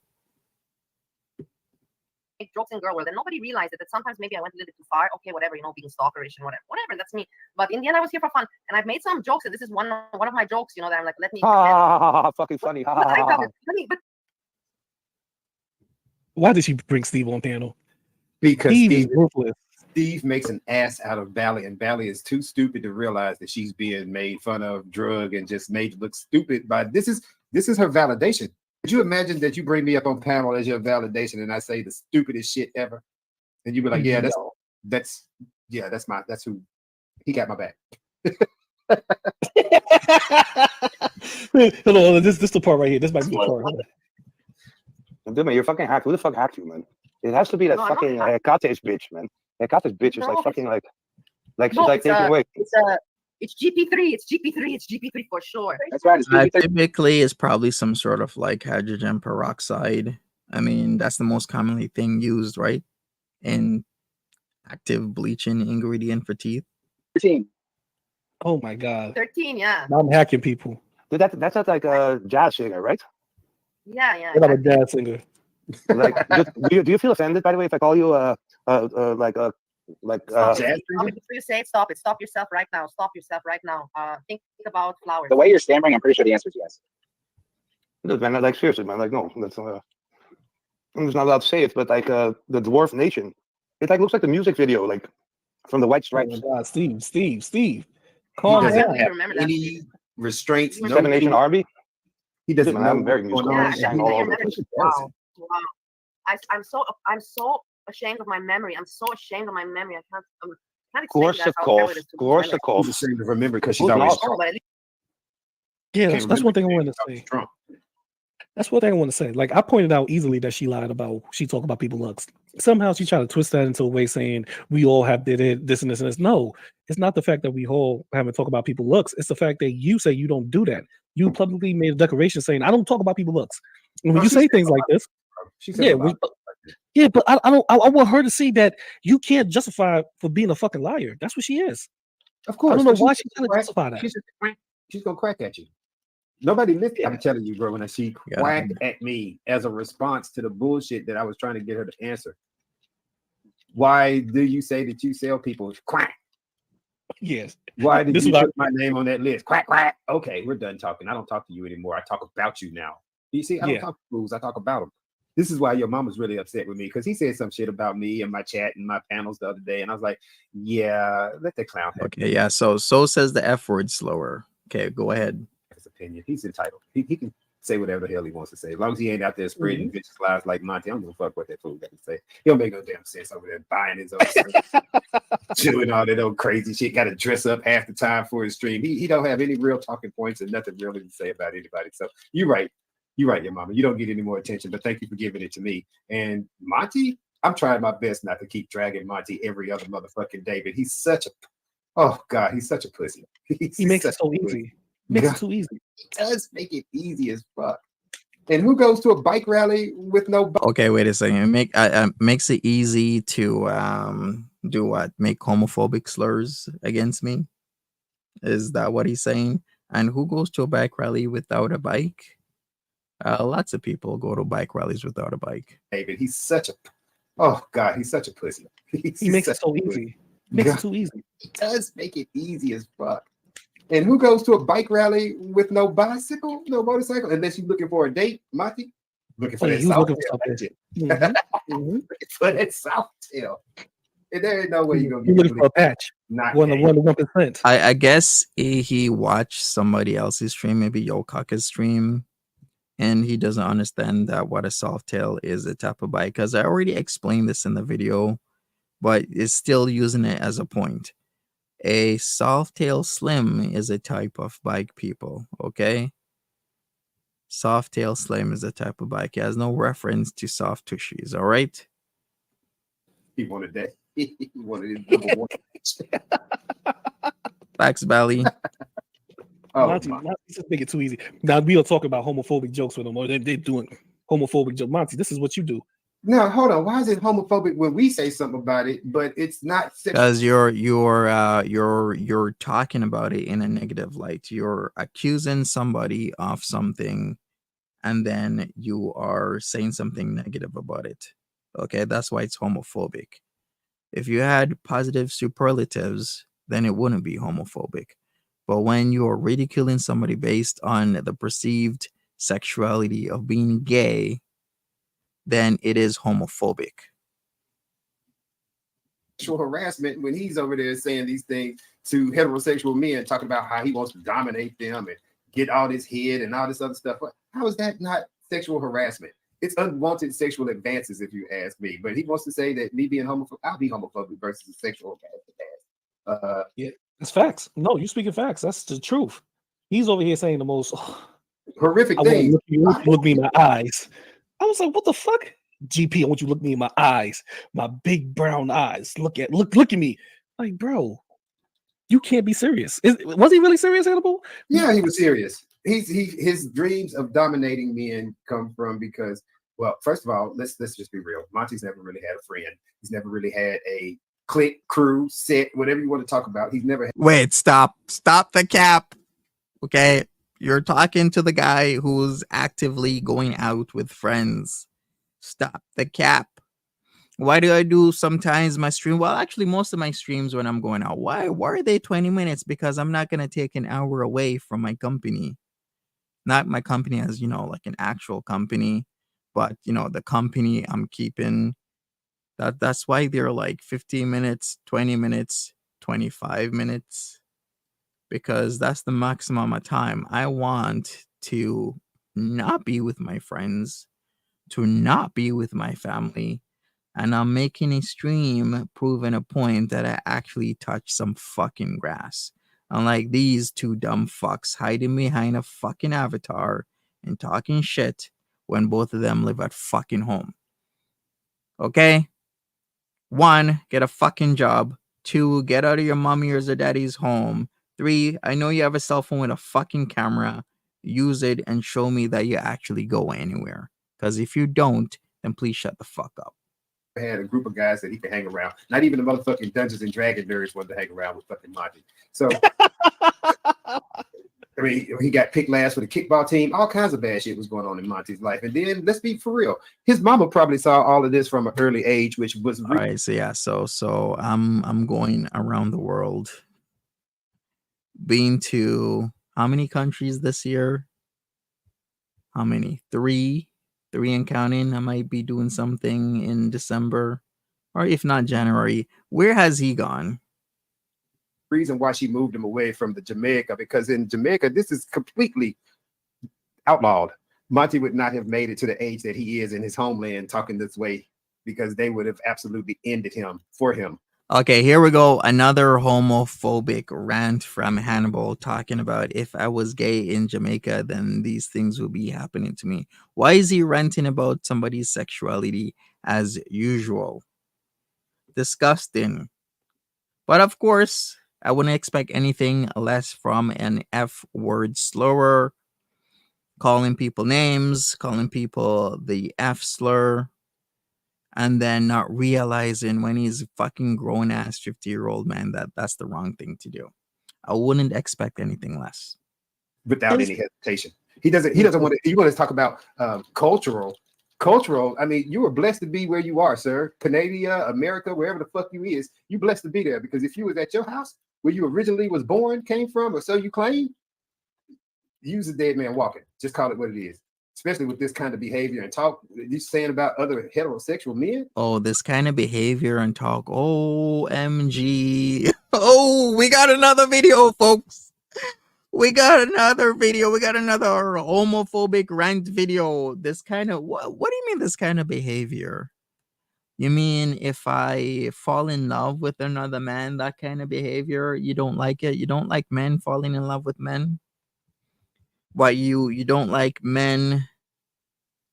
Jokes in girl world, and nobody realized it. That sometimes maybe I went a little bit too far. Okay, whatever, being stalkerish and whatever. That's me. But in the end, I was here for fun, and I've made some jokes. And this is one of my jokes. That I'm like, let me. Fucking funny. Ha, But ha, I ha, got ha. it. But Why did she bring Steve on panel? Because Steve is Steve, ruthless. Steve makes an ass out of Bally, and Bally is too stupid to realize that she's being made fun of, drug, and just made to look stupid. But this is her validation. Could you imagine that you bring me up on panel as your validation, and I say the stupidest shit ever, and you be like, "Yeah, that's who he got my back." Hold on, this the part right here. This might be the part. Dude, man, you're fucking hacked. Who the fuck hacked you, man? It has to be that No, I'm not fucking hacked. Kate's bitch, man. Kate's bitch is No, like fucking like she's no, like it's, taking away. it's GP3. It's GP3. It's GP3 for sure. That's right. It's GP3. typically it's probably some sort of like hydrogen peroxide. I mean, that's the most commonly thing used, right? In active bleaching ingredient for teeth? 13. Oh my god. 13, yeah. Now I'm hacking people. Dude, that's not like a jazz singer, right? Yeah. What about a Exactly. jazz singer? Like, do you feel offended, by the way, if I call you like Stop Jazz it. Stop singer? it. Before you say it, stop it. Stop yourself right now. Stop yourself right now. Think about flowers. The way you're stammering, I'm pretty sure the answer is yes. dude, man, like seriously, man, like no, that's I'm just not allowed to say it, but like the Dwarf Nation, it like looks like the music video, like from the White Oh my Stripes. god, Steve. He Calm I doesn't definitely down. have remember that. any restraints. You No, Seven Nation Army. he doesn't Man, know I'm very what's going musical. Yeah, on. I Sang and all he- over. remember. Yes, he Wow. doesn't. Wow. I'm so ashamed of my memory. I'm so ashamed of my memory. I can't explain to you guys how terrible it is to lose memory. She's Korsakov. ashamed to remember because she's Good always luck. Oh, but at least Yeah, can't that's one thing I remember wanted to say. Trump. That's one thing I want to say. Like I pointed out easily that she lied about she talked about people looks. Somehow she tried to twist that into a way saying we all have did it, this and this and this. No, it's not the fact that we all haven't talked about people looks. It's the fact that you say you don't do that. You publicly made a declaration saying I don't talk about people looks. And when No, you she say said things a like lot. this, She said yeah, a lot. but I don't. I want her to see that you can't justify for being a fucking liar. That's what she is. Of course. I don't know but why she's she's trying to crack- justify that. She's gonna crack at you. Nobody listened. Yeah. I'm telling you, bro. When she Yeah. quacked at me as a response to the bullshit that I was trying to get her to answer. Why do you say that you sell people? Quack. Yes. Why did This you is what put my name on that list? Quack quack. Okay, we're done talking. I don't talk to you anymore. I talk about you now. You see, I don't Yeah. talk to fools. I talk about them. This is why your mom was really upset with me because he said some shit about me and my chat and my panels the other day, and I was like, "Yeah, let the clown have Okay, yeah. So says the F word slower. Okay, go ahead. his opinion. He's entitled. He can say whatever the hell he wants to say. As long as he ain't out there spreading vicious lies like Monty, I don't give a fuck what that fool got to say. He don't make no damn sense over there buying his own stuff, doing all that old crazy shit. Got to dress up half the time for his stream. He don't have any real talking points and nothing really to say about anybody. So you're right. You're right, your mama. You don't get any more attention, but thank you for giving it to me. And Monty, I'm trying my best not to keep dragging Monty every other motherfucking day, but he's such a, oh God, he's such a pussy. He makes it such so a pussy. easy. Makes it too easy. He does make it easy as fuck. And who goes to a bike rally with no bike? Okay, wait a second. Makes it easy to do what? Make homophobic slurs against me? Is that what he's saying? And who goes to a bike rally without a bike? Lots of people go to bike rallies without a bike. David, he's such a, oh God, he's such a pussy. He makes it such so a pussy. easy. Makes God. it too easy. He does make it easy as fuck. And who goes to a bike rally with no bicycle, no motorcycle, unless you're looking for a date, Monty? Looking for Oh, yeah, that he was south looking for tail, something. ain't you? Mhm. Looking for that south tail. And there ain't no way you're gonna He get looking for a patch. not One gay. to 1%. I guess he watched somebody else's stream, maybe Yokaka's stream, and he doesn't understand that what a soft tail is a type of bike. Because I already explained this in the video, but it's still using it as a point. A soft tail slim is a type of bike, people. Okay, soft tail slim is a type of bike. It has no reference to soft tushies. All right. He wanted that. He wanted his number one. Facts, Bally. Oh, Monty, my. Monty just make it too easy. Now we are talking about homophobic jokes with them, or they're doing homophobic jokes. Monty, this is what you do. Now hold on. Why is it homophobic when we say something about it, but it's not sexual? Because you're talking about it in a negative light. You're accusing somebody of something, and then you are saying something negative about it. Okay, that's why it's homophobic. If you had positive superlatives, then it wouldn't be homophobic. But when you're ridiculing somebody based on the perceived sexuality of being gay, then it is homophobic. Sexual harassment when he's over there saying these things to heterosexual men, talking about how he wants to dominate them and get all this head and all this other stuff. How is that not sexual harassment? It's unwanted sexual advances, if you ask me. But he wants to say that me being homophobic, I'll be homophobic versus a sexual advance. Yeah, it's facts. No, you speaking facts. That's the truth. He's over here saying the most Horrific I want things. you to look me in my eyes. I was like, what the fuck? GP, I want you to look me in my eyes, my big brown eyes. Look at me. Like, bro, you can't be serious. Was he really serious, Hannibal? Yeah, he was serious. His dreams of dominating men come from because, well, first of all, let's just be real. Monty's never really had a friend. He's never really had a click, crew, set, whatever you want to talk about. He's never had Wait, stop the cap. Okay, you're talking to the guy who's actively going out with friends. Stop the cap. Why do I do sometimes my stream? Well, actually, most of my streams when I'm going out. Why are they 20 minutes? Because I'm not gonna take an hour away from my company. Not my company as like an actual company, but the company I'm keeping. That's why they're like 15 minutes, 20 minutes, 25 minutes. Because that's the maximum of time I want to not be with my friends, to not be with my family. And I'm making a stream proving a point that I actually touched some fucking grass. Unlike these two dumb fucks hiding behind a fucking avatar and talking shit when both of them live at fucking home. Okay? 1, get a fucking job. 2, get out of your mommy's or daddy's home. 3, I know you have a cell phone with a fucking camera. Use it and show me that you actually go anywhere. Because if you don't, then please shut the fuck up. had a group of guys that he could hang around. Not even the motherfucking Dungeons and Dragon nerds wanted to hang around with fucking Monty. So I mean, he got picked last for the kickball team. All kinds of bad shit was going on in Monty's life. And then let's be for real. His mama probably saw all of this from an early age, which was all right. So yeah, so I'm going around the world. Been to how many countries this year? How many? 3 and counting. I might be doing something in December, or if not January. Where has he gone? reason why she moved him away from the Jamaica, because in Jamaica, this is completely outlawed. Monty would not have made it to the age that he is in his homeland talking this way, because they would have absolutely ended him for him. Okay, here we go. Another homophobic rant from Hannibal talking about if I was gay in Jamaica, then these things would be happening to me. Why is he ranting about somebody's sexuality as usual? Disgusting. But of course, I wouldn't expect anything less from an F word slur, calling people names, calling people the F slur, and then not realizing when he's a fucking grown ass 50-year-old man that that's the wrong thing to do. I wouldn't expect anything less. Without any hesitation. He doesn't want to, you want to talk about cultural. I mean, you were blessed to be where you are, sir. Canada, America, wherever the fuck you is, you blessed to be there, because if you was at your house where you originally was born, came from, or so you claim, you's a dead man walking. Just call it what it is. Especially with this kind of behavior and talk you saying about other heterosexual men. Oh, this kind of behavior and talk. OMG. Oh, we got another video, folks. We got another video. We got another homophobic rant video. This kind of what do you mean this kind of behavior? You mean if I fall in love with another man, that kind of behavior, you don't like it? You don't like men falling in love with men? Why you don't like men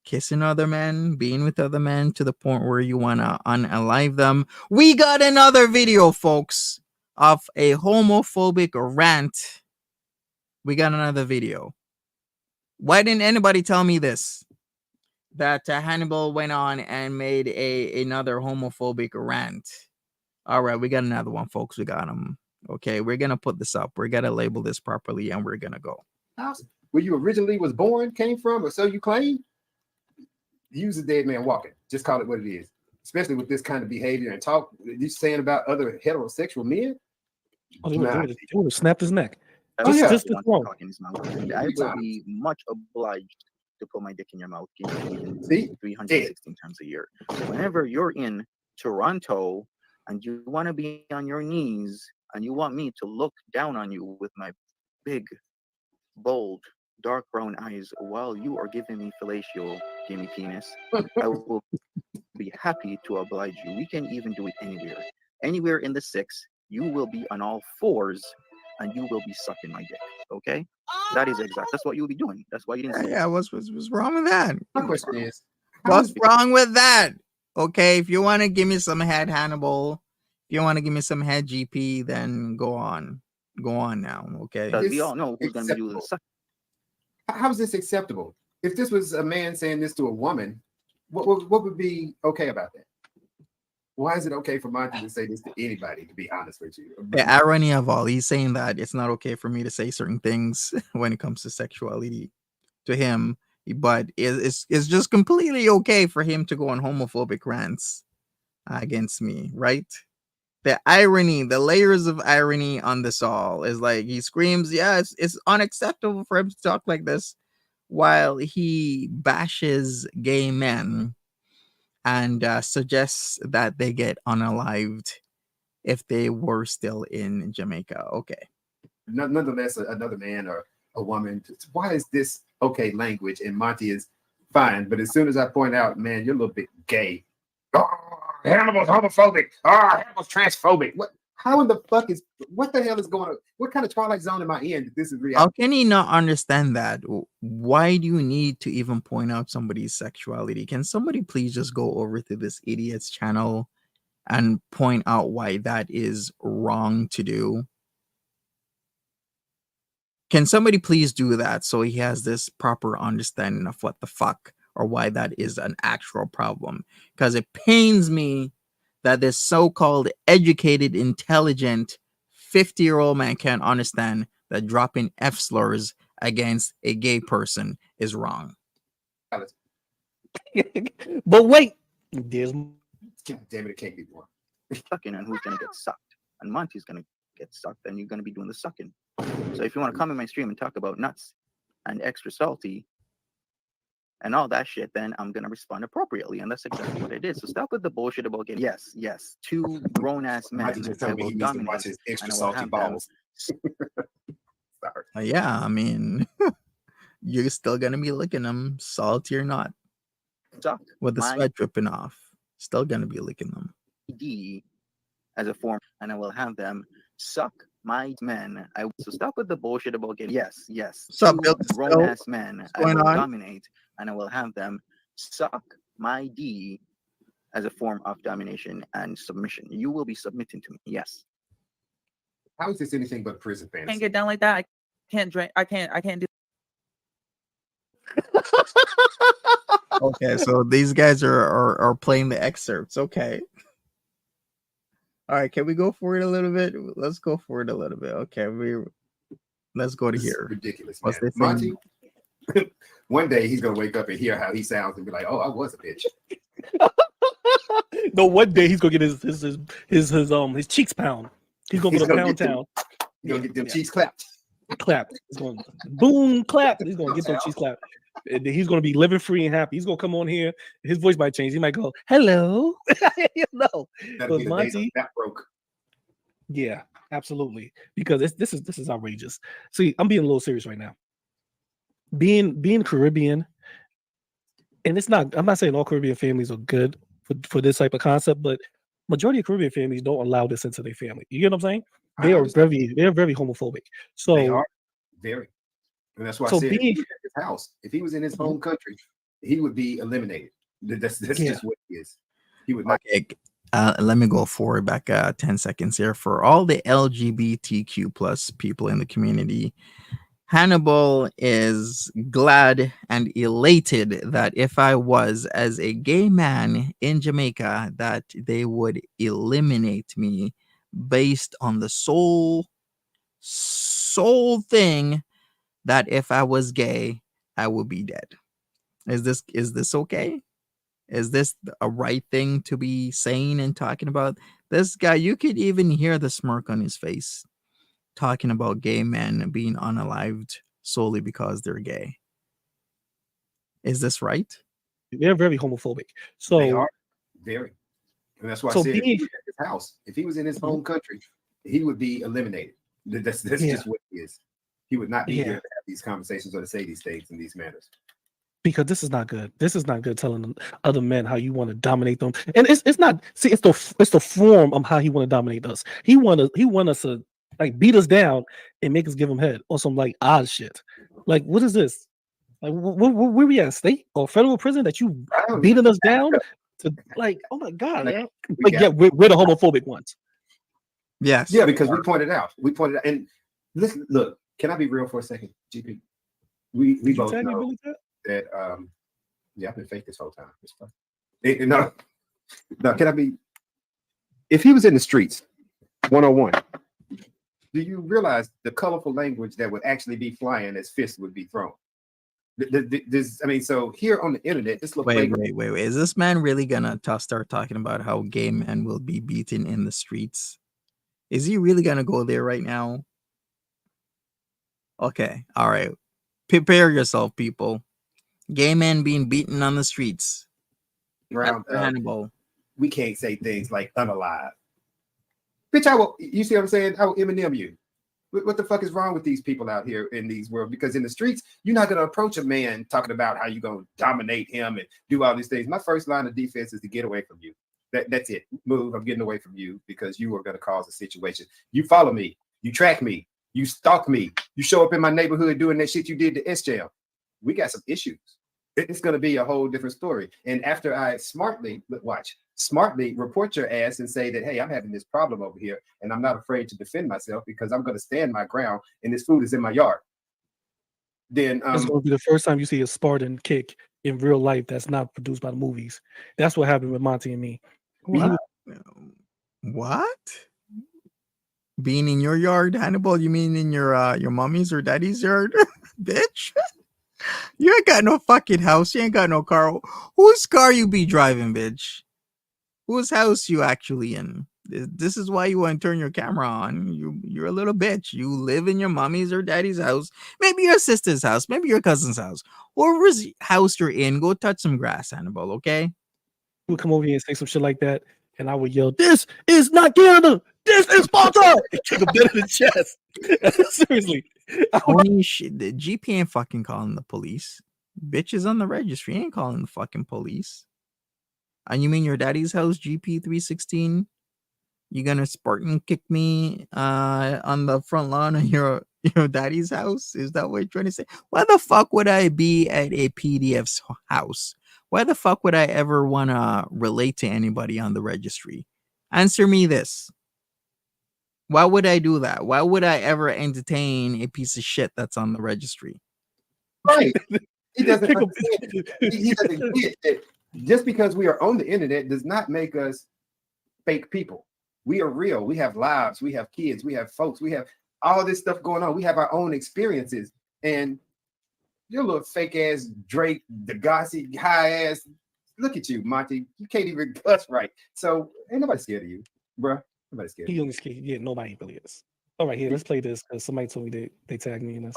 kissing other men, being with other men to the point where you want to unalive them? We got another video, folks, of a homophobic rant. We got another video. Why didn't anybody tell me this? That Hannibal went on and made another homophobic rant. All right, we got another one, folks. We got him. Okay, we're going to put this up. We're going to label this properly, and we're going to go. Where you originally was born, came from, or so you claim, you's a dead man walking. Just call it what it is. Especially with this kind of behavior and talk you saying about other heterosexual men. Oh, they would have snapped his neck. Oh, yeah. Just the throne. I will be much obliged to put my dick in your mouth 316 times a year. Whenever you're in Toronto and you want to be on your knees and you want me to look down on you with my big, bold, dark brown eyes while you are giving me fellatio, give me penis, I will be happy to oblige you. We can even do it anywhere. Anywhere in the 6, you will be on all 4s and you will be sucking my dick. Okay? That is exact. That's what you'll be doing. That's why you didn't say what's wrong with that? My question is, what's wrong with that? Okay, if you want to give me some head, Hannibal, if you want to give me some head, GP, then go on. Go on now, okay? We all know who's going to be doing this. How is this acceptable? If this was a man saying this to a woman, what would be okay about that? Why is it okay for Monty to say this to anybody? To be honest with you, The irony of all, he's saying that it's not okay for me to say certain things when it comes to sexuality to him, but it's just completely okay for him to go on homophobic rants against me, right? The irony, the layers of irony on this all is like he screams, yeah, it's unacceptable for him to talk like this while he bashes gay men and suggests that they get unalived if they were still in Jamaica. Okay. nonetheless, another man or a woman. Why is this okay language? And Monty is fine, but as soon as I point out, man, you're a little bit gay. Oh, Hannibal's homophobic. Oh, Hannibal's transphobic. What? How in the fuck is? What the hell is going on? What kind of Twilight Zone am I in? That this is How reality. can he not understand that? Why do you need to even point out somebody's sexuality? Can somebody please just go over to this idiot's channel and point out why that is wrong to do? Can somebody please do that so he has this proper understanding of what the fuck or why that is an actual problem? Because it pains me that this so-called educated, intelligent 50-year-old man can't understand that dropping F slurs against a gay person is wrong. But wait, there's God damn it, it can't be one. Sucking and who's gonna get sucked. And Monty's gonna get sucked, and you're gonna be doing the sucking. So if you want to come in my stream and talk about nuts and extra salty and all that shit, then I'm gonna respond appropriately, and that's exactly what it is. So stop with the bullshit about getting yes, two grown ass men Monty just I told me will he needs to watch dominate, his extra and I will salty have them balls. Sorry. Yeah, I mean, you're still gonna be licking them, salty or not, suck with the my sweat dripping off. Still gonna be licking them. D as a form, and I will have them suck my men. So stop with the bullshit about getting yes, What's up, two Bill? grown ass men What's I going will on? dominate, and I will have them suck my D as a form of domination and submission. You will be submitting to me. Yes. How is this anything but prison Can't fantasy? get down like that. I can't drink. I can't do. Okay, so these guys are playing the excerpts. Okay. All right, can we go for it a little bit? Let's go for it a little bit. Okay, let's go to This is here. ridiculous, What's man. this thing? Monty, one day he's gonna wake up and hear how he sounds and be like, "Oh, I was a bitch." no, one day he's gonna get his cheeks pound. He's gonna He's go to gonna Pound get them- Town. He's gonna get them Yeah. cheeks clapped. Clapped. He's going boom clap. He's gonna get those cheeks clapped. And then he's gonna be living free and happy. He's gonna come on here. His voice might change. He might go, "Hello." You know, That'll be but the days Monty, that broke. yeah, absolutely. Because this is outrageous. See, I'm being a little serious right now. Being Caribbean, and it's not. I'm not saying all Caribbean families are good for this type of concept, but majority of Caribbean families don't allow this into their family. You get what I'm saying? I understand. They're very homophobic. So They are very, and that's why I So said if being- he was at his house, if he was in his Mhm. home country, he would be eliminated. That's Yeah. just what he is. He would not. Okay, let me go forward back 10 seconds here. For all the LGBTQ plus people in the community, Hannibal is glad and elated that if I was as a gay man in Jamaica, that they would eliminate me based on the sole thing that if I was gay, I would be dead. Is this okay? Is this a right thing to be saying and talking about? This guy, you could even hear the smirk on his face talking about gay men being unalived solely because they're gay. Is this right? they're very homophobic. They So are very, and that's why So I said if being- he was at his house, if he was in his home country, he would be eliminated. That's Yeah. just what he is. He would not be Yeah. here to have these conversations or to say these things in these manners. because this is not good. This is not good telling other men how you want to dominate them. And it's not see it's the form of how he want to dominate us. He want us to like beat us down and make us give him head or some like odd shit. Like what is this? Like where we at, state or federal prison that you I don't beating us down to like oh my god Yeah. man. We Like got- yeah we're the homophobic ones. Yes. Yeah, because we pointed out, and listen, look, can I be real for a second, GP? We Did you both tag me, know Billy Cat? that yeah, I've been fake this whole time. It's fine. No, can I be if he was in the streets, 101, do you realize the colorful language that would actually be flying as fists would be thrown? I mean, so here on the internet, this little Wait. Is this man really gonna start talking about how gay men will be beaten in the streets? Is he really gonna go there right now? Okay, all right. Prepare yourself, people. Gay men being beaten on the streets. round Hannibal. we can't say things like unalive. Bitch, I will. You see what I'm saying? I will Eminem you. What the fuck is wrong with these people out here in these world? Because in the streets, you're not gonna approach a man talking about how you're gonna dominate him and do all these things. My first line of defense is to get away from you. That's it. Move. I'm getting away from you because you are gonna cause a situation. You follow me. You track me. You stalk me. You show up in my neighborhood doing that shit you did to SJL. We got some issues. It's going to be a whole different story. And after I smartly report your ass and say that, hey, I'm having this problem over here and I'm not afraid to defend myself because I'm going to stand my ground and this food is in my yard. Then it's going to be the first time you see a Spartan kick in real life that's not produced by the movies. That's what happened with Monty and me. What? Being in your yard, Hannibal? You mean in your mommy's or daddy's yard? Bitch. You ain't got no fucking house. You ain't got no car. Whose car you be driving, bitch? Whose house you actually in? This is why you want to turn your camera on. You're a little bitch. You live in your mommy's or daddy's house. Maybe your sister's house. Maybe your cousin's house. Whoever's house you're in, go touch some grass, Hannibal, okay? You would come over here and say some shit like that, and I would yell, "This is not Canada! This is Sparta!" and kick a bit in the chest. Seriously. Only shit. The GP ain't fucking calling the police. Bitches on the registry ain't calling the fucking police. And you mean your daddy's house, GP316? You gonna Spartan kick me on the front lawn of your daddy's house? Is that what you're trying to say? Why the fuck would I be at a PDF's house? Why the fuck would I ever want to relate to anybody on the registry? Answer me this. Why would I do that? Why would I ever entertain a piece of shit that's on the registry? Right. He doesn't he doesn't get that just because we are on the internet does not make us fake people. We are real. We have lives. We have kids. We have folks. We have all this stuff going on. We have our own experiences. And your little fake ass Drake, Degassi, high ass. Look at you, Monty. You can't even cuss right. So ain't nobody scared of you, bro. Nobody's scared. He only scared. Yeah, nobody really is. All right, here, let's play this because somebody told me they tagged me in this.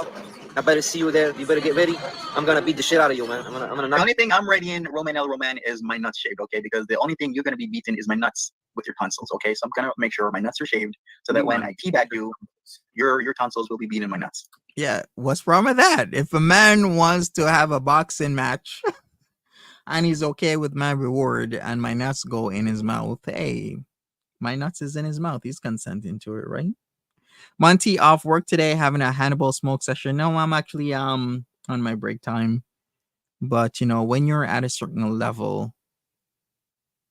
I better see you there. You better get ready. I'm gonna beat the shit out of you, man. I'm gonna knock. The only thing I'm ready in, Roman L. Roman, is my nuts shaved, okay? Because the only thing you're gonna be beaten is my nuts with your tonsils, okay? So I'm gonna make sure my nuts are shaved so that when I teabag you, your tonsils will be beating my nuts. Yeah, what's wrong with that? If a man wants to have a boxing match and he's okay with my reward and my nuts go in his mouth, hey, my nuts is in his mouth. He's consenting to it, right? Monty off work today, having a Hannibal smoke session. No, I'm actually on my break time. But you know, when you're at a certain level,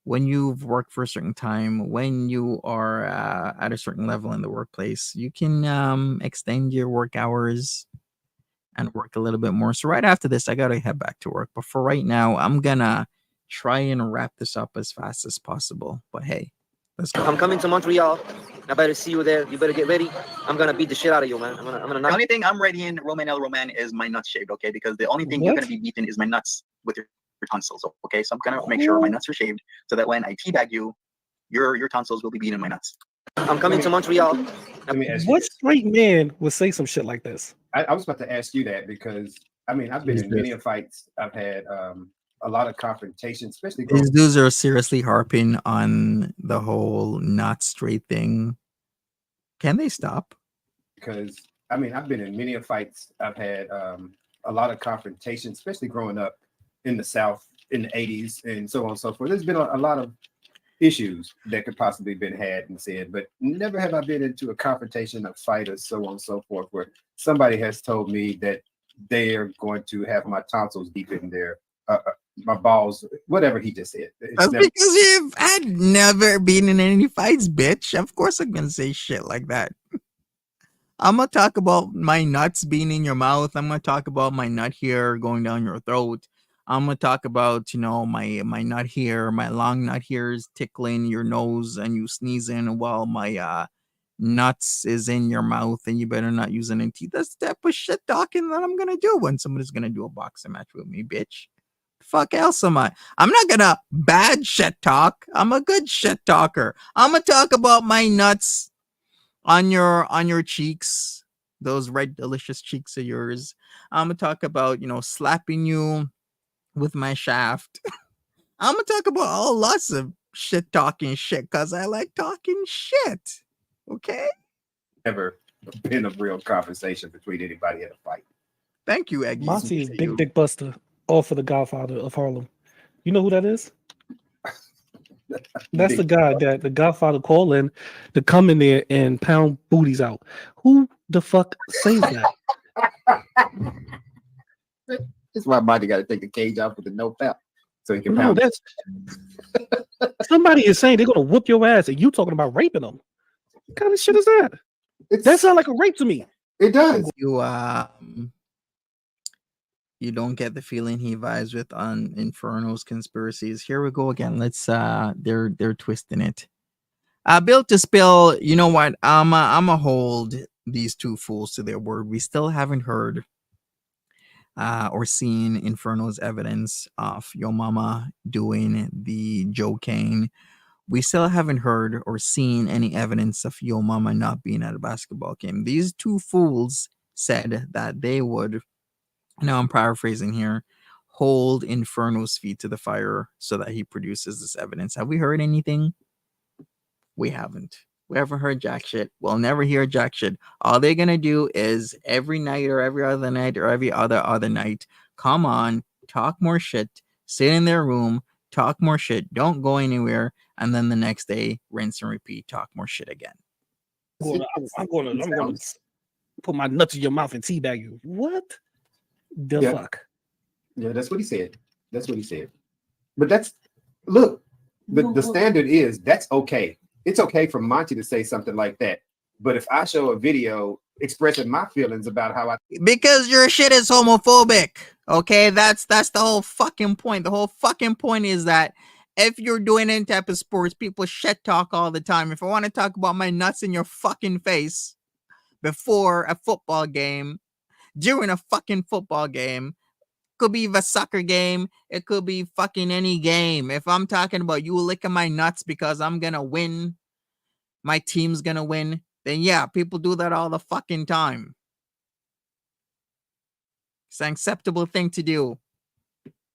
when you've worked for a certain time, when you are at a certain level in the workplace, you can extend your work hours and work a little bit more. So right after this, I gotta head back to work. But for right now, I'm gonna try and wrap this up as fast as possible. But hey, let's go. I'm coming to Montreal. I better see you there. You better get ready. I'm gonna beat the shit out of you, man. I'm gonna knock. The only thing I'm ready in, Roman L. Roman, is my nuts shaved, okay? Because the only thing you're gonna be beaten is my nuts with your tonsils, okay? So I'm gonna make sure my nuts are shaved so that when I teabag you, your tonsils will be beating my nuts. I'm coming to Montreal. Let me ask you What this. straight man would say some shit like this? I was about to ask you that because I mean I've been in many fights. I've had a lot of confrontations, especially These dudes are seriously harping on the whole not straight thing. Can they stop? Because I mean I've been in many fights. I've had a lot of confrontations, especially growing up in the South in the 80s and so on and so forth. There's been a lot of issues that could possibly been had and said, but never have I been into a confrontation, a fight, or so on and so forth, where somebody has told me that they're going to have my tonsils deep in their my balls, whatever he just said. That's because you've had never been in any fights, bitch. Of course I'm gonna say shit like that. I'm gonna talk about my nuts being in your mouth. I'm gonna talk about my nut hair going down your throat. I'm gonna talk about, my nut here, my long nut here is tickling your nose and you sneezing while my nuts is in your mouth and you better not use any teeth. That's the type of shit talking that I'm gonna do when somebody's gonna do a boxing match with me, bitch. Fuck else am I? I'm not gonna bad shit talk. I'm a good shit talker. I'm gonna talk about my nuts on your cheeks, those red delicious cheeks of yours. I'm gonna talk about, slapping you with my shaft. I'm gonna talk about all lots of shit talking shit because I like talking shit. Okay. Never been a real conversation between anybody at a fight. Thank you, Eggy. Monty is Big Dick Buster, all for the Godfather of Harlem. You know who that is? That's the guy that the Godfather call in to come in there and pound booties out. Who the fuck says that? That's why Monty got to take the cage off with the no foul, so he can No, pound. that's somebody is saying they're gonna whoop your ass, and you talking about raping them. What kind of shit is that? That sounds like a rape to me. It does. You don't get the feeling he vibes with on Inferno's conspiracies. Here we go again. Let's they're twisting it. Built to spill, you know what? I'ma hold these two fools to their word. We still haven't heard or seen Inferno's evidence of Yo Mama doing the Joe-Cane. We still haven't heard or seen any evidence of Yo Mama not being at a basketball game. These two fools said that they would, now I'm paraphrasing here, hold Inferno's feet to the fire so that he produces this evidence. Have we heard anything? We haven't. We haven't heard jack shit. We'll never hear jack shit. All they're gonna do is every night or every other night or every other night, come on, talk more shit, sit in their room, talk more shit, don't go anywhere, and then the next day, rinse and repeat, talk more shit again. I'm gonna put my nuts in your mouth and teabag you. What the fuck? Yeah, that's what he said. That's what he said. But that's look, the standard is that's okay. It's okay for Monty to say something like that. But if I show a video expressing my feelings about how I because your shit is homophobic. Okay, that's the whole fucking point. The whole fucking point is that if you're doing any type of sports, people shit talk all the time. If I want to talk about my nuts in your fucking face before a football game, during a fucking football game, could be a soccer game, it could be fucking any game. If I'm talking about you licking my nuts because I'm gonna win, my team's gonna win, then yeah, people do that all the fucking time. It's an acceptable thing to do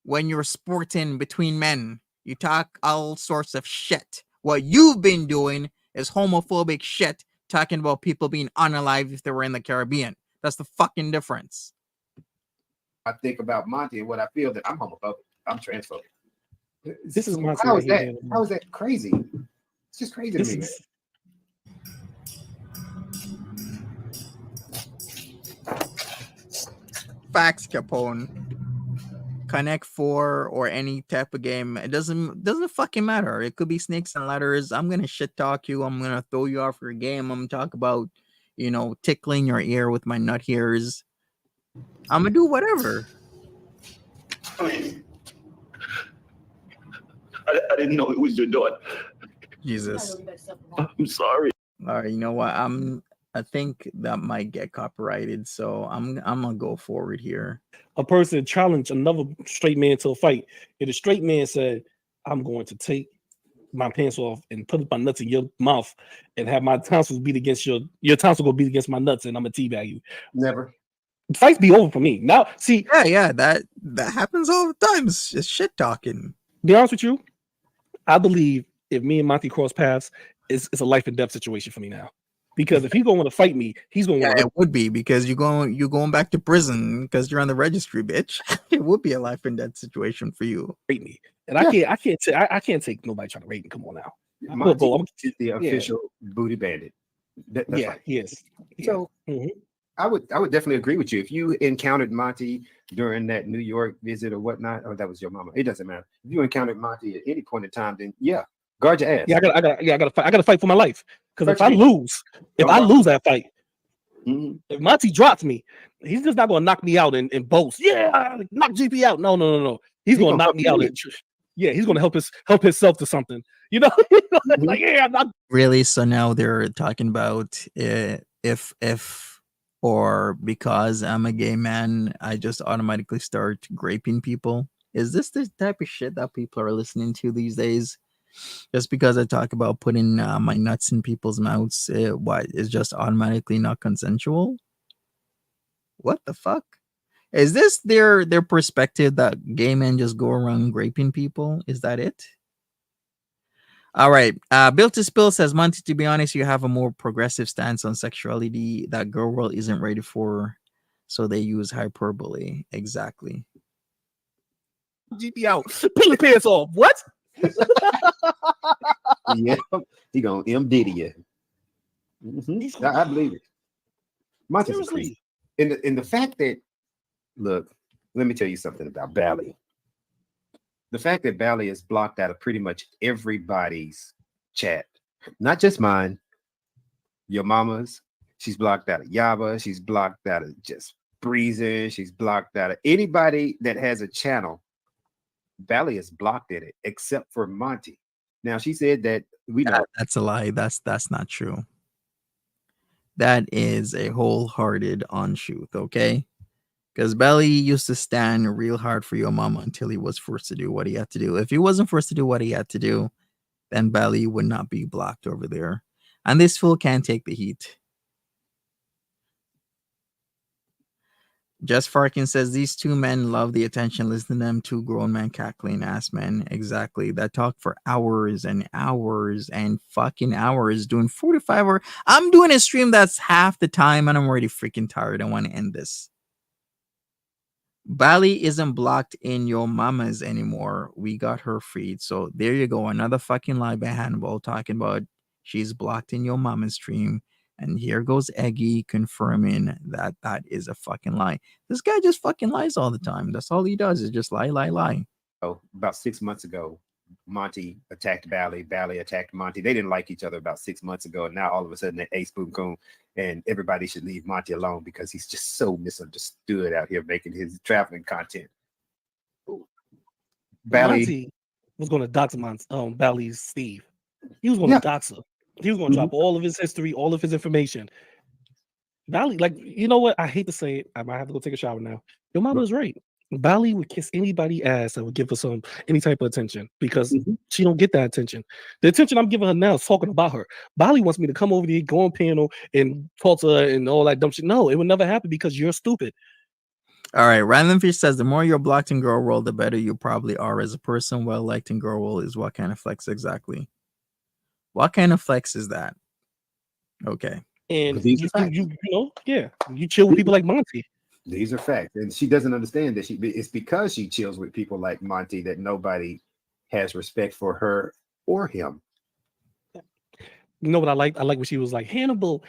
when you're sporting between men. You talk all sorts of shit. What you've been doing is homophobic shit, talking about people being unalive if they were in the Caribbean. That's the fucking difference. I think about Monty and what I feel that I'm homophobic. I'm transphobic. This is Monty. How is that? How is that crazy? It's just crazy to me. Man. Facts, Capone. Connect 4 or any type of game. It doesn't fucking matter. It could be snakes and ladders. I'm gonna shit talk you. I'm gonna throw you off your game. I'm gonna talk about, tickling your ear with my nut hairs. I'm gonna do whatever. I didn't know it was your daughter. Jesus. I'm sorry. All right, you know what? I think that might get copyrighted, so I'm gonna go forward here. A person challenged another straight man to a fight, and the straight man said, "I'm going to take my pants off and put my nuts in your mouth and have my tonsils beat against your tonsils go beat against my nuts, and I'm gonna teabag you." Never. Fights be over for me now. See, yeah, that happens all the time. It's just shit talking. Be honest with you, I believe if me and Monty cross paths, it's a life and death situation for me now. Because if he's going to want to fight me, he's going to. Yeah, it would be because you're going back to prison because you're on the registry, bitch. It would be a life and death situation for you. Rape me, and I can't take nobody trying to rape me. Come on now, Monty is the official booty bandit. That's right. Yes. So I would definitely agree with you. If you encountered Monty during that New York visit or whatnot, or that was your mama, it doesn't matter. If you encountered Monty at any point in time, then guard your ass. Yeah, I gotta fight for my life. Because if I lose that fight, if Monty drops me, he's just not gonna knock me out and boast. Yeah, knock GP out. No. He's He gonna gonna knock help me out. you. Yeah, he's gonna help himself to something. You know, like yeah, I'm not. Really? So now they're talking about if or because I'm a gay man, I just automatically start raping people. Is this the type of shit that people are listening to these days? Just because I talk about putting my nuts in people's mouths, what is just automatically not consensual? What the fuck? Is this their perspective that gay men just go around raping people? Is that it? All right. Built to Spill says, Monty, to be honest, you have a more progressive stance on sexuality that girl world isn't ready for. So they use hyperbole. Exactly. GP out. Pull his pants off. What? Yeah, he gonna M Diddy you. I believe it. Monty's a creep. Seriously. In the fact that, look, let me tell you something about Bally. The fact that Bally is blocked out of pretty much everybody's chat, not just mine, your mama's. She's blocked out of Yaba. She's blocked out of just Breezing. She's blocked out of anybody that has a channel. Bally is blocked in it, except for Monty. Now she said that we know That's a lie. That's not true. That is a wholehearted untruth, okay? Because Belly used to stand real hard for your mama until he was forced to do what he had to do. If he wasn't forced to do what he had to do, then Belly would not be blocked over there. And this fool can't take the heat. Jess Farkin says these two men love the attention. Listen to them, two grown men cackling ass men. Exactly. That talk for hours and hours and fucking hours doing 45 hours. I'm doing a stream that's half the time and I'm already freaking tired. I want to end this. Bali isn't blocked in your mamas anymore. We got her freed. So there you go. Another fucking lie by Hannibal talking about she's blocked in your mama's stream. And here goes Eggy confirming that that is a fucking lie. This guy just fucking lies all the time. That's all he does is just lie, lie, lie. about 6 months ago, Monty attacked Bally. Bally attacked Monty. They didn't like each other about 6 months ago. And now all of a sudden they're ace boom coon. And everybody should leave Monty alone because he's just so misunderstood out here making his traveling content. Bally Monty was going to dox Bally's Steve. He was going to dox her. He was going to drop all of his history, all of his information. Bally, like, you know what? I hate to say it. I might have to go take a shower now. Your mama is right. Bally would kiss anybody ass that would give her any type of attention because she don't get that attention. The attention I'm giving her now is talking about her. Bally wants me to come over there, go on panel and talk to her and all that dumb shit. No, it would never happen because you're stupid. All right. Random Fish says the more you're blocked in Girl World, the better you probably are as a person. Well liked in Girl World is what kind of flex exactly? What kind of flex is that? Okay. And you know, yeah, you chill with people like Monty. These are facts. And she doesn't understand that it's because she chills with people like Monty that nobody has respect for her or him. You know what I like? I like when she was like, Hannibal,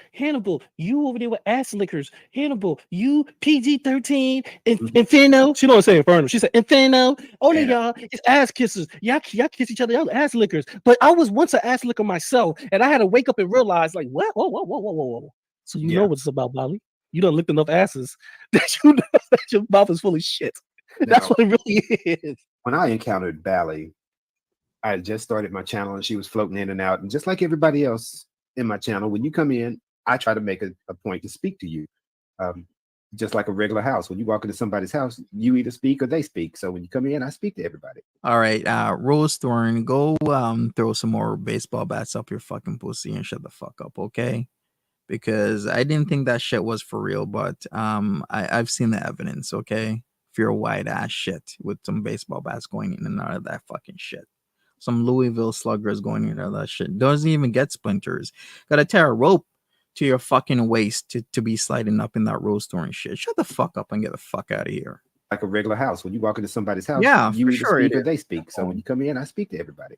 you over there with ass lickers. Hannibal, you PG-13, Inferno. She don't say Inferno. She said Inferno. All of y'all is ass kissers. Y'all kiss each other. Y'all ass lickers. But I was once an ass licker myself, and I had to wake up and realize, like, what? Whoa. So you know what it's about, Bali. You done licked enough asses that you know that your mouth is full of shit. That's what it really is. When I encountered Bally, I had just started my channel and she was floating in and out. And just like everybody else in my channel, when you come in, I try to make a point to speak to you. Just like a regular house. When you walk into somebody's house, you either speak or they speak. So when you come in, I speak to everybody. All right. Rose Thorn, go throw some more baseball bats up your fucking pussy and shut the fuck up, okay? Because I didn't think that shit was for real, but I've seen the evidence, okay? If you're a white ass shit with some baseball bats going in and out of that fucking shit. Some Louisville sluggers going in and out of that shit. Doesn't even get splinters. Gotta tear a rope to your fucking waist to be sliding up in that Rose Thorn shit. Shut the fuck up and get the fuck out of here. Like a regular house. When you walk into somebody's house, yeah, you either sure speak or they speak. So when you come in, I speak to everybody.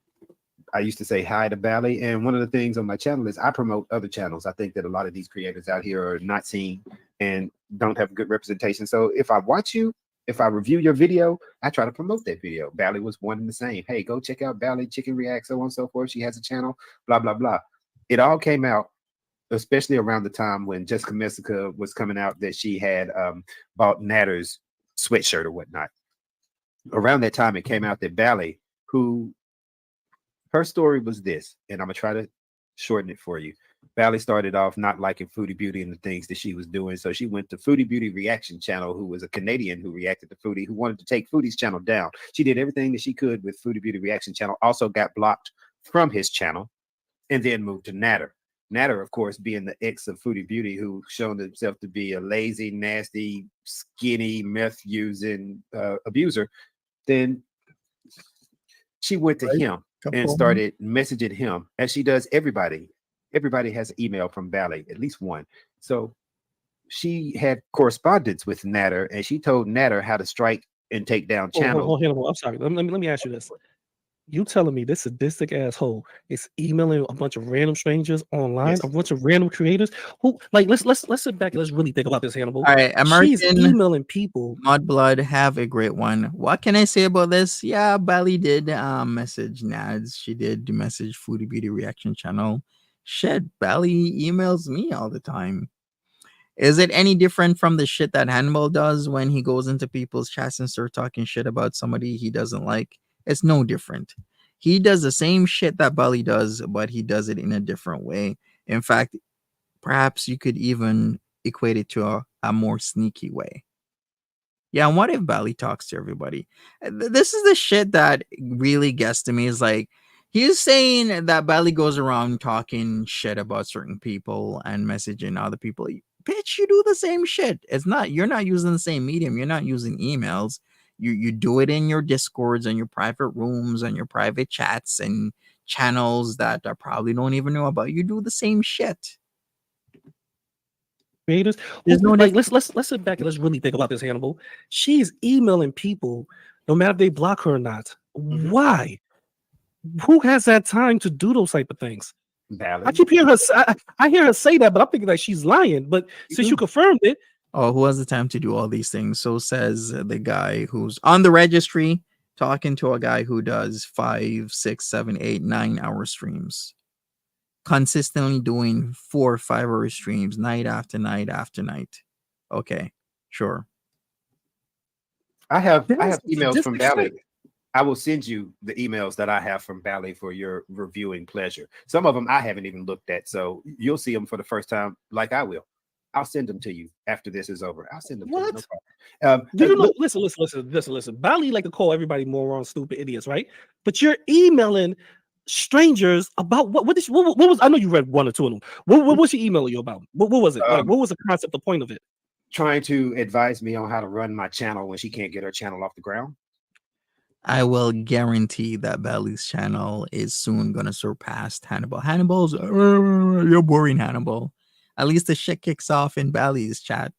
I used to say hi to Bally, and one of the things on my channel is I promote other channels. I think that a lot of these creators out here are not seen and don't have good representation. So if I watch you, if I review your video, I try to promote that video. Bally was one and the same. Hey, go check out Bally Chicken React, so on and so forth. She has a channel, blah, blah, blah. It all came out, especially around the time when Jessica Messica was coming out that she had bought Natter's sweatshirt or whatnot. around that time, it came out that Bally, who her story was this, and I'm gonna try to shorten it for you. Bally started off not liking Foodie Beauty and the things that she was doing, so she went to Foodie Beauty Reaction Channel, who was a Canadian who reacted to Foodie, who wanted to take Foodie's channel down. She did everything that she could with Foodie Beauty Reaction Channel. Also got blocked from his channel, and then moved to Natter. Natter, of course, being the ex of Foodie Beauty, who shown himself to be a lazy, nasty, skinny, meth-using abuser, then she went to him and started messaging him, as she does everybody. Everybody has an email from Bally, at least one. So she had correspondence with Natter, and she told Natter how to strike and take down channels. Hannibal, I'm sorry. Let me ask you this. You telling me this sadistic asshole is emailing a bunch of random strangers online, a bunch of random creators who let's sit back and let's really think about this, Hannibal. All right, She's American emailing people. Mudblood, have a great one. What can I say about this? Yeah, Bally did message Nads. She did message Foodie Beauty Reaction Channel. Shit, Bally emails me all the time. Is it any different from the shit that Hannibal does when he goes into people's chats and start talking shit about somebody he doesn't like? It's no different. He does the same shit that Bally does, but he does it in a different way. In fact, perhaps you could even equate it to a more sneaky way. Yeah, and what if Bally talks to everybody? This is the shit that really gets to me. Is like, he's saying that Bally goes around talking shit about certain people and messaging other people. Bitch, you do the same shit. You're not using the same medium. You're not using emails. You do it in your discords and your private rooms and your private chats and channels that I probably don't even know about. You do the same shit. Creators. Let's sit back and let's really think about this, Hannibal. She's emailing people, no matter if they block her or not. Why? Who has that time to do those type of things? Bally. I keep hearing her. I hear her say that, but I'm thinking like she's lying. But since you confirmed it, oh, who has the time to do all these things? So says the guy who's on the registry talking to a guy who does 5, 6, 7, 8, 9 hour streams, consistently doing 4 or 5 hour streams night after night after night. Okay, sure. I have emails from Bally. I will send you the emails that I have from Bally for your reviewing pleasure. Some of them I haven't even looked at, so you'll see them for the first time, like I will. I'll send them to you after this is over. I'll send them to you. No problem. do you know? Listen. Bally like to call everybody morons, stupid idiots, right? But you're emailing strangers about what was? I know you read 1 or 2 of them. What was she emailing you about? What was it? What was the concept, the point of it? Trying to advise me on how to run my channel when she can't get her channel off the ground. I will guarantee that Bally's channel is soon gonna surpass Hannibal. Hannibal's you're boring, Hannibal. At least the shit kicks off in Bally's chat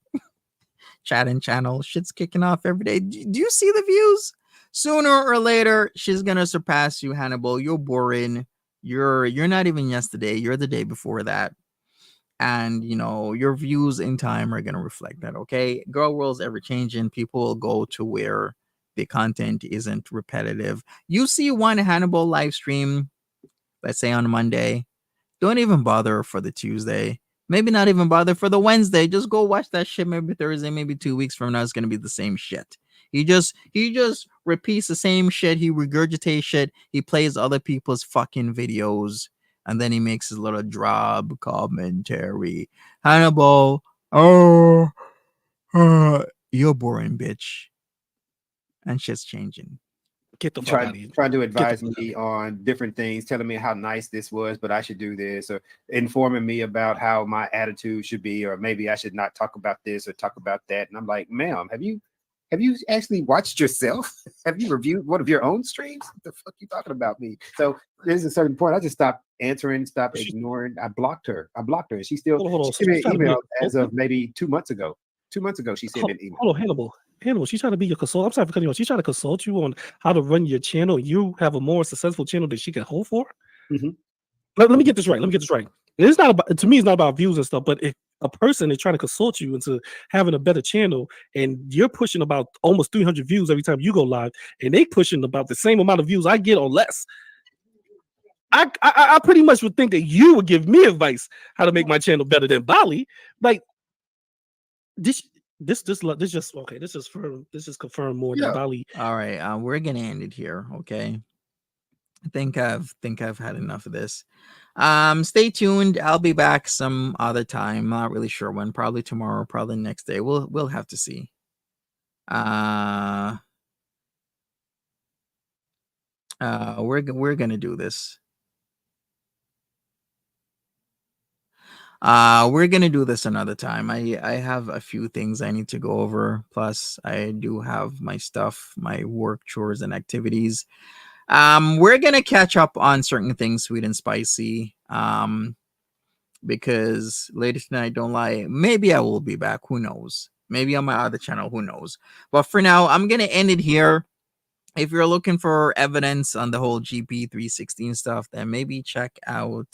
and channel. Shit's kicking off every day. Do you see the views? Sooner or later, she's gonna surpass you, Hannibal. You're boring. You're not even yesterday. You're the day before that. And your views in time are gonna reflect that. Okay, girl world's ever changing. People will go to where the content isn't repetitive. You see one Hannibal live stream, let's say on Monday. Don't even bother for the Tuesday. Maybe not even bother for the Wednesday. Just go watch that shit maybe Thursday, maybe 2 weeks from now. It's gonna be the same shit. He just repeats the same shit. He regurgitates shit. He plays other people's fucking videos, and then he makes his little drab commentary. Hannibal, you're boring, bitch. And shit's changing. Get the trying to advise me on different things, telling me how nice this was, but I should do this, or informing me about how my attitude should be, or maybe I should not talk about this or talk about that. And I'm like, ma'am, have you actually watched yourself? Have you reviewed one of your own streams? What the fuck you talking about me? So there's a certain point I just stopped answering, stopped ignoring. I blocked her. And she still she sent me an email as of maybe 2 months ago. 2 months ago, she sent me an email. Hold on, Hannibal, she's trying to be your consultant. I'm sorry for cutting you off. She's trying to consult you on how to run your channel. You have a more successful channel that she can hold for. Let me get this right. It's not about, to me, it's not about views and stuff, but if a person is trying to consult you into having a better channel and you're pushing about almost 300 views every time you go live, and they pushing about the same amount of views I get or less, I pretty much would think that you would give me advice how to make my channel better than Bally. Like, This just okay. This is firm. This is confirmed more than Yeah. Bali. All right, we're gonna end it here. Okay. I think I've had enough of this. Stay tuned. I'll be back some other time. Not really sure when. Probably tomorrow. Probably next day. We'll have to see. We're gonna do this. We're gonna do this another time. I have a few things I need to go over. Plus, I do have my stuff, my work chores and activities. We're gonna catch up on certain things, sweet and spicy. Because ladies tonight, don't lie. Maybe I will be back. Who knows? Maybe on my other channel. Who knows? But for now, I'm gonna end it here. If you're looking for evidence on the whole GP316 stuff, then maybe check out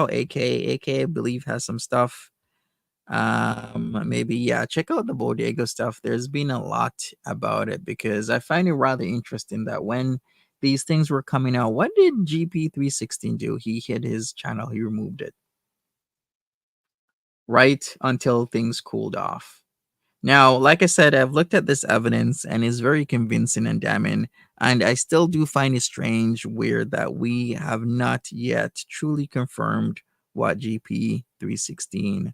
AK. I believe has some stuff. Maybe check out the Bodega stuff. There's been a lot about it because I find it rather interesting that when these things were coming out, what did GP316 do? He hid his channel, he removed it. Right until things cooled off. Now, like I said, I've looked at this evidence and it's very convincing and damning. And I still do find it strange, weird that we have not yet truly confirmed what GP316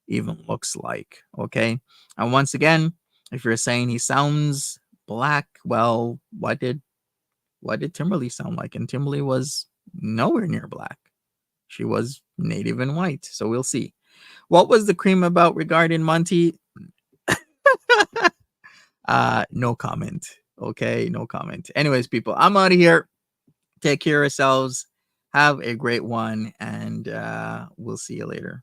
even looks like. Okay. And once again, if you're saying he sounds black, well, what did Timberly sound like? And Timberly was nowhere near black. She was native and white. So we'll see. What was the cream about regarding Monty? No comment. Okay, no comment. Anyways, people, I'm out of here. Take care of yourselves. Have a great one, and we'll see you later.